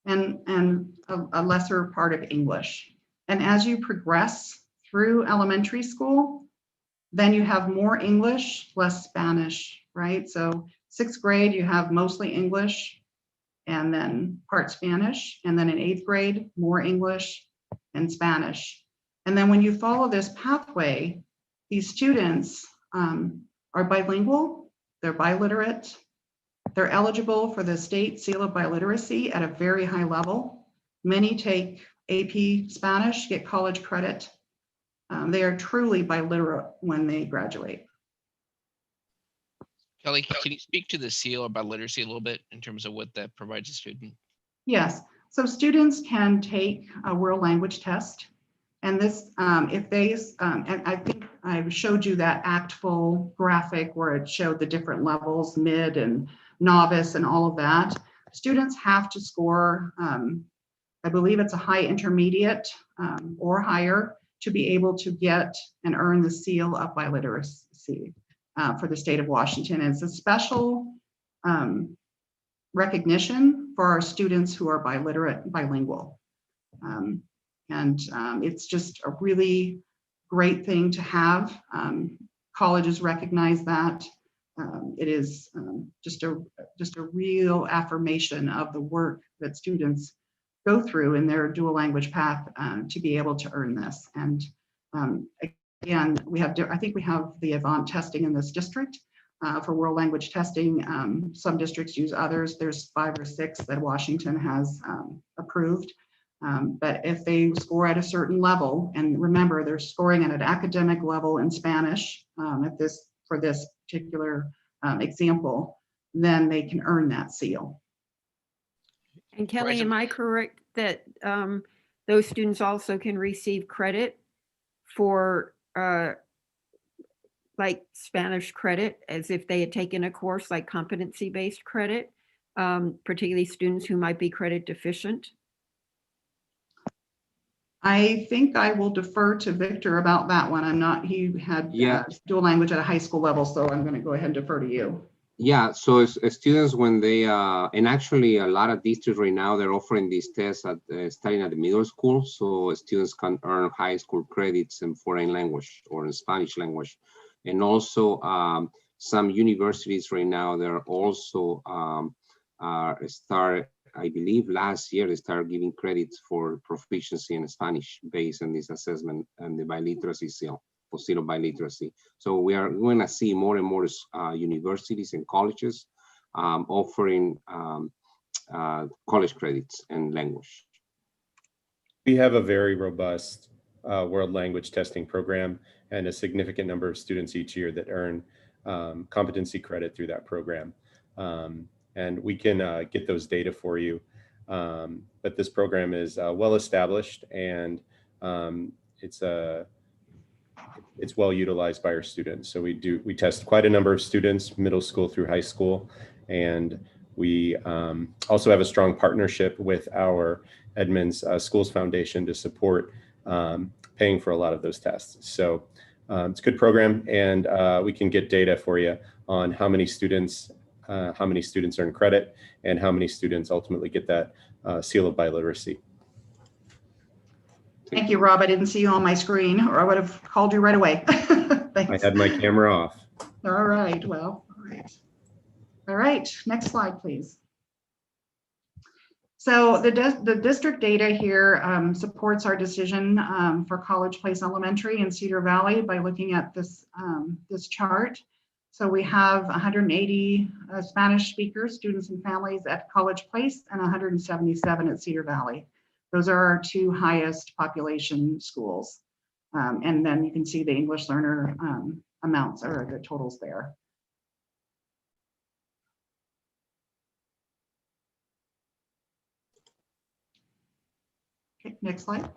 and a lesser part of English. And as you progress through elementary school, then you have more English, less Spanish, right? So 6th grade, you have mostly English and then part Spanish. And then in 8th grade, more English and Spanish. And then when you follow this pathway, these students are bilingual, they're biliterate, they're eligible for the state seal of biliteracy at a very high level. Many take AP Spanish, get college credit. They are truly biliterate when they graduate. Kelly, can you speak to the seal of biliteracy a little bit in terms of what that provides a student? Yes, so students can take a world language test. And this, if they, and I think I showed you that ACTFL graphic where it showed the different levels, mid and novice and all of that. Students have to score, I believe it's a high intermediate or higher to be able to get and earn the seal of biliteracy for the state of Washington. And it's a special recognition for our students who are bilingual. It's just a really great thing to have. Colleges recognize that. It is just a real affirmation of the work that students go through in their dual language path to be able to earn this. And again, I think we have the Avant testing in this district for world language testing. Some districts use others. There's 5 or 6 that Washington has approved. But if they score at a certain level, and remember they're scoring at an academic level in Spanish for this particular example, then they can earn that seal. And Kelly, am I correct that those students also can receive credit for like Spanish credit as if they had taken a course like competency-based credit, particularly students who might be credit deficient? I think I will defer to Victor about that one. He had dual language at a high school level, so I'm going to go ahead and defer to you. Yeah, so students, when they, and actually a lot of districts right now, they're offering these tests starting at the middle school, so students can earn high school credits in foreign language or in Spanish language. And also some universities right now, they're also I believe last year, they started giving credits for proficiency in Spanish based on this assessment and the biliteracy seal, or seal of biliteracy. So we are going to see more and more universities and colleges offering college credits in language. We have a very robust world language testing program and a significant number of students each year that earn competency credit through that program. And we can get those data for you. But this program is well established, and it's well utilized by our students. So we test quite a number of students, middle school through high school, and we also have a strong partnership with our Edmonds Schools Foundation to support paying for a lot of those tests. So it's a good program, and we can get data for you on how many students earn credit and how many students ultimately get that seal of biliteracy. Thank you, Rob. I didn't see you on my screen, or I would have called you right away. I had my camera off. All right, well, all right. All right, next slide, please. So the district data here supports our decision for College Place Elementary in Cedar Valley by looking at this, this chart. So we have 180 Spanish speakers, students and families at College Place, and 177 at Cedar Valley. Those are our 2 highest population schools. And then you can see the English learner amounts or the totals there. Okay, next slide.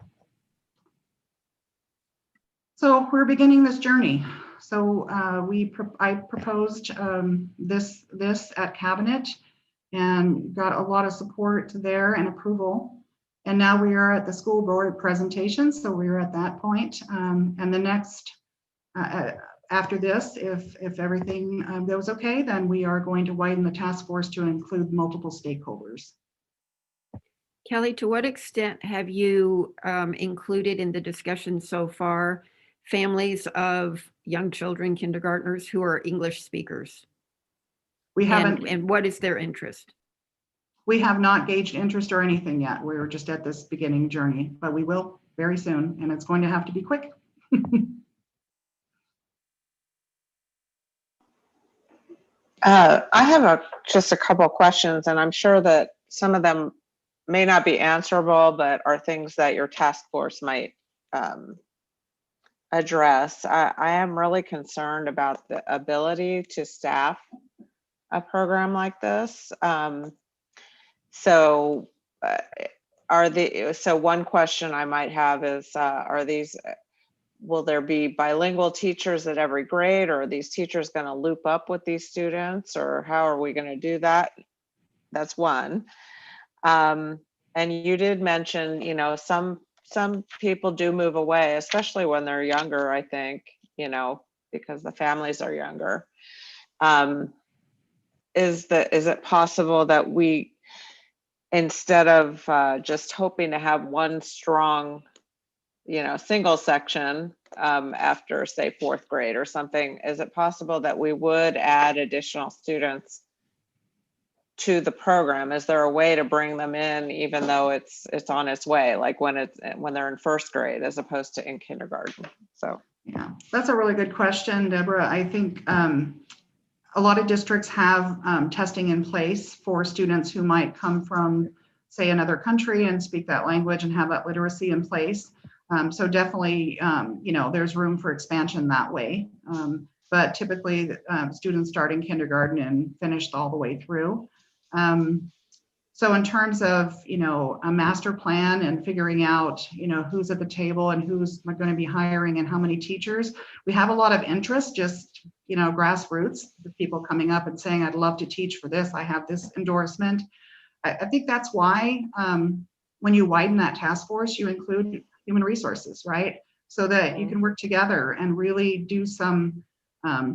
So we're beginning this journey. So I proposed this at Cabinet and got a lot of support there and approval. And now we are at the school board presentation. So we're at that point. And the next, after this, if everything goes okay, then we are going to widen the task force to include multiple stakeholders. Kelly, to what extent have you included in the discussion so far families of young children, kindergartners who are English speakers? We haven't. And what is their interest? We have not gauged interest or anything yet. We're just at this beginning journey, but we will very soon, and it's going to have to be quick. I have just a couple of questions, and I'm sure that some of them may not be answerable, but are things that your task force might address. I am really concerned about the ability to staff a program like this. So one question I might have is, will there be bilingual teachers at every grade, or are these teachers going to loop up with these students, or how are we going to do that? That's one. And you did mention, some people do move away, especially when they're younger, I think, because the families are younger. Is it possible that we, instead of just hoping to have one strong, single section after, say, 4th grade or something, is it possible that we would add additional students to the program? Is there a way to bring them in even though it's on its way, like when they're in 1st grade as opposed to in kindergarten? So yeah, that's a really good question, Deborah. I think a lot of districts have testing in place for students who might come from, say, another country and speak that language and have that literacy in place. So definitely, there's room for expansion that way. But typically, students start in kindergarten and finished all the way through. So in terms of, a master plan and figuring out, who's at the table and who's going to be hiring and how many teachers, we have a lot of interest, just, grassroots, the people coming up and saying, I'd love to teach for this. I have this endorsement. I think that's why when you widen that task force, you include human resources, right? So that you can work together and really do some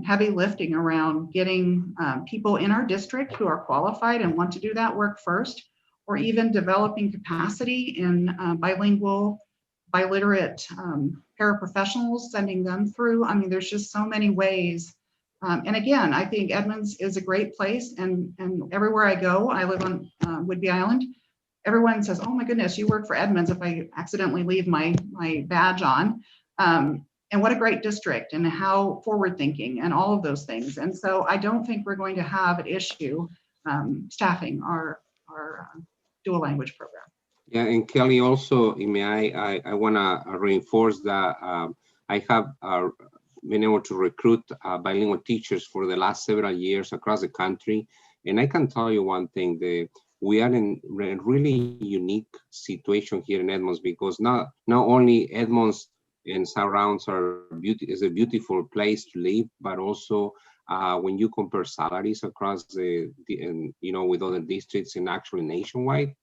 heavy lifting around getting people in our district who are qualified and want to do that work first, or even developing capacity in bilingual, biliterate paraprofessionals, sending them through. I mean, there's just so many ways. And again, I think Edmonds is a great place, and everywhere I go, I live on Whidbey Island, everyone says, oh my goodness, you work for Edmonds, if I accidentally leave my badge on. And what a great district, and how forward thinking and all of those things. And so I don't think we're going to have an issue staffing our dual language program. Yeah, and Kelly, also, I want to reinforce that I have been able to recruit bilingual teachers for the last several years across the country. And I can tell you one thing, we are in a really unique situation here in Edmonds, because not only Edmonds and surrounds is a beautiful place to live, but also when you compare salaries across with other districts and actually nationwide,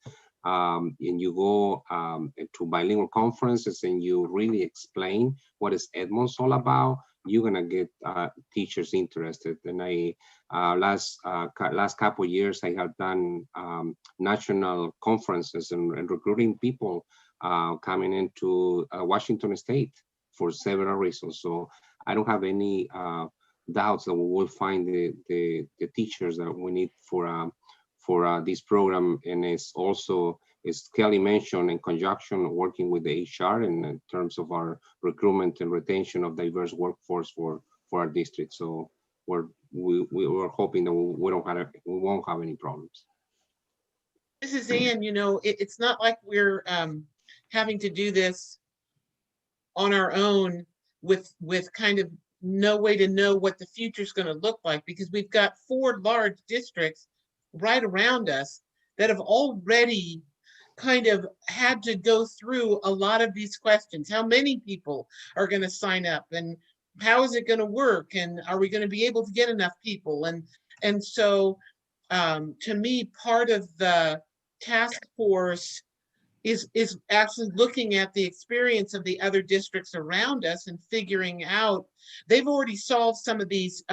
and you go to bilingual conferences and you really explain what is Edmonds all about, you're gonna get teachers interested. And I last couple of years, I have done national conferences and recruiting people coming into Washington State for several reasons. So I don't have any doubts that we will find the teachers that we need for this program. And it's also, as Kelly mentioned, in conjunction working with the HR in terms of our recruitment and retention of diverse workforce for our district. So we're hoping that we won't have any problems. This is Ann. It's not like we're having to do this on our own with kind of no way to know what the future is going to look like, because we've got 4 large districts right around us that have already kind of had to go through a lot of these questions. How many people are going to sign up, and how is it going to work, and are we going to be able to get enough people? And so to me, part of the task force is actually looking at the experience of the other districts around us and figuring out, they've already solved some of these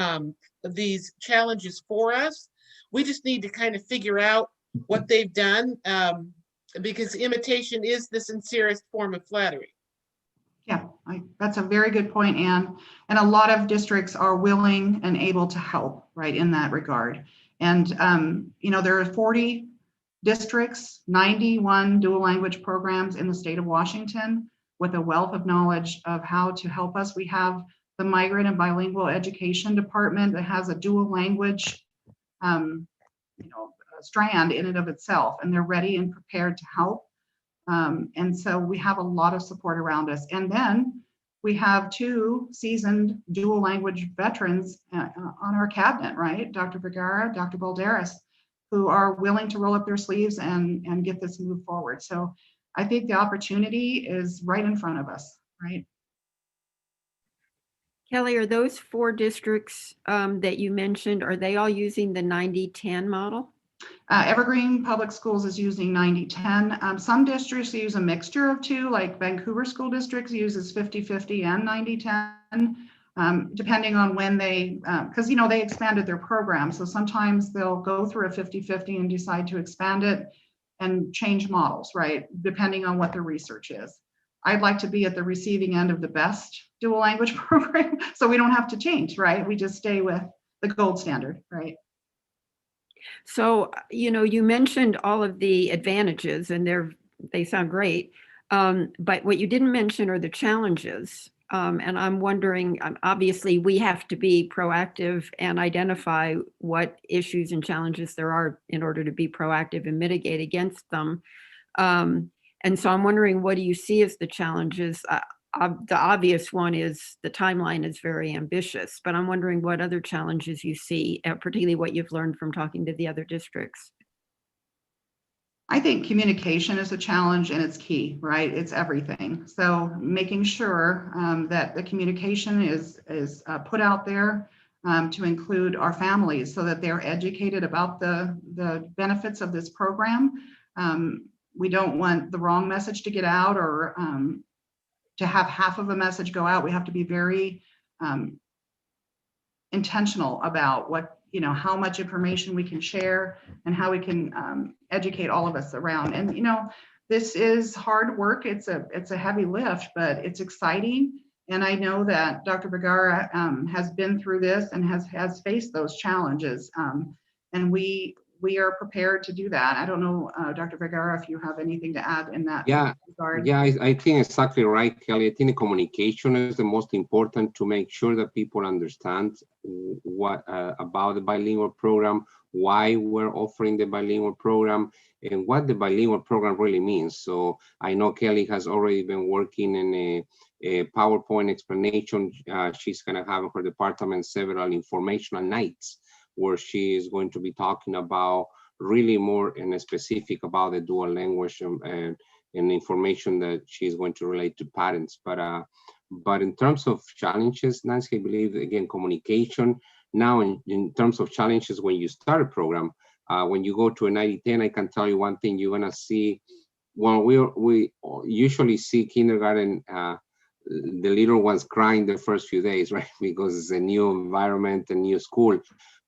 challenges for us. We just need to kind of figure out what they've done, because imitation is the sincerest form of flattery. Yeah, that's a very good point, Anne. And a lot of districts are willing and able to help, right, in that regard. And, you know, there are 40 districts, 91 dual language programs in the state of Washington with a wealth of knowledge of how to help us. We have the Migrant and Bilingual Education Department that has a dual language, you know, strand in and of itself, and they're ready and prepared to help. And so we have a lot of support around us. And then we have 2 seasoned dual language veterans on our cabinet, right? Dr. Vergara, Dr. Balderas, who are willing to roll up their sleeves and get this move forward. So I think the opportunity is right in front of us, right? Kelly, are those 4 districts that you mentioned, are they all using the 90-10 model? Evergreen Public Schools is using 90-10. Some districts use a mixture of 2, like Vancouver School Districts uses 50-50 and 90-10, depending on when they, because, you know, they expanded their program. So sometimes they'll go through a 50-50 and decide to expand it and change models, right? Depending on what the research is. I'd like to be at the receiving end of the best dual language program, so we don't have to change, right? We just stay with the gold standard, right? So, you know, you mentioned all of the advantages and they sound great. But what you didn't mention are the challenges. And I'm wondering, obviously we have to be proactive and identify what issues and challenges there are in order to be proactive and mitigate against them. And so I'm wondering, what do you see as the challenges? The obvious one is the timeline is very ambitious, but I'm wondering what other challenges you see, particularly what you've learned from talking to the other districts. I think communication is a challenge, and it's key, right? It's everything. So making sure that the communication is put out there to include our families so that they're educated about the benefits of this program. We don't want the wrong message to get out, or to have half of a message go out. We have to be very intentional about what, you know, how much information we can share and how we can educate all of us around. And, you know, this is hard work. It's a heavy lift, but it's exciting. And I know that Dr. Vergara has been through this and has faced those challenges. And we are prepared to do that. I don't know, Dr. Vergara, if you have anything to add in that regard. Yeah, I think exactly right, Kelly. I think the communication is the most important, to make sure that people understand what about the bilingual program, why we're offering the bilingual program, and what the bilingual program really means. So I know Kelly has already been working in a PowerPoint explanation. She's going to have in her department several informational nights where she is going to be talking about really more and specific about the dual language and information that she's going to relate to parents. But in terms of challenges, Nancy, I believe, again, communication. Now, in terms of challenges, when you start a program, when you go to a 90-10, I can tell you one thing you're gonna see. Well, we usually see kindergarten, the little ones crying the first few days, right? Because it's a new environment, a new school.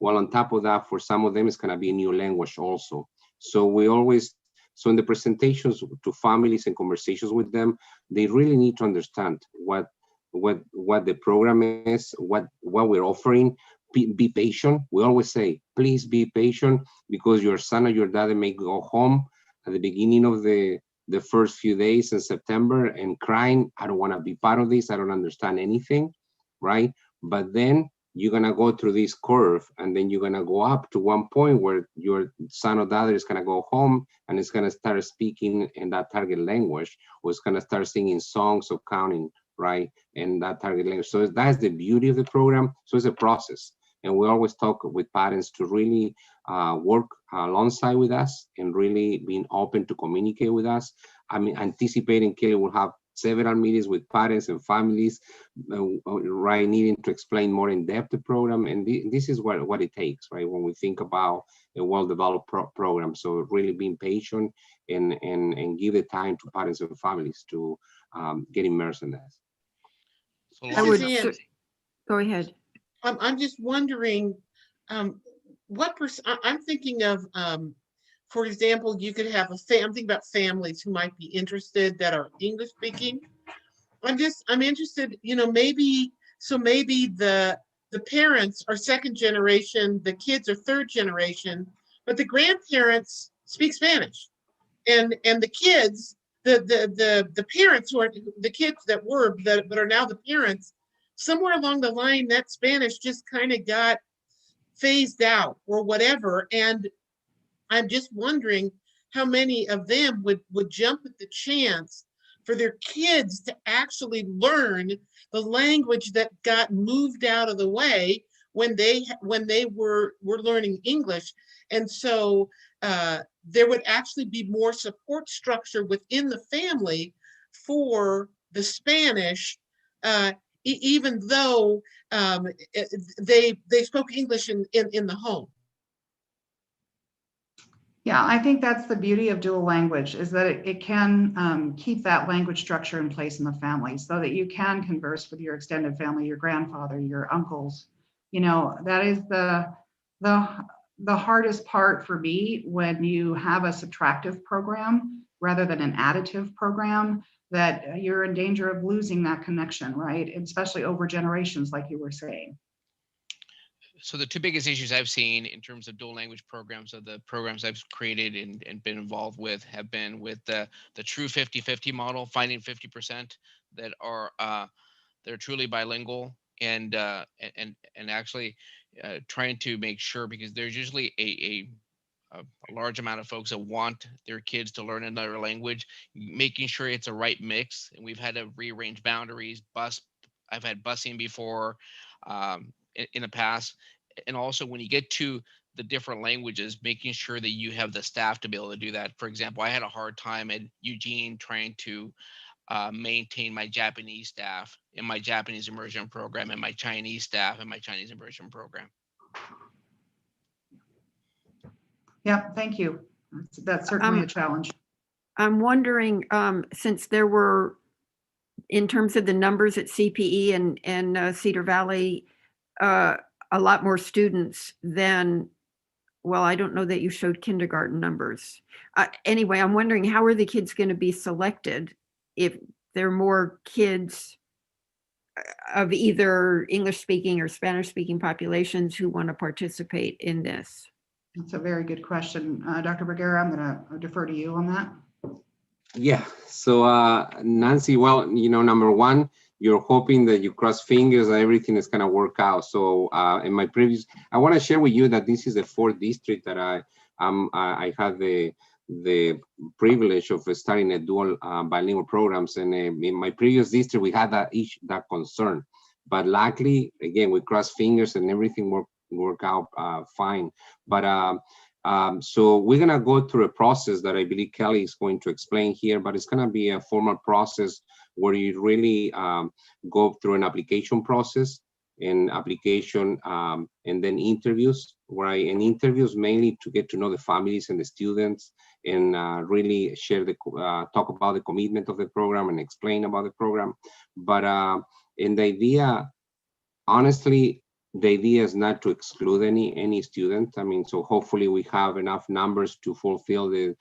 Well, on top of that, for some of them, it's going to be a new language also. So in the presentations to families and conversations with them, they really need to understand what the program is, what we're offering. Be patient. We always say, please be patient, because your son or your daughter may go home at the beginning of the first few days in September and crying, I don't want to be part of this, I don't understand anything, right? But then you're going to go through this curve, and then you're going to go up to one point where your son or daughter is going to go home and it's going to start speaking in that target language, or it's going to start singing songs or counting right? And that target language. So that's the beauty of the program. So it's a process. And we always talk with parents to really work alongside with us and really being open to communicate with us. I mean, anticipating Kelly will have several meetings with parents and families, right, needing to explain more in depth the program. And this is what it takes, right, when we think about a well-developed program. So really being patient and give the time to parents and families to get immersed in this. So I would, go ahead. I'm just wondering, what I'm thinking of, for example, you could have I'm thinking about families who might be interested that are English speaking. I'm interested, maybe the parents are second generation, the kids are third generation, but the grandparents speak Spanish, and the kids, the parents who are the kids that are now the parents, somewhere along the line that Spanish just kind of got phased out or whatever. And I'm just wondering how many of them would jump at the chance for their kids to actually learn the language that got moved out of the way when they were learning English. And so there would actually be more support structure within the family for the Spanish, even though they spoke English in the home. Yeah, I think that's the beauty of dual language, is that it can keep that language structure in place in the family so that you can converse with your extended family, your grandfather, your uncles. That is the hardest part for me when you have a subtractive program rather than an additive program, that you're in danger of losing that connection, right? Especially over generations, like you were saying. So the two biggest issues I've seen in terms of dual language programs, of the programs I've created and been involved with, have been with the true 50-50 model, finding 50% that are they're truly bilingual, and actually trying to make sure, because there's usually a large amount of folks that want their kids to learn another language, making sure it's a right mix. And we've had to rearrange boundaries. I've had busing before. In the past, and also when you get to the different languages, making sure that you have the staff to be able to do that. For example, I had a hard time at Eugene trying to maintain my Japanese staff in my Japanese immersion program and my Chinese staff in my Chinese immersion program. Yeah, thank you. That's certainly a challenge. I'm wondering, since there were, in terms of the numbers at CPE and Cedar Valley, a lot more students than, well, I don't know that you showed kindergarten numbers. Anyway, I'm wondering, how are the kids going to be selected if there are more kids of either English speaking or Spanish speaking populations who want to participate in this? That's a very good question. Dr. Bergera, I'm going to defer to you on that. Yeah, so Nancy, well, number one, you're hoping that you cross fingers that everything is going to work out. So in my previous, I want to share with you that this is the fourth district that I had the privilege of starting a dual bilingual programs. And in my previous district, we had that concern. But luckily, again, we crossed fingers and everything worked out fine. But so we're going to go through a process that I believe Kelly is going to explain here, but it's going to be a formal process where you really go through an application process, and then interviews, right? And interviews mainly to get to know the families and the students, and really share talk about the commitment of the program and explain about the program. But and the idea, honestly, the idea is not to exclude any student. I mean, so hopefully we have enough numbers to fulfill the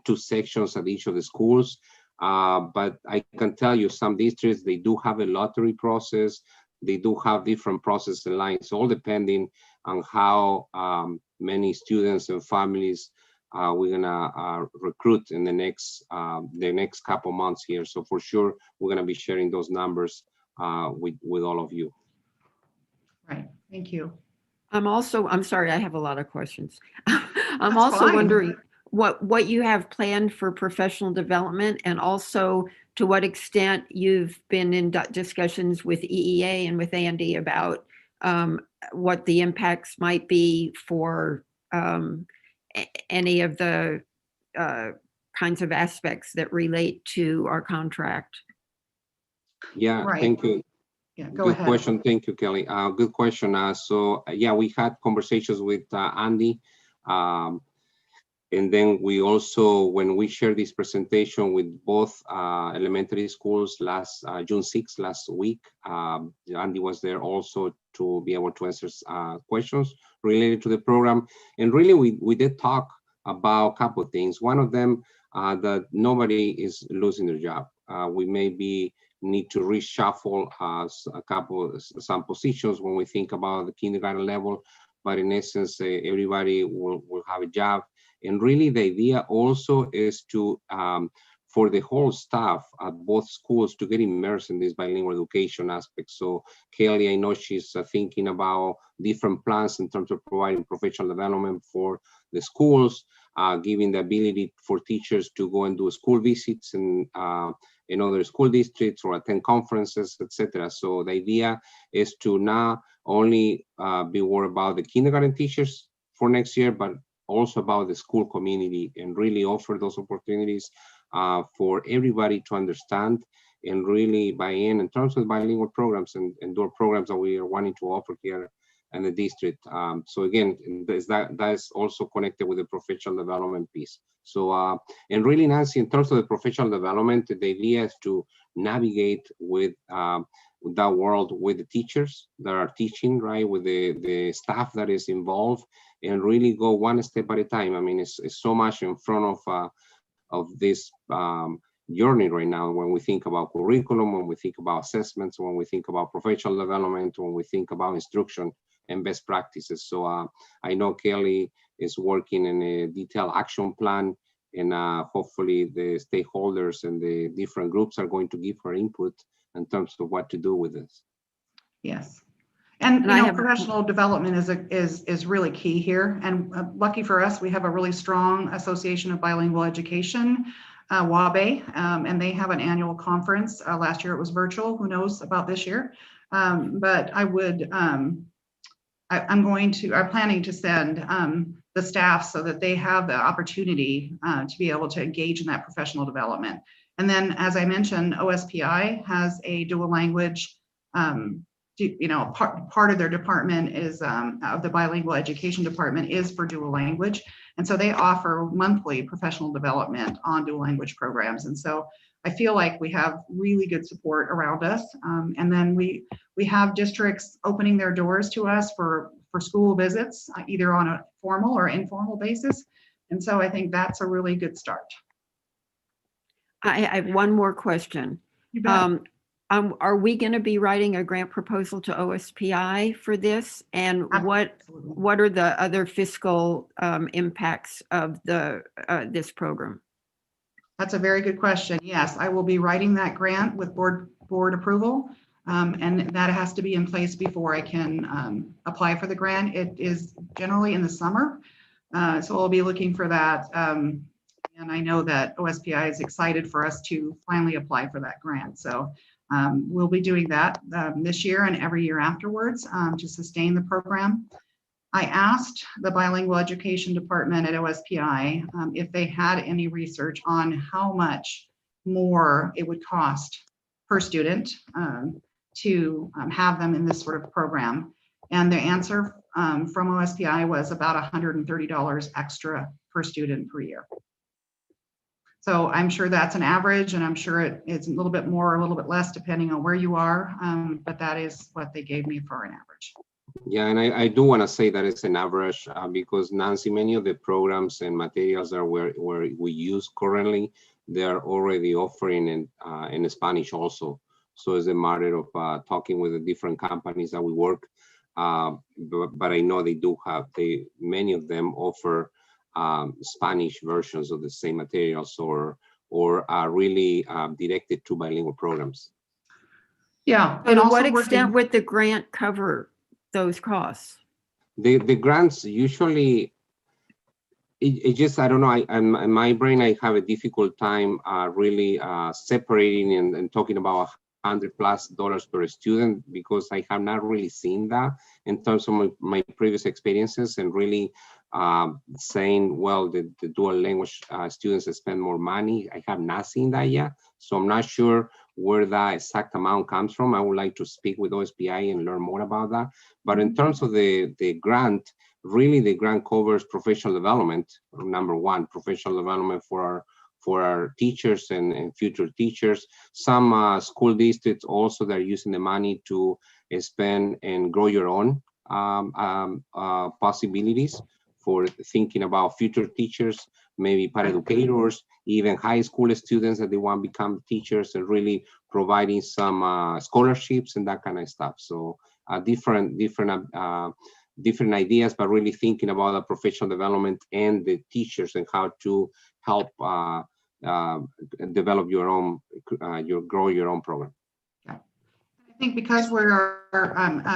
two sections at each of the schools. But I can tell you, some districts, they do have a lottery process. They do have different process lines, all depending on how many students and families we're gonna recruit in the next couple months here. So for sure, we're gonna be sharing those numbers with all of you. Right, thank you. I'm sorry, I have a lot of questions. I'm That's also fine. wondering, what you have planned for professional development, and also to what extent you've been in discussions with EEA and with Andy about what the impacts might be for any of the kinds of aspects that relate to our contract. Yeah, Right. thank you. Yeah, go Good ahead. question. Thank you, Kelly. Good question. Yeah, we had conversations with Andy. And then we also, when we shared this presentation with both elementary schools last June 6th, last week, Andy was there also to be able to answer questions related to the program. And really, we did talk about a couple of things. One of them, that nobody is losing their job. We maybe need to reshuffle some positions when we think about the kindergarten level, but in essence, everybody will have a job. And really the idea also is to, for the whole staff at both schools to get immersed in this bilingual education aspect. So Kelly, I know she's thinking about different plans in terms of providing professional development for the schools, giving the ability for teachers to go and do school visits in other school districts or attend conferences, etc. So the idea is to not only be worried about the kindergarten teachers for next year, but also about the school community, and really offer those opportunities for everybody to understand and really buy in terms of bilingual programs and door programs that we are wanting to offer here in the district. So again, that is also connected with the professional development piece. So, and really, Nancy, in terms of the professional development, the idea is to navigate with that world with the teachers that are teaching, right, with the staff that is involved, and really go one step at a time. I mean, it's so much in front of this journey right now when we think about curriculum, when we think about assessments, when we think about professional development, when we think about instruction and best practices. So I know Kelly is working in a detailed action plan, and hopefully the stakeholders and the different groups are going to give her input in terms of what to do with this. Yes. And you know, professional development is really key here. And lucky for us, we have a really strong Association of Bilingual Education, WABE, and they have an annual conference. Last year it was virtual. Who knows about this year? But I would, I'm planning to send the staff so that they have the opportunity to be able to engage in that professional development. And then, as I mentioned, OSPI has a dual language, you know, part of their department is, of the bilingual education department is for dual language. And so they offer monthly professional development on dual language programs. And so I feel like we have really good support around us. And then we have districts opening their doors to us for school visits, either on a formal or informal basis. And so I think that's a really good start. I have one more question. You bet. Are we going to be writing a grant proposal to OSPI for this? And what are the other fiscal impacts of this program? That's a very good question. Yes, I will be writing that grant with board approval. And that has to be in place before I can apply for the grant. It is generally in the summer. So I'll be looking for that. And I know that OSPI is excited for us to finally apply for that grant. So we'll be doing that this year and every year afterwards to sustain the program. I asked the bilingual education department at OSPI if they had any research on how much more it would cost per student to have them in this sort of program. And the answer from OSPI was about $130 extra per student per year. So I'm sure that's an average, and I'm sure it's a little bit more or a little bit less depending on where you are, but that is what they gave me for an average. Yeah, and I do want to say that it's an average because, Nancy, many of the programs and materials that where we use currently, they're already offering in Spanish also. So it's a matter of talking with the different companies that we work. But I know they do have, many of them offer Spanish versions of the same materials or are really directed to bilingual programs. Yeah. And to what extent would the grant cover those costs? The grants usually, it just, I don't know, I'm in my brain, I have a difficult time really separating and talking about $100+ per student, because I have not really seen that in terms of my previous experiences, and really saying, well, the dual language students spend more money. I have not seen that yet. So I'm not sure where that exact amount comes from. I would like to speak with OSPI and learn more about that. But in terms of the grant, really the grant covers professional development. Number one, professional development for our teachers and future teachers. Some school districts also, they're using the money to spend and grow your own possibilities for thinking about future teachers, maybe paraeducators, even high school students that they want to become teachers, and really providing some scholarships and that kind of stuff. So different ideas, but really thinking about the professional development and the teachers and how to help develop your own, grow your own program. I think because we're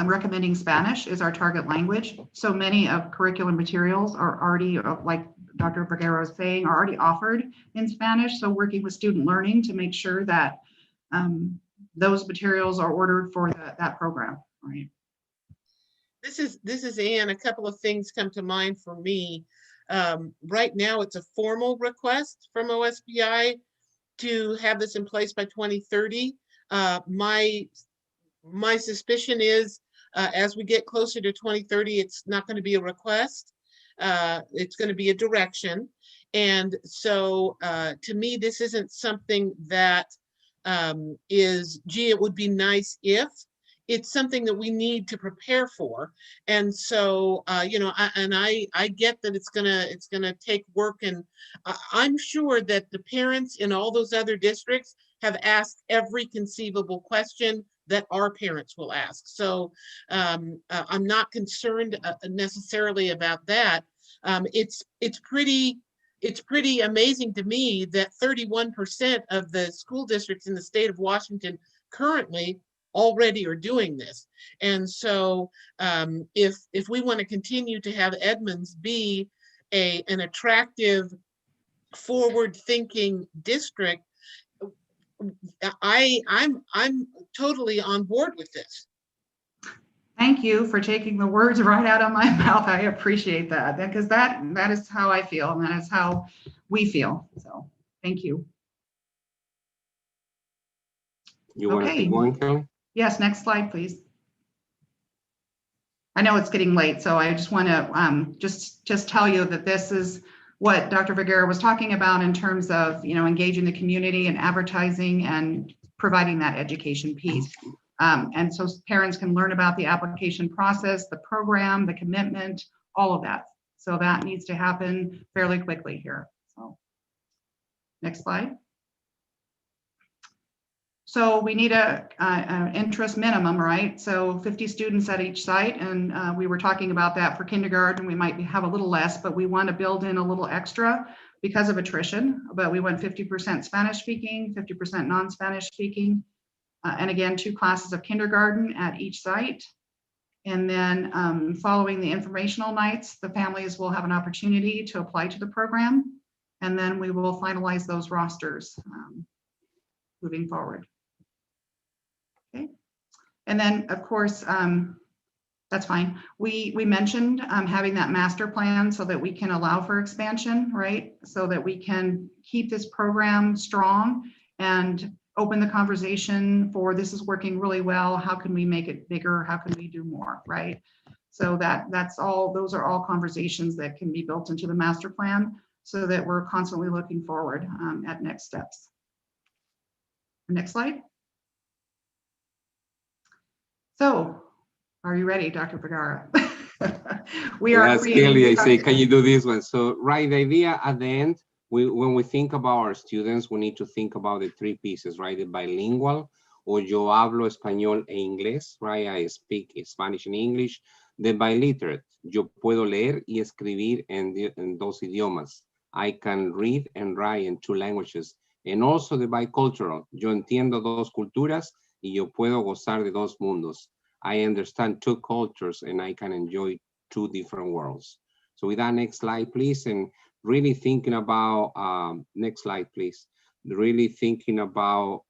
recommending Spanish is our target language, so many of curriculum materials are already, like Dr. Vergara was saying, are already offered in Spanish. So working with student learning to make sure that those materials are ordered for that program, right? This is Anne. A couple of things come to mind for me. Right now, it's a formal request from OSPI to have this in place by 2030. My suspicion is as we get closer to 2030, it's not going to be a request. It's going to be a direction. And so to me, this isn't something that is, gee, it would be nice if. It's something that we need to prepare for. And so, you know, I get that it's gonna take work, and I'm sure that the parents in all those other districts have asked every conceivable question that our parents will ask. So I'm not concerned necessarily about that. It's pretty amazing to me that 31% of the school districts in the state of Washington currently already are doing this. And so if we want to continue to have Edmonds be an attractive, forward-thinking district, I'm totally on board with this. Thank you for taking the words right out of my mouth. I appreciate that, because that is how I feel, and that is how we feel. So thank you. You want to keep going, Kelly? Yes, next slide, please. I know it's getting late, so I just want to just tell you that this is what Dr. Vergara was talking about in terms of, you know, engaging the community and advertising and providing that education piece. And so parents can learn about the application process, the program, the commitment, all of that. So that needs to happen fairly quickly here. So next slide. So we need an interest minimum, right? So 50 students at each site. And we were talking about that for kindergarten. We might have a little less, but we want to build in a little extra because of attrition. But we want 50% Spanish speaking, 50% non-Spanish speaking. And again, 2 classes of kindergarten at each site. And then following the informational nights, the families will have an opportunity to apply to the program. And then we will finalize those rosters moving forward. Okay. And then, of course, that's fine. We mentioned having that master plan so that we can allow for expansion, right? So that we can keep this program strong and open the conversation for, this is working really well. How can we make it bigger? How can we do more, right? So that's all, those are all conversations that can be built into the master plan so that we're constantly looking forward at next steps. Next slide. So, are you ready, Dr. Vergara? We are Kelly, I say, can you do this one? So, right, the idea at the end, when we think about our students, we need to think about the 3 pieces, right? The bilingual, or yo hablo español e inglés, right? I speak Spanish and English. The biliterate, yo puedo leer y escribir en 2 idiomas. I can read and write in 2 languages. And also the bicultural, yo entiendo 2 culturas y yo puedo gozar de 2 mundos. I understand 2 cultures and I can enjoy 2 different worlds. So with that, next slide, please. And really thinking about, next slide, please. Really thinking about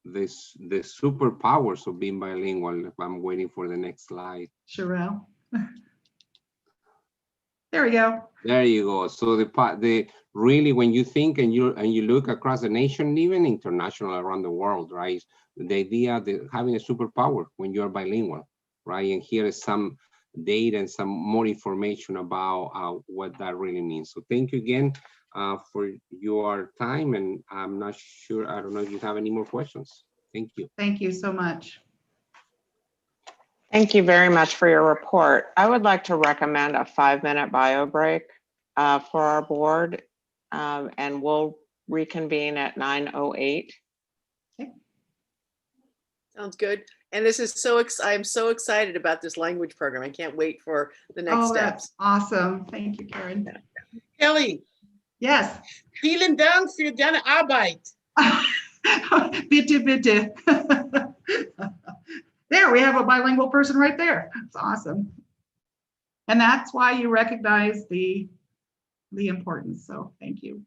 the superpowers of being bilingual. I'm waiting for the next slide. Sherelle. There we go. There you go. So the really, when you think and you look across the nation, even international around the world, right? The idea that having a superpower when you are bilingual, right? And here is some data and some more information about what that really means. So thank you again for your time, and I'm not sure, I don't know if you have any more questions. Thank you. Thank you so much. Thank you very much for your report. I would like to recommend a 5-minute bio break for our board, and we'll reconvene at 9:08. Sounds good. And this is I'm so excited about this language program. I can't wait for the next Oh, that's steps. awesome. Thank you, Karen. Kelly. Yes. Vielen Dank für deine Arbeit. Bitte, bitte. There, we have a bilingual person right there. It's awesome. And that's why you recognize the importance. So thank you.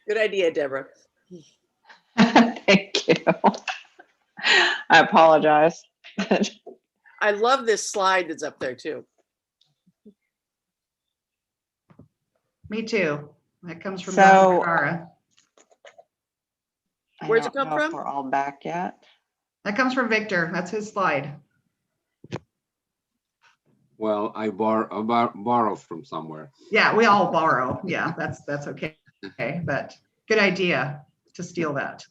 Good idea, Deborah. Thank you. I apologize. I love this slide that's up there too. Me too. That comes from So- Dr. Cara. Where's I it don't come know if from? we're all back yet. That comes from Victor. That's his slide. Well, I borrow from somewhere. Yeah, we all borrow. Yeah, that's okay. Okay, but good idea to steal that.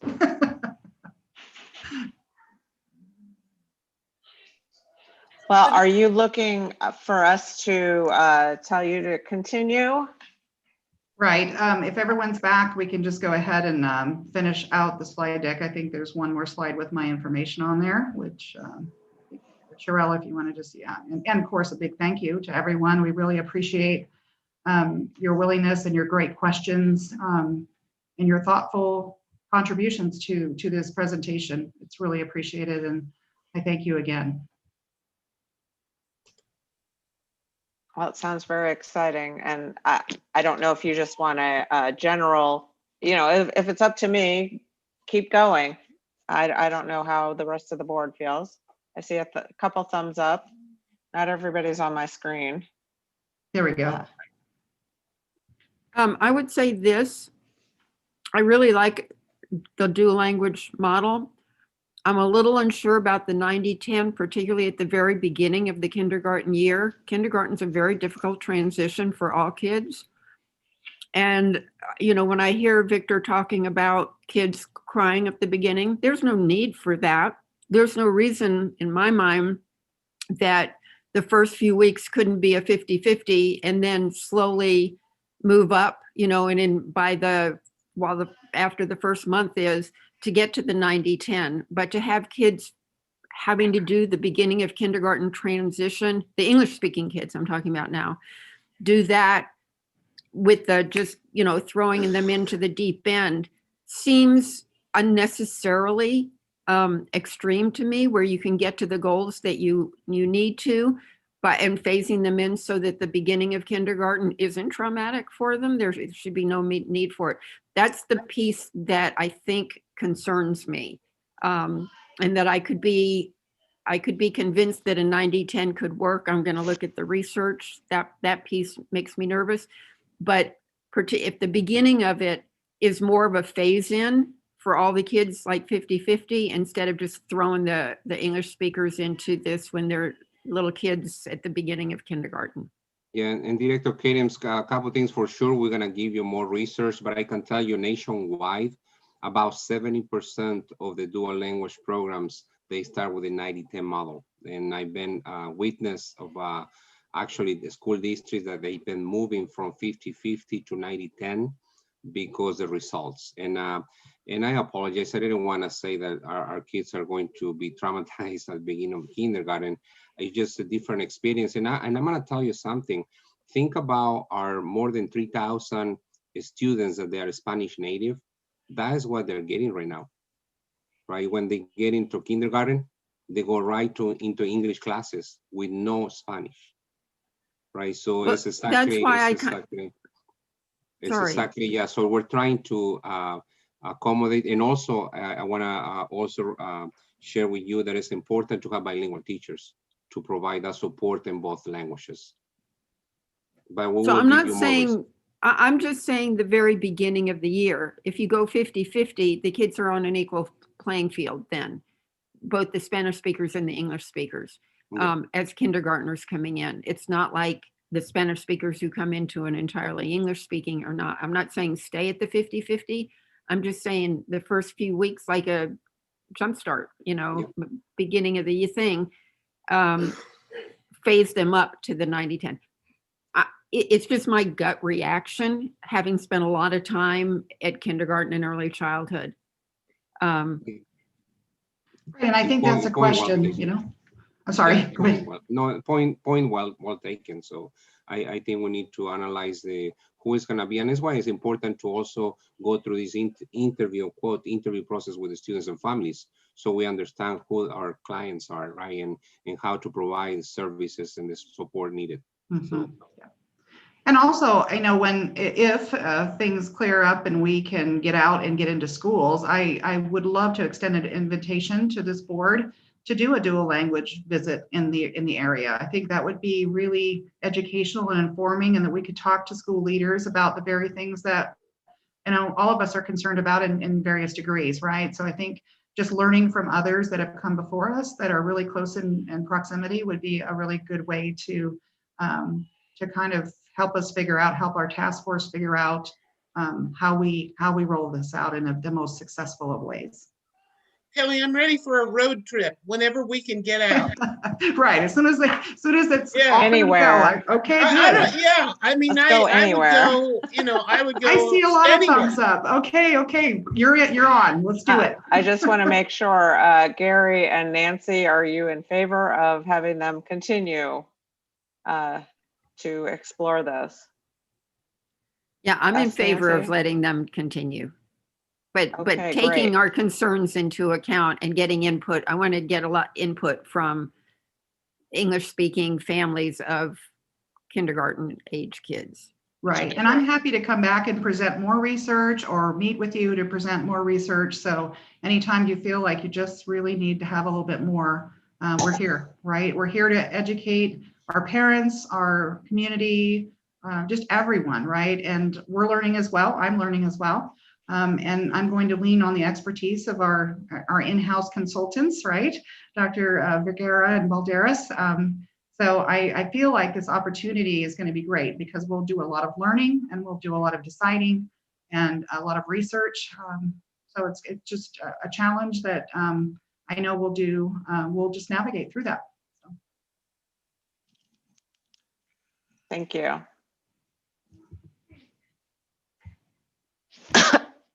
Well, are you looking for us to tell you to continue? Right. If everyone's back, we can just go ahead and finish out the slide deck. I think there's one more slide with my information on there, which Sherelle, if you want to just, yeah. And of course, a big thank you to everyone. We really appreciate your willingness and your great questions and your thoughtful contributions to this presentation. It's really appreciated, and I thank you again. Well, it sounds very exciting. And I don't know if you just want a general, you know, if it's up to me, keep going. I don't know how the rest of the board feels. I see a couple thumbs up. Not everybody's on my screen. There we go. I would say this. I really like the dual language model. I'm a little unsure about the 90-10, particularly at the very beginning of the kindergarten year. Kindergarten's a very difficult transition for all kids. And, you know, when I hear Victor talking about kids crying at the beginning, there's no need for that. There's no reason in my mind that the first few weeks couldn't be a 50-50 and then slowly move up, you know, and after the first month is to get to the 90-10, but to have kids having to do the beginning of kindergarten transition, the English speaking kids I'm talking about now, do that with the just, you know, throwing them into the deep end seems unnecessarily extreme to me, where you can get to the goals that you need to, and phasing them in so that the beginning of kindergarten isn't traumatic for them. There should be no need for it. That's the piece that I think concerns me, and that I could be convinced that a 90-10 could work. I'm going to look at the research. That piece makes me nervous. But if the beginning of it is more of a phase in for all the kids, like 50-50, instead of just throwing the English speakers into this when they're little kids at the beginning of kindergarten. Yeah, and Director Kadams, a couple of things for sure. We're gonna give you more research, but I can tell you nationwide, about 70% of the dual language programs, they start with a 90-10 model. And I've been witness of actually the school districts that they've been moving from 50-50 to 90-10 because the results. And I apologize, I didn't want to say that our kids are going to be traumatized at the beginning of kindergarten. It's just a different experience. And I'm going to tell you something. Think about our more than 3,000 students that they are Spanish native. That is what they're getting right now, right? When they get into kindergarten, they go right into English classes with no Spanish, right? So Well, it's exactly, that's why exactly, yeah. So we're trying to accommodate, and also I want to also share with you that it's important to have bilingual teachers to provide that support in both languages. But we So will I'm give not you more saying, I'm just saying the very beginning of the year. If you go 50-50, the kids are on an equal playing field then, both the Spanish speakers and the English speakers, as kindergartners coming in. It's not like the Spanish speakers who come into an entirely English speaking or not. I'm not saying stay at the 50-50. I'm just saying the first few weeks, like a jumpstart, you know, beginning of the thing, phase them up to the 90-10. It's just my gut reaction, having spent a lot of time at kindergarten and early childhood. And I think that's a question, you know. I'm sorry. Yeah, point well taken. So I think we need to analyze who is going to be, and that's why it's important to also go through this interview process with the students and families, so we understand who our clients are, right, and how to provide services and the support needed. Mm-hmm. And also, I know if things clear up and we can get out and get into schools, I would love to extend an invitation to this board to do a dual language visit in the area. I think that would be really educational and informing, and that we could talk to school leaders about the very things that all of us are concerned about in various degrees, right? So I think just learning from others that have come before us that are really close in proximity would be a really good way to kind of help our task force figure out how we roll this out in the most successful of ways. Kelly, I'm ready for a road trip whenever we can get out. Right, as soon as it's anywhere. Okay, yeah, I mean, Let's go I anywhere. would go, I would go. I see a lot anywhere. of thumbs up. Okay, you're on. Let's do it. I just want to make sure, Gary and Nancy, are you in favor of having them continue to explore this? Yeah, I'm in Yes, favor of Nancy? letting them continue. But Okay, taking great. our concerns into account and getting input, I want to get a lot input from English speaking families of kindergarten age kids. Right, and I'm happy to come back and present more research or meet with you to present more research. So anytime you feel like you just really need to have a little bit more, we're here, right? We're here to educate our parents, our community, just everyone, right? And we're learning as well. I'm learning as well. And I'm going to lean on the expertise of our in-house consultants, right? Dr. Vergara and Balderas. So I feel like this opportunity is going to be great because we'll do a lot of learning and we'll do a lot of deciding and a lot of research. So it's just a challenge that I know we'll just navigate through that. So. Thank you.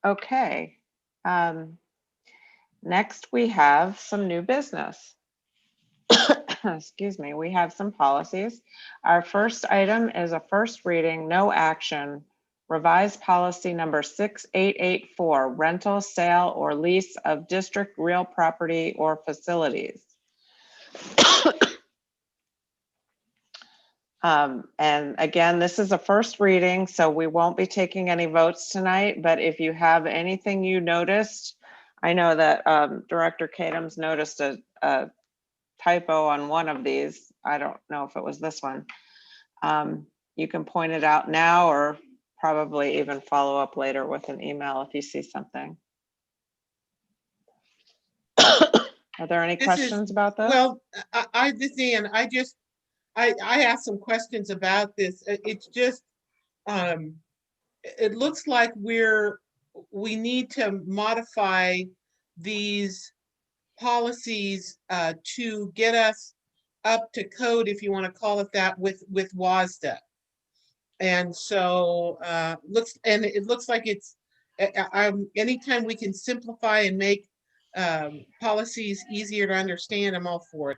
Okay. Next, we have some new business. Excuse me, we have some policies. Our first item is a first reading, no action, revised policy number 6884, rental, sale, or lease of district real property or facilities. And again, this is a first reading, so we won't be taking any votes tonight, but if you have anything you noticed, I know that Director Kadam's noticed a typo on one of these. I don't know if it was this one. You can point it out now or probably even follow up later with an email if you see something. Are there any questions about this? Well, this is Ann. I asked some questions about this. It's just, it looks like we need to modify these policies to get us up to code, if you want to call it that, with WASDA. And so it looks like it's anytime we can simplify and make policies easier to understand, I'm all for it.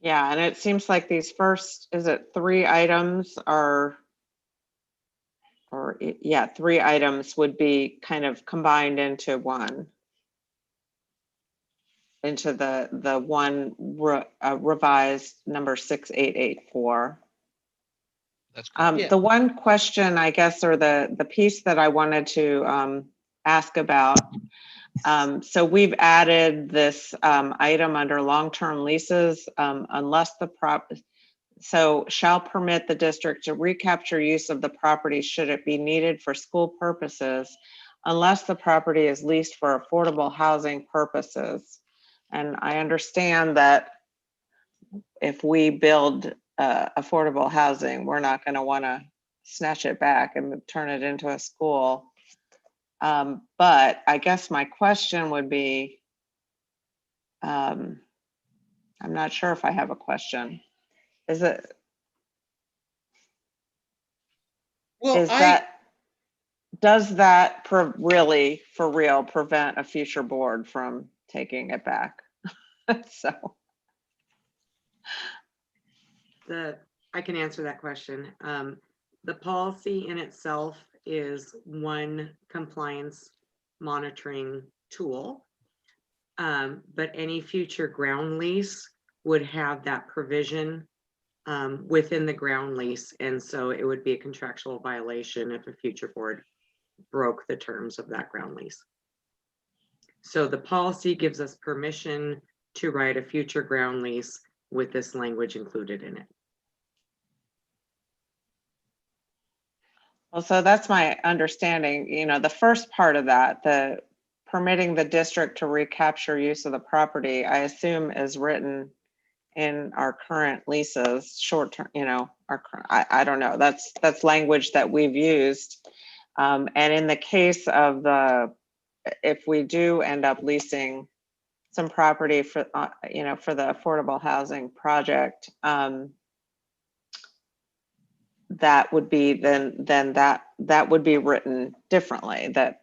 Yeah, and it seems like these first, is it 3 items are, or yeah, 3 items would be kind of combined into one. Into the one revised number 6884. That's correct. The one question, I guess, or the piece that I wanted to ask about, so we've added this item under long-term leases, unless so shall permit the district to recapture use of the property should it be needed for school purposes, unless the property is leased for affordable housing purposes. And I understand that if we build affordable housing, we're not going to want to snatch it back and turn it into a school. But I guess my question would be, I'm not sure if I have a question. Does that really, for real, prevent a future board from taking it back? So. I can answer that question. The policy in itself is one compliance monitoring tool, but any future ground lease would have that provision within the ground lease. And so it would be a contractual violation if a future board broke the terms of that ground lease. So the policy gives us permission to write a future ground lease with this language included in it. Well, so that's my understanding, you know, the first part of that, the permitting the district to recapture use of the property, I assume is written in our current leases, short term, you know, I don't know, that's language that we've used. And in the case of if we do end up leasing some property for, you know, for the affordable housing project, that would be then that would be written differently, that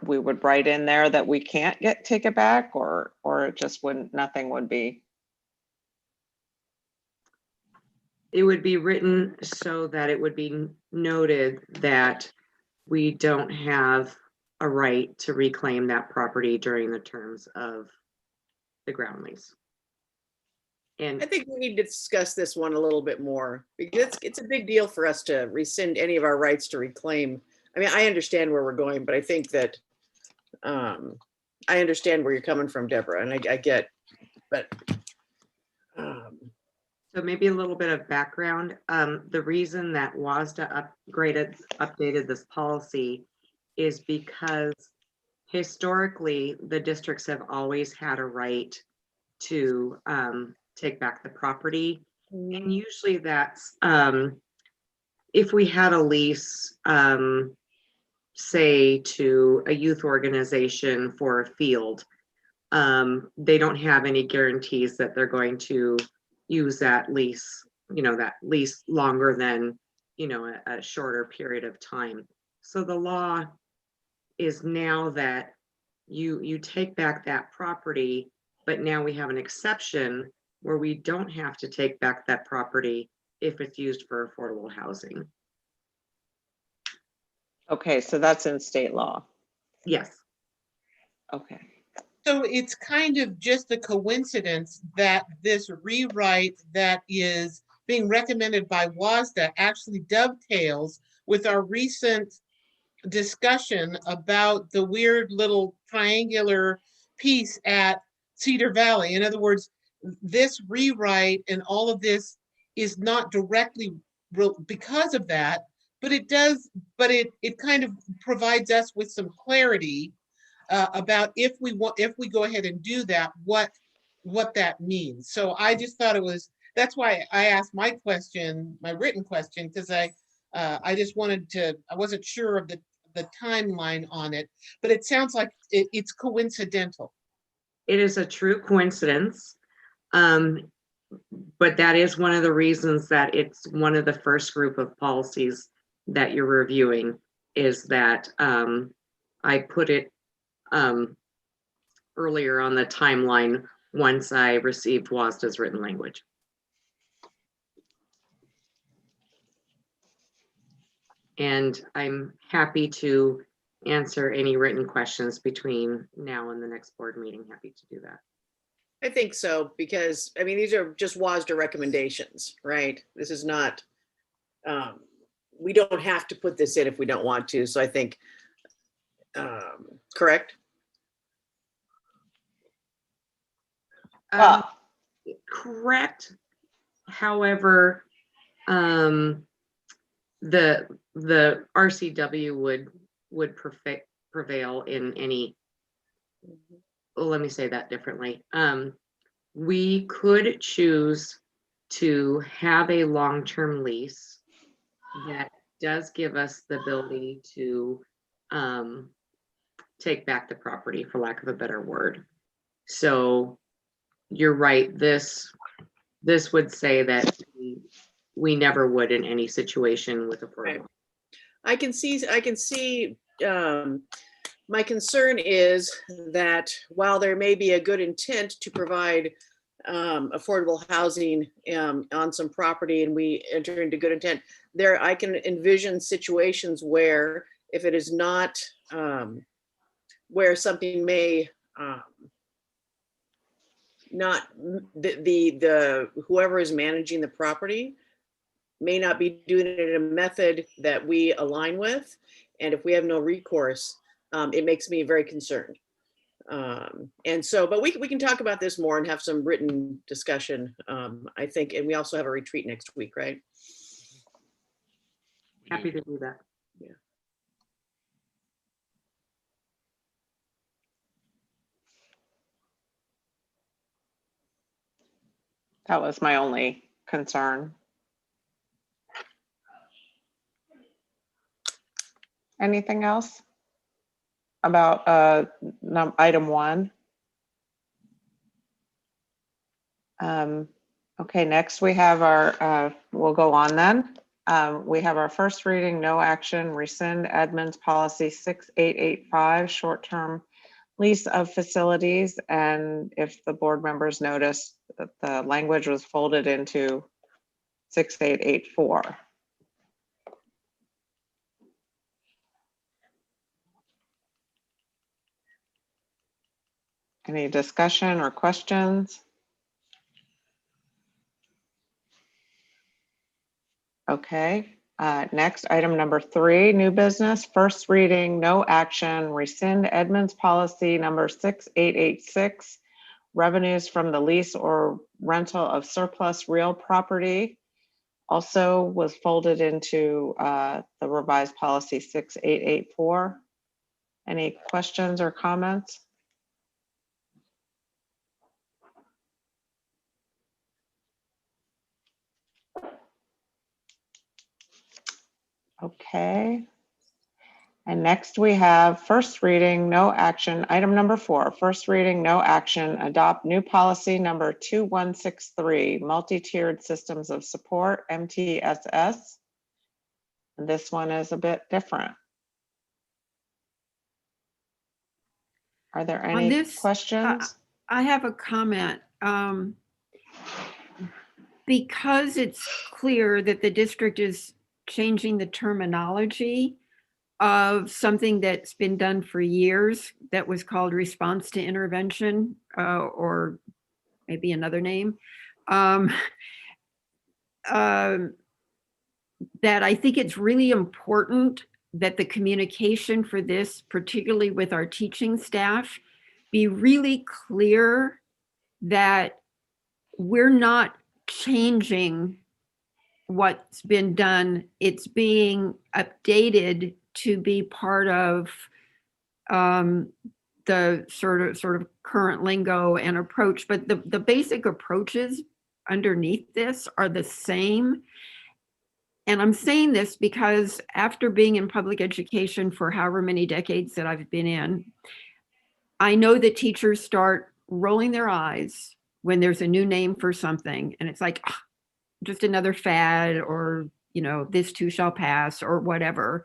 we would write in there that we can't take it back, or it just wouldn't, nothing would be. It would be written so that it would be noted that we don't have a right to reclaim that property during the terms of the ground lease. And I think we need to discuss this one a little bit more, because it's a big deal for us to rescind any of our rights to reclaim. I mean, I understand where we're going, but I think that I understand where you're coming from, Deborah, and I get, but. So maybe a little bit of background. The reason that WASDA updated this policy is because historically the districts have always had a right to take back the property. And usually that's if we had a lease, say to a youth organization for a field, they don't have any guarantees that they're going to use that lease, you know, that lease longer than, you know, a shorter period of time. So the law is now that you take back that property, but now we have an exception where we don't have to take back that property if it's used for affordable housing. Okay, so that's in state law. Yes. Okay. So it's kind of just a coincidence that this rewrite that is being recommended by WASDA actually dovetails with our recent discussion about the weird little triangular piece at Cedar Valley. In other words, this rewrite and all of this is not directly because of that, but it does, but it kind of provides us with some clarity about if we go ahead and do that, what that means. So I just thought it was, that's why I asked my question, my written question, because I just wanted to, I wasn't sure of the timeline on it, but it sounds like it's coincidental. It is a true coincidence. But that is one of the reasons that it's one of the first group of policies that you're reviewing, is that I put it earlier on the timeline once I received WASDA's written language. And I'm happy to answer any written questions between now and the next board meeting. Happy to do that. I think so, because I mean, these are just WASDA recommendations, right? This is not, we don't have to put this in if we don't want to. So I think, correct? Correct. However, the RCW would prevail in any. Well, let me say that differently. We could choose to have a long-term lease that does give us the ability to take back the property, for lack of a better word. So you're right, this would say that we never would in any situation with affordable. Right. I can see, my concern is that while there may be a good intent to provide affordable housing on some property, and we enter into good intent, there I can envision situations where if it is not, where something may not the whoever is managing the property may not be doing it in a method that we align with. And if we have no recourse, it makes me very concerned. And so, but we can talk about this more and have some written discussion, I think. And we also have a retreat next week, right? Happy to do that. Yeah. That was my only concern. Anything else about item 1? Okay, next we have our, we'll go on then. We have our first reading, no action, rescind admin's policy 6885, short-term lease of facilities. And if the board members noticed that the language was folded into 6884. Any discussion or questions? Okay, next item number 3, new business, first reading, no action, rescind Edmunds policy number 6886, revenues from the lease or rental of surplus real property. Also was folded into the revised policy 6884. Any questions or comments? Okay. And next we have first reading, no action. Item number 4, first reading, no action. Adopt new policy number 2163, multi-tiered systems of support, MTSS. And this one is a bit different. Are there On any this, questions? I have a comment. Because it's clear that the district is changing the terminology of something that's been done for years that was called response to intervention, or maybe another name, that I think it's really important that the communication for this, particularly with our teaching staff, be really clear that we're not changing what's been done. It's being updated to be part of the sort of current lingo and approach, but the basic approaches underneath this are the same. And I'm saying this because after being in public education for however many decades that I've been in, I know that teachers start rolling their eyes when there's a new name for something, and it's like, oh, just another fad, or, you know, this too shall pass, or whatever.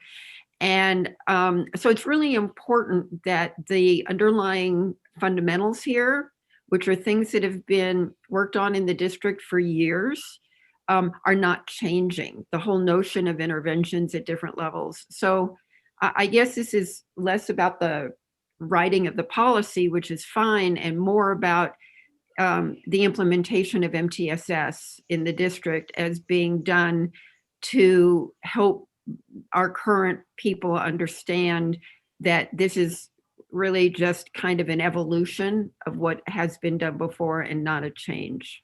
And so it's really important that the underlying fundamentals here, which are things that have been worked on in the district for years, are not changing. The whole notion of interventions at different levels. So I guess this is less about the writing of the policy, which is fine, and more about the implementation of MTSS in the district as being done to help our current people understand that this is really just kind of an evolution of what has been done before and not a change.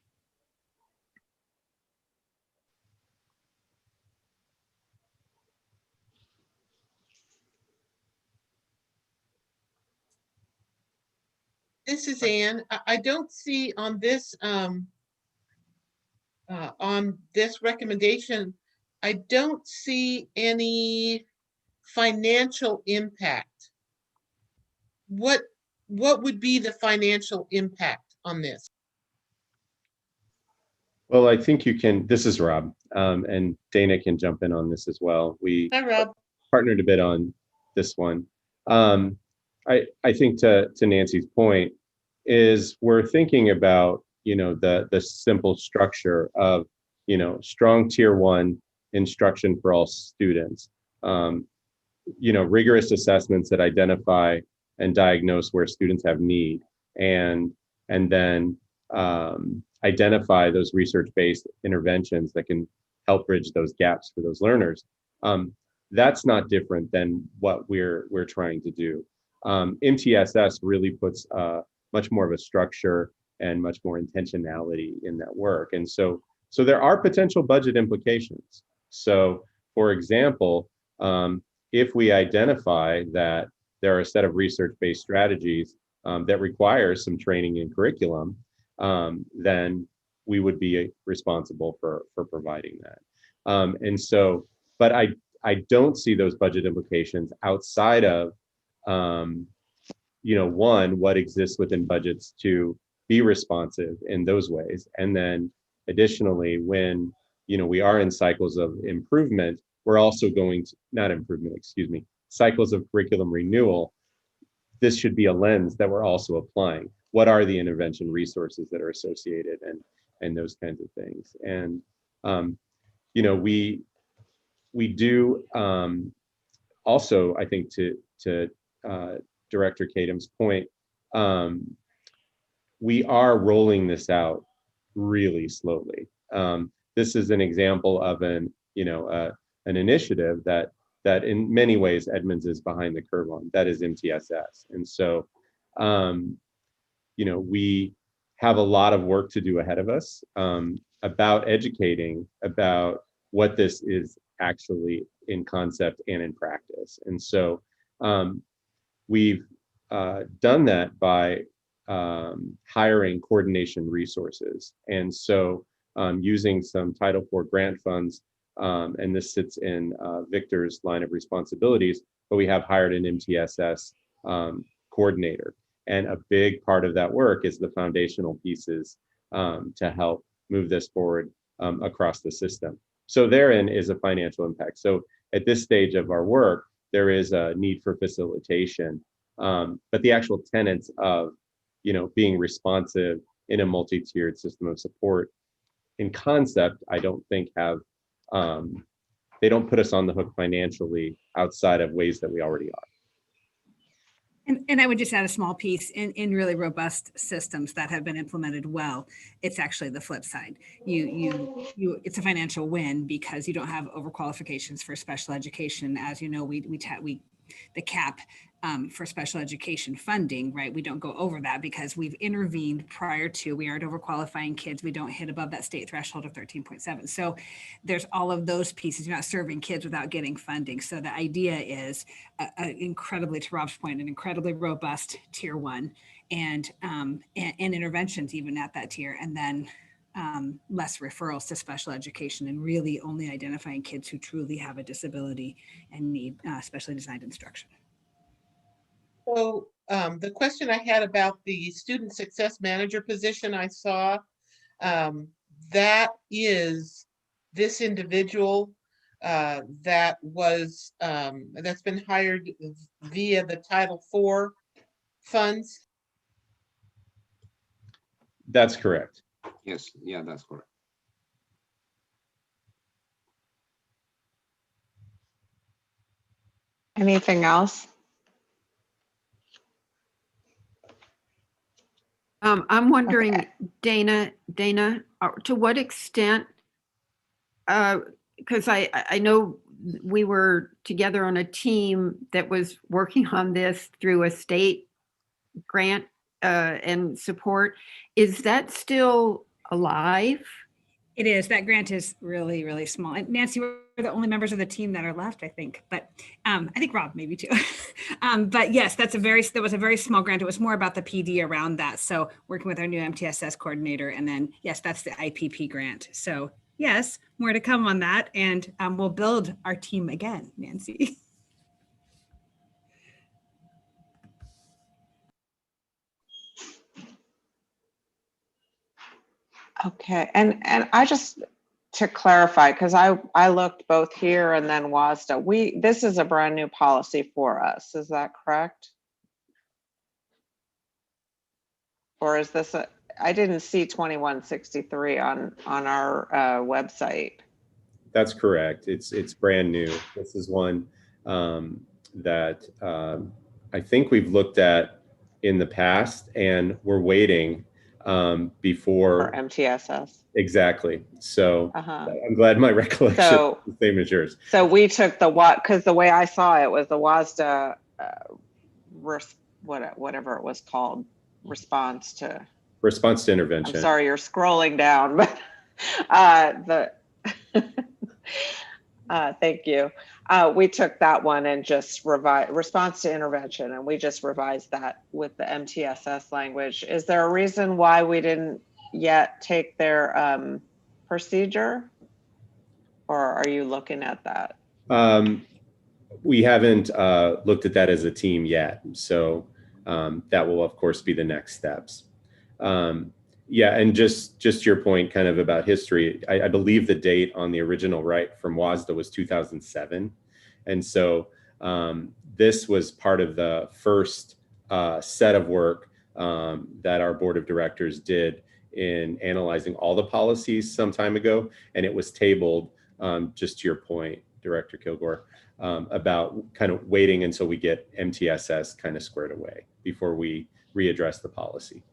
This is Anne. I don't see on this recommendation, I don't see any financial impact. What would be the financial impact on this? Well, I think you can, this is Rob, and Dana can jump in on this as well. We Hi, Rob. partnered a bit on this one. I think to Nancy's point is we're thinking about, you know, the simple structure of, you know, strong tier 1 instruction for all students, you know, rigorous assessments that identify and diagnose where students have need, and then identify those research-based interventions that can help bridge those gaps for those learners. That's not different than what we're trying to do. MTSS really puts much more of a structure and much more intentionality in that work. And so there are potential budget implications. So for example, if we identify that there are a set of research-based strategies that require some training and curriculum, then we would be responsible for providing that. And so, but I don't see those budget implications outside of, one, what exists within budgets to be responsive in those ways. And then additionally, when, we are in cycles of improvement, we're also going to, not improvement, excuse me, cycles of curriculum renewal. This should be a lens that we're also applying. What are the intervention resources that are associated and those kinds of things? And, we do also, I think to Director Kadam's point, we are rolling this out really slowly. This is an example of an initiative that in many ways Edmonds is behind the curve on. That is MTSS. And so, we have a lot of work to do ahead of us about educating about what this is actually in concept and in practice. And so we've done that by hiring coordination resources. And so using some Title IV grant funds, and this sits in Victor's line of responsibilities, but we have hired an MTSS coordinator. And a big part of that work is the foundational pieces to help move this forward across the system. So therein is a financial impact. So at this stage of our work, there is a need for facilitation, but the actual tenets of, being responsive in a multi-tiered system of support in concept, I don't think have, they don't put us on the hook financially outside of ways that we already are. And I would just add a small piece in really robust systems that have been implemented well. It's actually the flip side. It's a financial win because you don't have overqualifications for special education. As you know, the cap for special education funding, right? We don't go over that because we've intervened prior to, we aren't overqualifying kids. We don't hit above that state threshold of 13.7. So there's all of those pieces. You're not serving kids without getting funding. So the idea is incredibly, to Rob's point, an incredibly robust tier one and interventions even at that tier. And then less referrals to special education and really only identifying kids who truly have a disability and need specially designed instruction. So the question I had about the student success manager position I saw, that is this individual that was, that's been hired via the Title IV funds? That's correct. Yes, yeah, that's correct. Anything else? I'm wondering, Dana, to what extent, because I know we were together on a team that was working on this through a state grant and support. Is that still alive? It is. That grant is really, really small. And Nancy, we're the only members of the team that are left, I think. But I think Rob maybe too. But yes, that was a very small grant. It was more about the PD around that. So working with our new MTSS coordinator. And then, yes, that's the IPP grant. So yes, more to come on that. And we'll build our team again, Nancy. Okay, and I just, to clarify, because I looked both here and then WASDA, this is a brand new policy for us, is that correct? Or is this I didn't see 2163 on our website. That's correct. It's brand new. This is one that I think we've looked at in the past, and we're waiting Or before. MTSS. Exactly. So Uh-huh. I'm glad my recollection So, is the same as yours. so we took the what, because the way I saw it was the WASDA, whatever it was called, response to. Response to I'm intervention. sorry, you're scrolling down, but thank you. We took that one and just revised response to intervention, and we just revised that with the MTSS language. Is there a reason why we didn't yet take their procedure, or are you looking at that? We haven't looked at that as a team yet, so that will of course be the next steps. Yeah, and just your point kind of about history, I believe the date on the original right from WASDA was 2007. And so this was part of the first set of work that our board of directors did in analyzing all the policies some time ago. And it was tabled, just to your point, Director Kilgore, about kind of waiting until we get MTSS kind of squared away before we readdress the policy.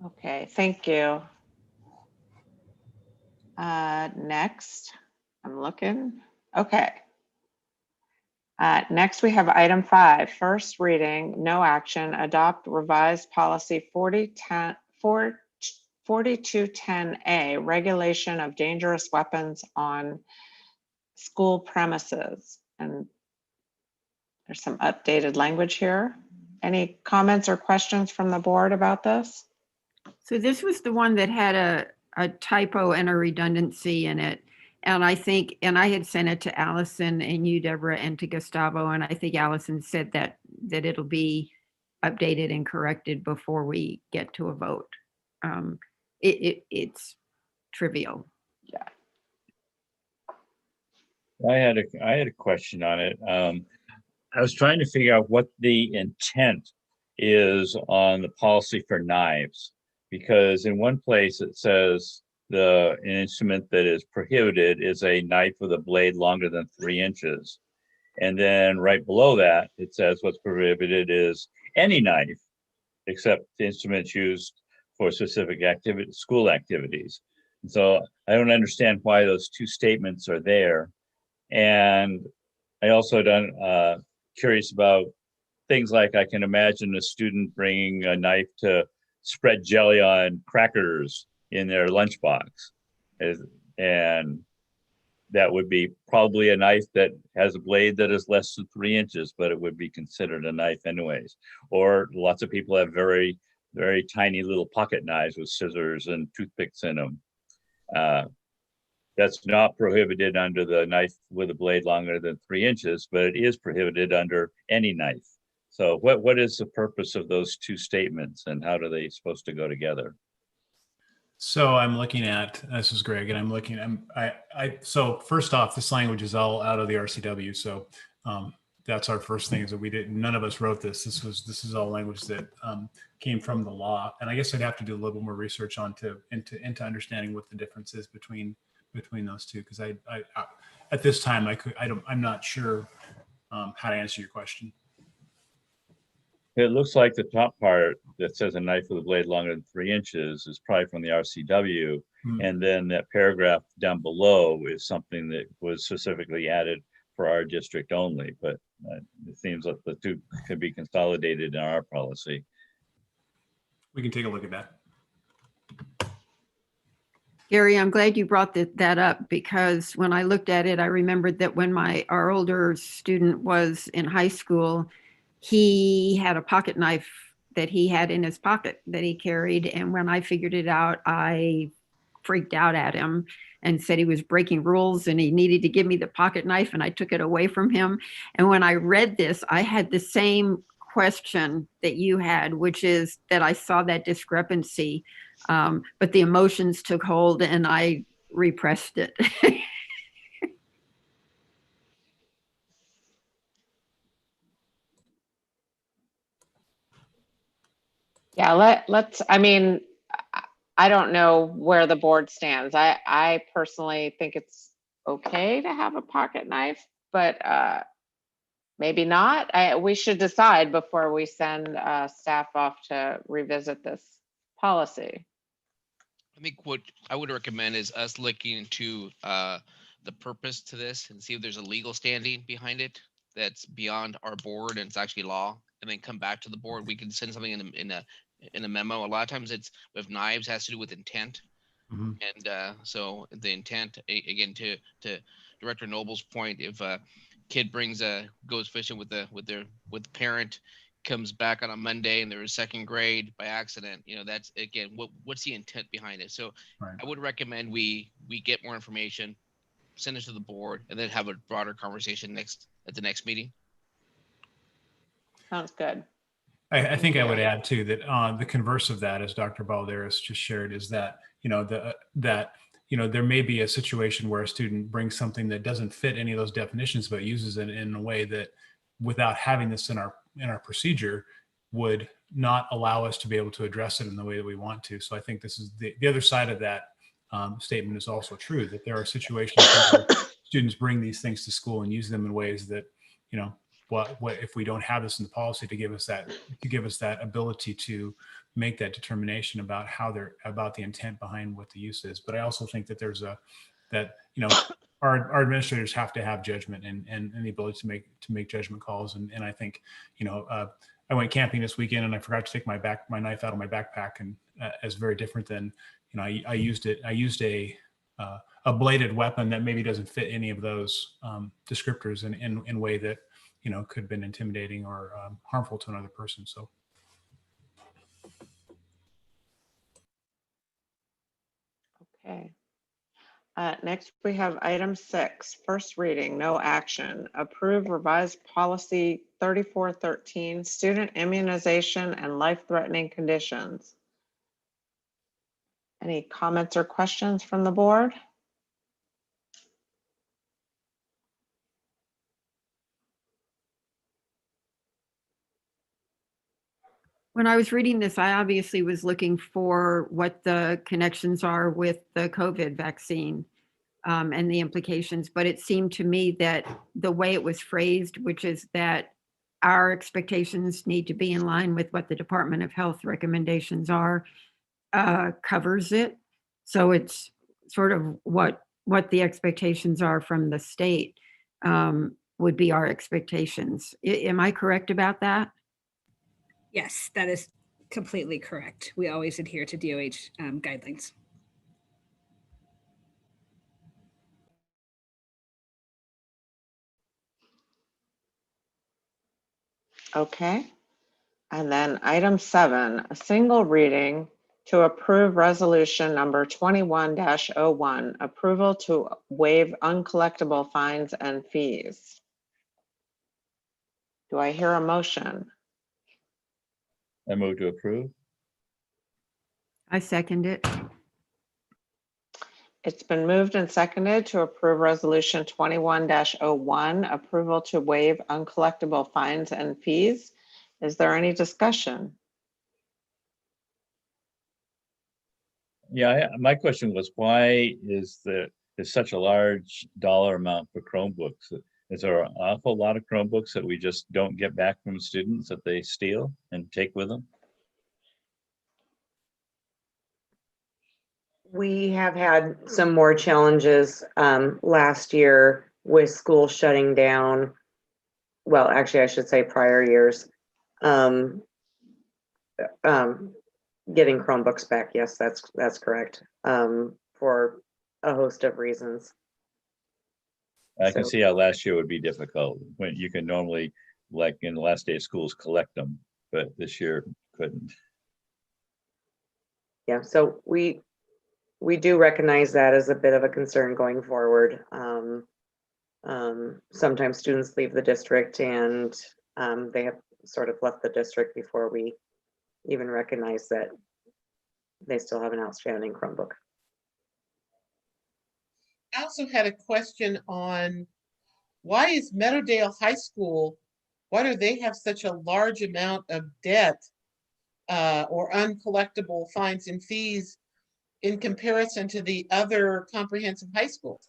Okay, thank you. Next, I'm looking. Okay. Next, we have item 5, first reading, no action, adopt revised policy 4210A, regulation of dangerous weapons on school premises. And there's some updated language here. Any comments or questions from the board about this? So this was the one that had a typo and a redundancy in it. And I had sent it to Allison and you, Deborah, and to Gustavo. And I think Allison said that it'll be updated and corrected before we get to a vote. It's trivial. Yeah. I had a question on it. I was trying to figure out what the intent is on the policy for knives, because in one place it says an instrument that is prohibited is a knife with a blade longer than 3 inches. And then right below that, it says what's prohibited is any knife except instruments used for specific school activities. And so I don't understand why those two statements are there. And I also curious about things like I can imagine a student bringing a knife to spread jelly on crackers in their lunchbox. And that would be probably a knife that has a blade that is less than 3 inches, but it would be considered a knife anyways. Or lots of people have very, very tiny little pocket knives with scissors and toothpicks in them. That's not prohibited under the knife with a blade longer than 3 inches, but it is prohibited under any knife. So what is the purpose of those two statements and how are they supposed to go together? So I'm looking at, this is Greg, and I'm looking, so first off, this language is all out of the RCW. So that's our first thing, is that none of us wrote this. This is all language that came from the law. And I guess I'd have to do a little more research into understanding what the difference is between those two. Because I at this time, I'm not sure how to answer your question. It looks like the top part that says a knife with a blade longer than 3 inches is probably from the RCW. And then that paragraph down below is something that was specifically added for our district only. But it seems like the two could be consolidated in our policy. We can take a look at that. Gary, I'm glad you brought that up, because when I looked at it, I remembered that when our older student was in high school, he had a pocket knife that he had in his pocket that he carried. And when I figured it out, I freaked out at him and said he was breaking rules and he needed to give me the pocket knife, and I took it away from him. And when I read this, I had the same question that you had, which is that I saw that discrepancy, but the emotions took hold and I repressed it. Yeah, I don't know where the board stands. I personally think it's okay to have a pocket knife, but maybe not. We should decide before we send staff off to revisit this policy. I think what I would recommend is us looking into the purpose to this and see if there's a legal standing behind it that's beyond our board and it's actually law, and then come back to the board. We can send something in a memo. A lot of times it's with knives has to do with intent. And so the intent, again, to Director Noble's point, if a kid goes fishing with the parent, comes back on a Monday and they're in second grade by accident, that's again, what's the intent behind it? So Right. I would recommend we get more information, send it to the board, and then have a broader conversation at the next meeting. Sounds good. I think I would add too that the converse of that, as Dr. Balderas just shared, is that there may be a situation where a student brings something that doesn't fit any of those definitions, but uses it in a way that, without having this in our procedure, would not allow us to be able to address it in the way that we want to. So I think this is the other side of that statement is also true, that there are situations where students bring these things to school and use them in ways that, what if we don't have this in the policy to give us that ability to make that determination about about the intent behind what the use is. But I also think that our administrators have to have judgment and the ability to make judgment calls. And I think, I went camping this weekend and I forgot to take my knife out of my backpack, and as very different than, I used a bladed weapon that maybe doesn't fit any of those descriptors in a way that, could have been intimidating or harmful to another person. So. Okay. Next, we have item 6, first reading, no action. Approve revised policy 3413, student immunization and life-threatening conditions. Any comments or questions from the board? When I was reading this, I obviously was looking for what the connections are with the COVID vaccine and the implications, but it seemed to me that the way it was phrased, which is that our expectations need to be in line with what the Department of Health recommendations are, covers it. So it's sort of what the expectations are from the state would be our expectations. Am I correct about that? Yes, that is completely correct. We always adhere to DOH guidelines. Okay. And then item 7, a single reading to approve resolution number 21-01, approval to waive uncollectible fines and fees. Do I hear a motion? I move to approve. I second it. It's been moved and seconded to approve resolution 21-01, approval to waive uncollectible fines and fees. Is there any discussion? Yeah, my question was, why is such a large dollar amount for Chromebooks? Is there an awful lot of Chromebooks that we just don't get back from students that they steal and take with them? We have had some more challenges last year with school shutting down. Well, actually, I should say prior years. Getting Chromebooks back. Yes, that's correct. For a host of reasons. I can see how last year would be difficult when you can normally, like in the last day of schools, collect them, but this year couldn't. Yeah, so we do recognize that as a bit of a concern going forward. Sometimes students leave the district and they have sort of left the district before we even recognize that they still have an outstanding Chromebook. I also had a question on why is Meadowdale High School, why do they have such a large amount of debt or uncollectible fines and fees in comparison to the other comprehensive high schools?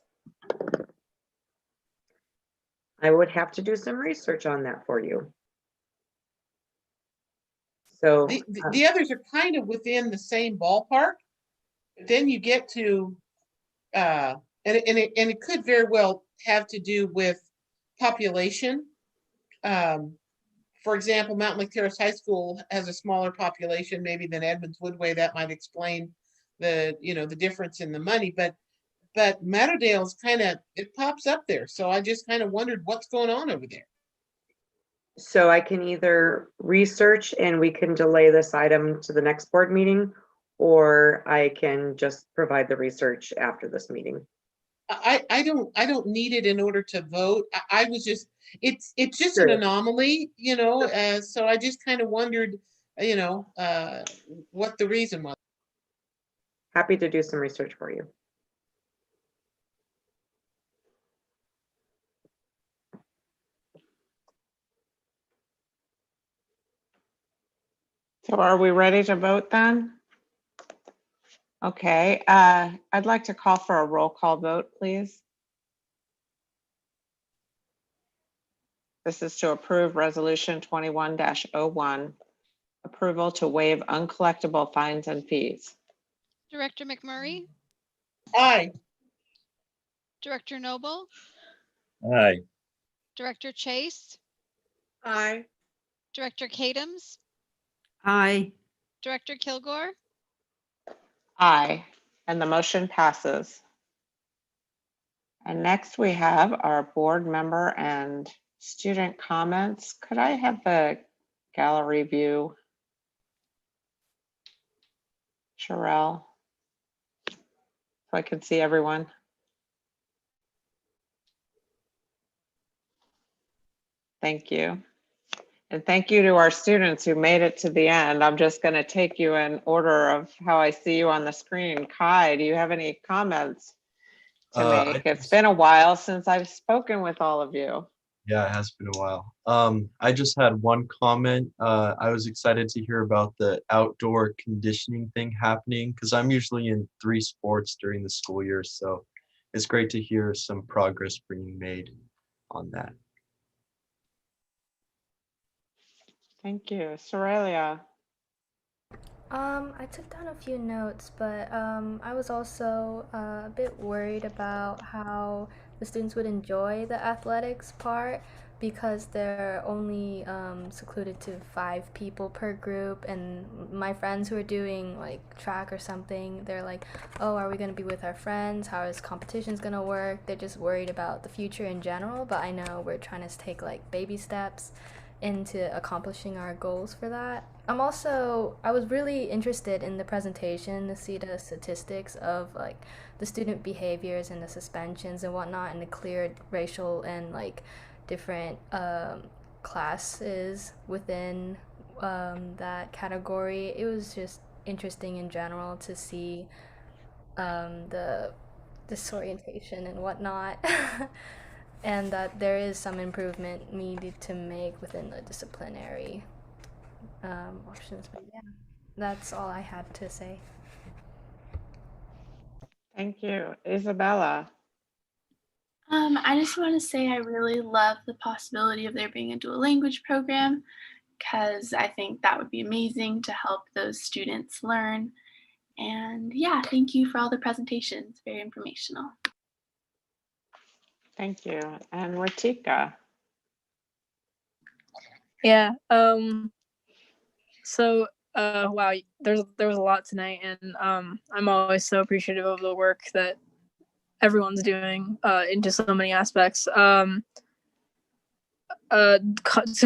I would have to do some research on that for you. So The others are kind of within the same ballpark. But then you get to, and it could very well have to do with population. For example, Mountain Lake Terrace High School has a smaller population maybe than Edmonds Woodway. That might explain the difference in the money. But Meadowdale's kind of, it pops up there. So I just kind of wondered what's going on over there. So I can either research and we can delay this item to the next board meeting, or I can just provide the research after this meeting. I don't need it in order to vote. I was just, it's just Sure. an anomaly, so I just kind of wondered, what the reason was. Happy to do some research for you. So are we ready to vote then? Okay, I'd like to call for a roll call vote, please. This is to approve Resolution 21-01, approval to waive uncollectible fines and fees. Director McMurray, Aye. Director Noble, Aye. Director Chase, Aye. Director Kadams, Aye. Director Kilgore, Aye, and the motion passes. And next we have our board member and student comments. Could I have the gallery view? Sherelle, so I can see everyone. Thank you. And thank you to our students who made it to the end. I'm just going to take you in order of how I see you on the screen. Kai, do you have any comments to make? It's been a while since I've spoken with all of you. Yeah, it has been a while. I just had one comment. I was excited to hear about the outdoor conditioning thing happening because I'm usually in 3 sports during the school year. So it's great to hear some progress being made on that. Thank you. Sorelia. I took down a few notes, but I was also a bit worried about how the students would enjoy the athletics part because they're only secluded to 5 people per group, and my friends who are doing like track or something, they're like, oh, are we going to be with our friends? How is competitions going to work? They're just worried about the future in general, but I know we're trying to take like baby steps into accomplishing our goals for that. I was really interested in the presentation to see the statistics of like the student behaviors and the suspensions and whatnot, and the clear racial and like different classes within that category. It was just interesting in general to see the disorientation and whatnot. And that there is some improvement needed to make within the disciplinary options. But yeah, that's all I had to say. Thank you. Isabella. I just want to say I really love the possibility of there being a dual language program because I think that would be amazing to help those students learn. And yeah, thank you for all the presentations. Very informational. Thank you. And Ratika. Yeah. So wow, there was a lot tonight, and I'm always so appreciative of the work that everyone's doing into so many aspects. To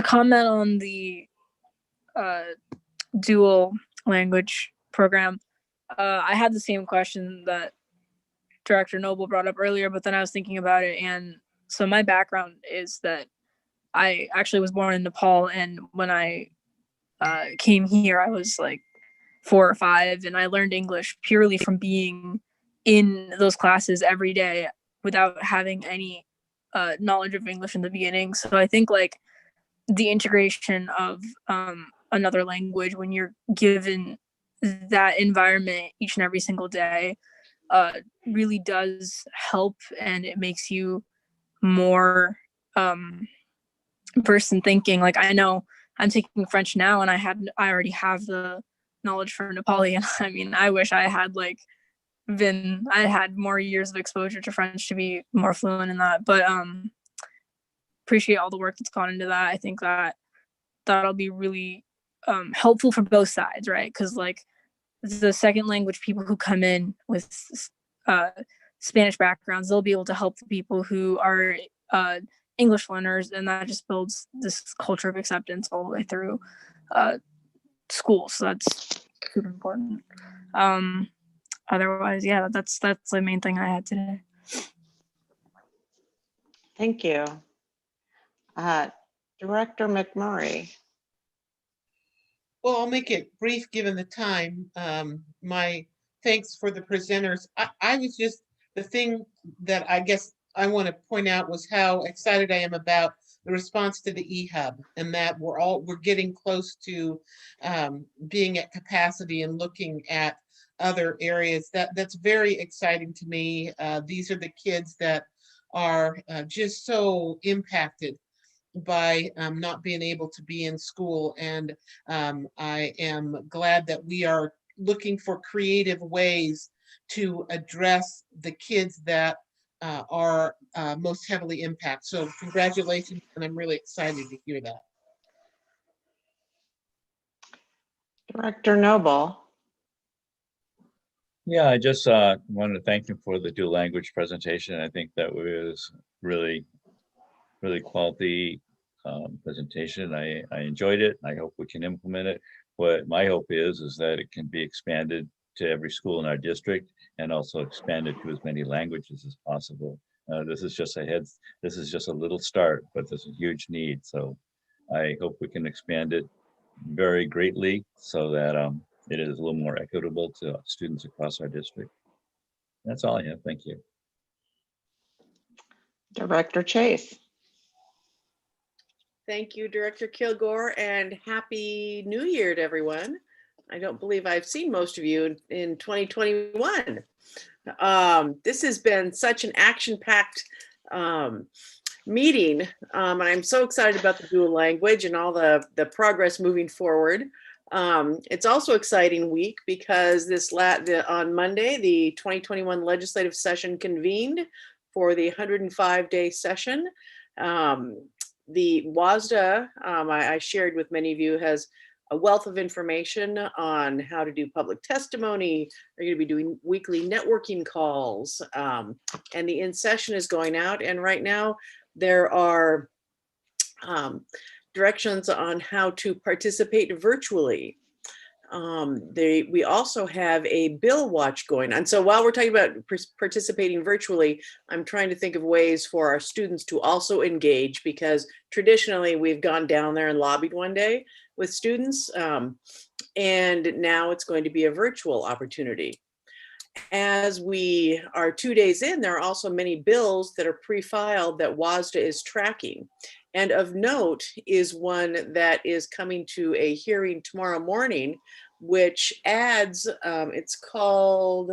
comment on the dual language program, I had the same question that Director Noble brought up earlier, but then I was thinking about it, and so my background is that I actually was born in Nepal, and when I came here, I was like 4 or 5, and I learned English purely from being in those classes every day without having any knowledge of English in the beginning. So I think like the integration of another language when you're given that environment each and every single day really does help, and it makes you more versed in thinking. Like, I know I'm taking French now, and I already have the knowledge for Nepali. And I mean, I wish I had I had more years of exposure to French to be more fluent in that. But appreciate all the work that's gone into that. I think that that'll be really helpful for both sides, right? Because like the second language people who come in with Spanish backgrounds, they'll be able to help the people who are English learners, and that just builds this culture of acceptance all the way through school. So that's super important. Otherwise, yeah, that's the main thing I had today. Thank you. Director McMurray. Well, I'll make it brief given the time. My thanks for the presenters. I was just, the thing that I guess I want to point out was how excited I am about the response to the eHub, and that we're getting close to being at capacity and looking at other areas. That's very exciting to me. These are the kids that are just so impacted by not being able to be in school, and I am glad that we are looking for creative ways to address the kids that are most heavily impacted. So congratulations, and I'm really excited to hear that. Director Noble. Yeah, I just wanted to thank you for the dual language presentation. I think that was really quality presentation. I enjoyed it. I hope we can implement it. What my hope is that it can be expanded to every school in our district, and also expanded to as many languages as possible. This is just a little start, but there's a huge need. So I hope we can expand it very greatly so that it is a little more equitable to students across our district. That's all I have. Thank you. Director Chase. Thank you, Director Kilgore, and Happy New Year to everyone. I don't believe I've seen most of you in 2021. This has been such an action-packed meeting, and I'm so excited about the dual language and all the progress moving forward. It's also exciting week because on Monday, the 2021 legislative session convened for the 105-day session. The WASDA, I shared with many of you, has a wealth of information on how to do public testimony. They're going to be doing weekly networking calls, and the in-session is going out. And right now there are directions on how to participate virtually. We also have a bill watch going on. So while we're talking about participating virtually, I'm trying to think of ways for our students to also engage, because traditionally we've gone down there and lobbied one day with students, and now it's going to be a virtual opportunity. As we are 2 days in, there are also many bills that are pre-filed that WASDA is tracking. And of note is one that is coming to a hearing tomorrow morning, which adds, it's called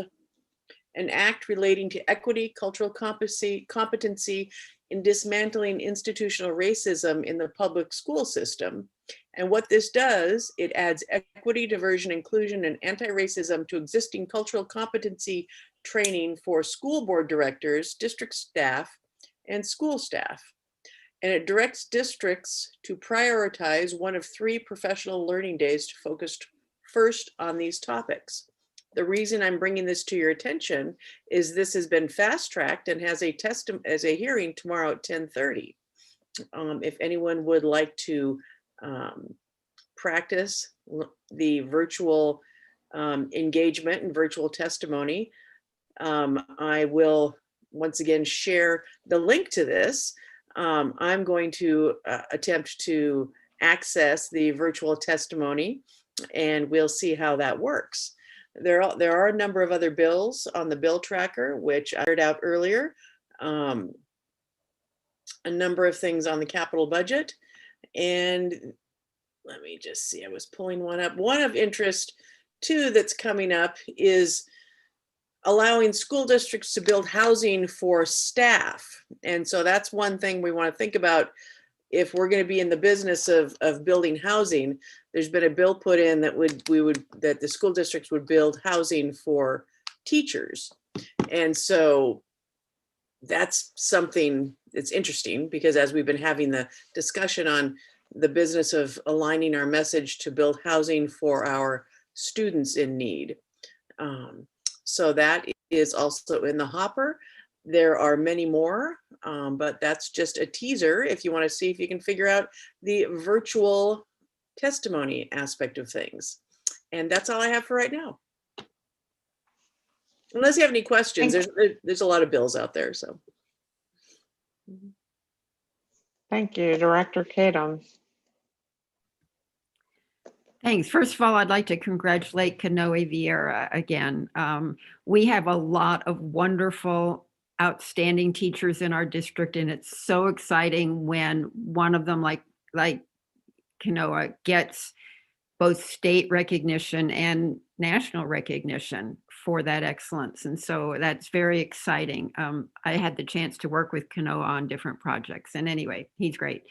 an act relating to equity, cultural competency in dismantling institutional racism in the public school system. And what this does, it adds equity, diversion, inclusion, and anti-racism to existing cultural competency training for school board directors, district staff, and school staff. And it directs districts to prioritize one of 3 professional learning days to focus first on these topics. The reason I'm bringing this to your attention is this has been fast-tracked and has a hearing tomorrow at 10:30. If anyone would like to practice the virtual engagement and virtual testimony, I will once again share the link to this. I'm going to attempt to access the virtual testimony, and we'll see how that works. There are a number of other bills on the bill tracker, which I heard out earlier. A number of things on the capital budget. And let me just see, I was pulling one up. One of interest too that's coming up is allowing school districts to build housing for staff. And so that's one thing we want to think about. If we're going to be in the business of building housing, there's been a bill put in that that the school districts would build housing for teachers. And so that's something that's interesting, because as we've been having the discussion on the business of aligning our message to build housing for our students in need. So that is also in the hopper. There are many more, but that's just a teaser if you want to see if you can figure out the virtual testimony aspect of things. And that's all I have for right now. Unless you have any questions, there's a lot of bills out there, so. Thank you, Director Kadam. Thanks. First of all, I'd like to congratulate Kanoe Vieira again. We have a lot of wonderful, outstanding teachers in our district, and it's so exciting when one of them, like Kanoe, gets both state recognition and national recognition for that excellence. And so that's very exciting. I had the chance to work with Kanoe on different projects. And anyway, he's great.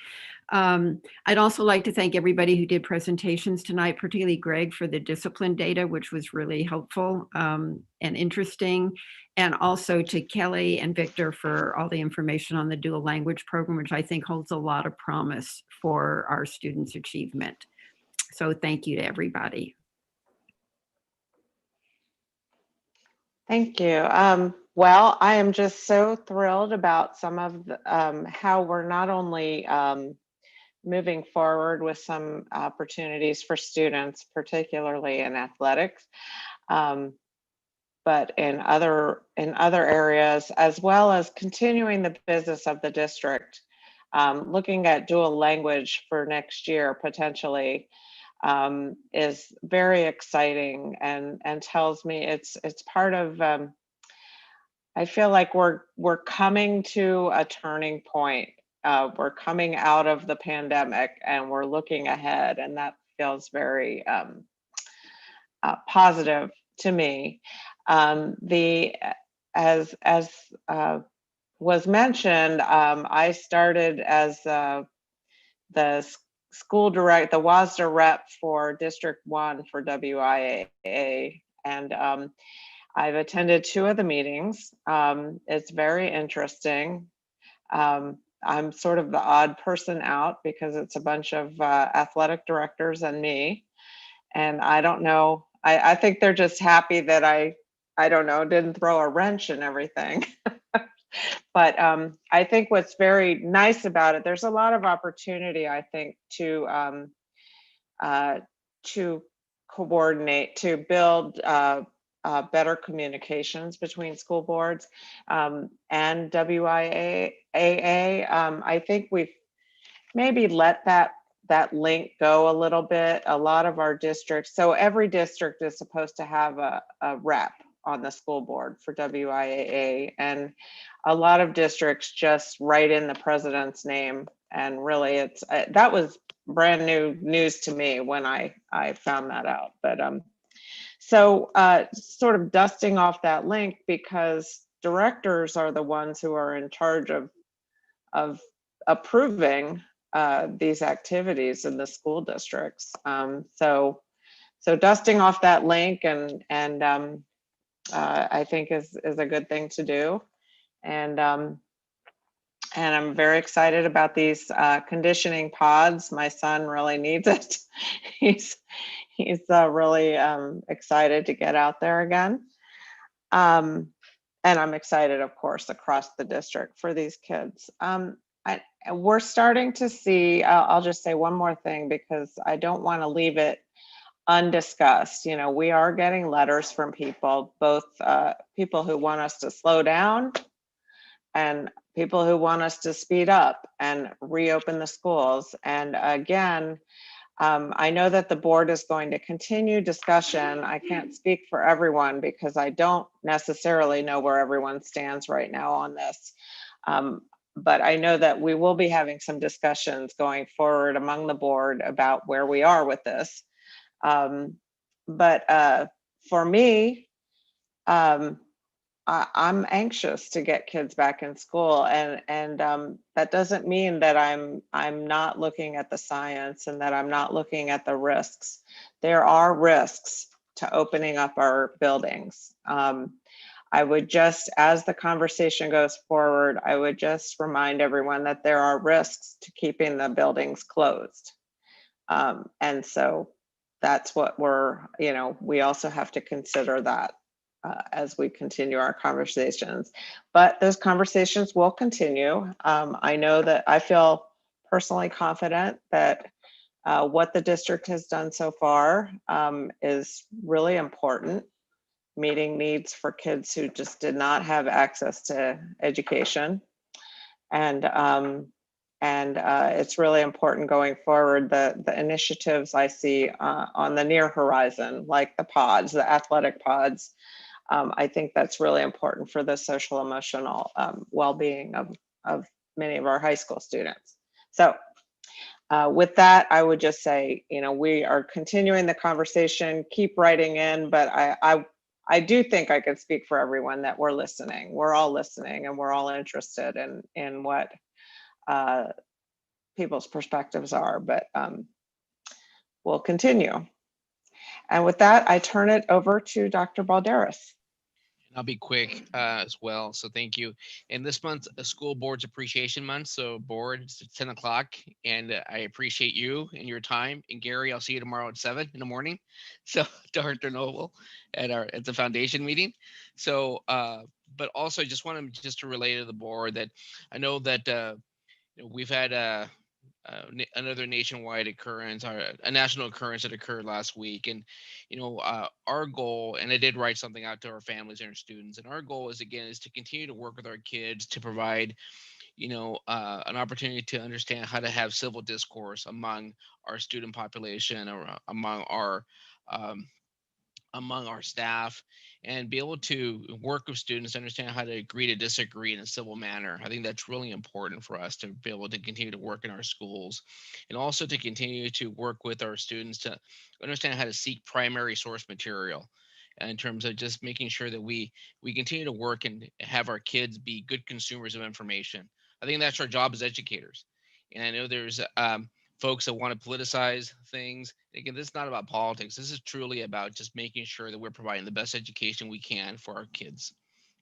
I'd also like to thank everybody who did presentations tonight, particularly Greg for the discipline data, which was really helpful and interesting. And also to Kelly and Victor for all the information on the dual language program, which I think holds a lot of promise for our students' achievement. So thank you to everybody. Thank you. Well, I am just so thrilled about some of the, how we're not only moving forward with some opportunities for students, particularly in athletics, but in other areas, as well as continuing the business of the district, looking at dual language for next year potentially. Is very exciting and tells me it's part of. I feel like we're coming to a turning point. We're coming out of the pandemic and we're looking ahead, and that feels very positive to me. As was mentioned, I started as the the WASDA rep for District 1 for WIAA, and I've attended 2 of the meetings. It's very interesting. I'm sort of the odd person out because it's a bunch of athletic directors and me, and I don't know, I think they're just happy that I don't know, didn't throw a wrench in everything. But I think what's very nice about it, there's a lot of opportunity, I think, to coordinate, to build better communications between school boards and WIAA. I think we've maybe let that link go a little bit. A lot of our districts, so every district is supposed to have a rep on the school board for WIAA, and a lot of districts just write in the president's name, and really it's that was brand new news to me when I found that out. But so sort of dusting off that link, because directors are the ones who are in charge of approving these activities in the school districts. So dusting off that link and I think is a good thing to do, and I'm very excited about these conditioning pods. My son really needs it. He's really excited to get out there again, and I'm excited, of course, across the district for these kids. We're starting to see. I'll just say one more thing because I don't want to leave it undiscussed. You know, we are getting letters from people, both people who want us to slow down and people who want us to speed up and reopen the schools. And again, I know that the board is going to continue discussion. I can't speak for everyone because I don't necessarily know where everyone stands right now on this. But I know that we will be having some discussions going forward among the board about where we are with this. But for me, I'm anxious to get kids back in school, and that doesn't mean that I'm not looking at the science and that I'm not looking at the risks. There are risks to opening up our buildings. I would just, as the conversation goes forward, I would just remind everyone that there are risks to keeping the buildings closed. And so that's what we also have to consider that as we continue our conversations. But those conversations will continue. I know that I feel personally confident that what the district has done so far is really important, meeting needs for kids who just did not have access to education. And it's really important going forward, the initiatives I see on the near horizon, like the pods, the athletic pods. I think that's really important for the social emotional well-being of many of our high school students. So with that, I would just say, we are continuing the conversation, keep writing in, but I do think I could speak for everyone that we're listening. We're all listening and we're all interested in what people's perspectives are, but we'll continue. And with that, I turn it over to Dr. Balderas. I'll be quick as well. So thank you. And this month, a school board's appreciation month. So board, it's at 10 o'clock. And I appreciate you and your time. And Gary, I'll see you tomorrow at 7 in the morning. So Dr. Noble at the foundation meeting. So, but also I just want to relay to the board that I know that we've had another nationwide occurrence, or a national occurrence that occurred last week. And, our goal, and I did write something out to our families and our students, and our goal is to continue to work with our kids to provide, an opportunity to understand how to have civil discourse among our student population or among our staff, and be able to work with students to understand how to agree to disagree in a civil manner. I think that's really important for us to be able to continue to work in our schools, and also to continue to work with our students to understand how to seek primary source material in terms of just making sure that we continue to work and have our kids be good consumers of information. I think that's our job as educators. And I know there's folks that want to politicize things. Again, this is not about politics. This is truly about just making sure that we're providing the best education we can for our kids.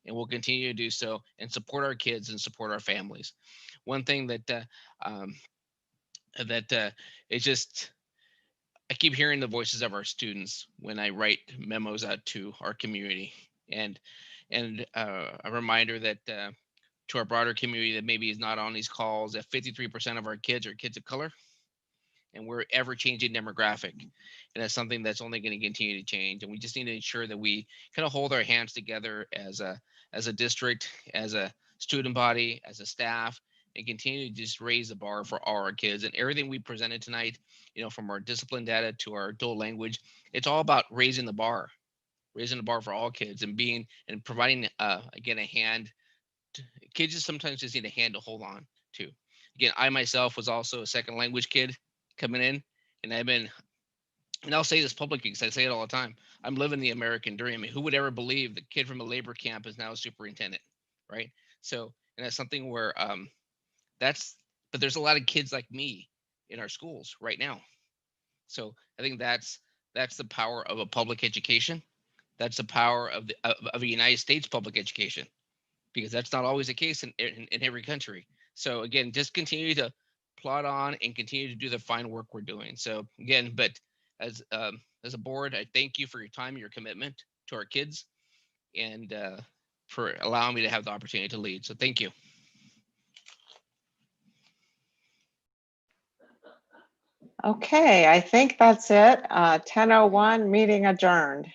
And we'll continue to do so and support our kids and support our families. One thing that it's just, I keep hearing the voices of our students when I write memos out to our community, and a reminder that to our broader community that maybe is not on these calls, that 53% of our kids are kids of color. And we're ever-changing demographic, and that's something that's only going to continue to change. And we just need to ensure that we kind of hold our hands together as a district, as a student body, as a staff, and continue to just raise the bar for all our kids. And everything we presented tonight, from our discipline data to our dual language, it's all about raising the bar for all kids, and providing again a hand. Kids just sometimes just need a hand to hold on to. Again, I myself was also a second language kid coming in, and I'll say this publicly because I say it all the time, I'm living the American dream. I mean, who would ever believe the kid from a labor camp is now a superintendent, right? So, and that's something where but there's a lot of kids like me in our schools right now. So I think that's the power of a public education. That's the power of a United States public education, because that's not always the case in every country. So again, just continue to plot on and continue to do the fine work we're doing. So again, but as a board, I thank you for your time, your commitment to our kids, and for allowing me to have the opportunity to lead. So thank you. Okay, I think that's it. 10:01, meeting adjourned.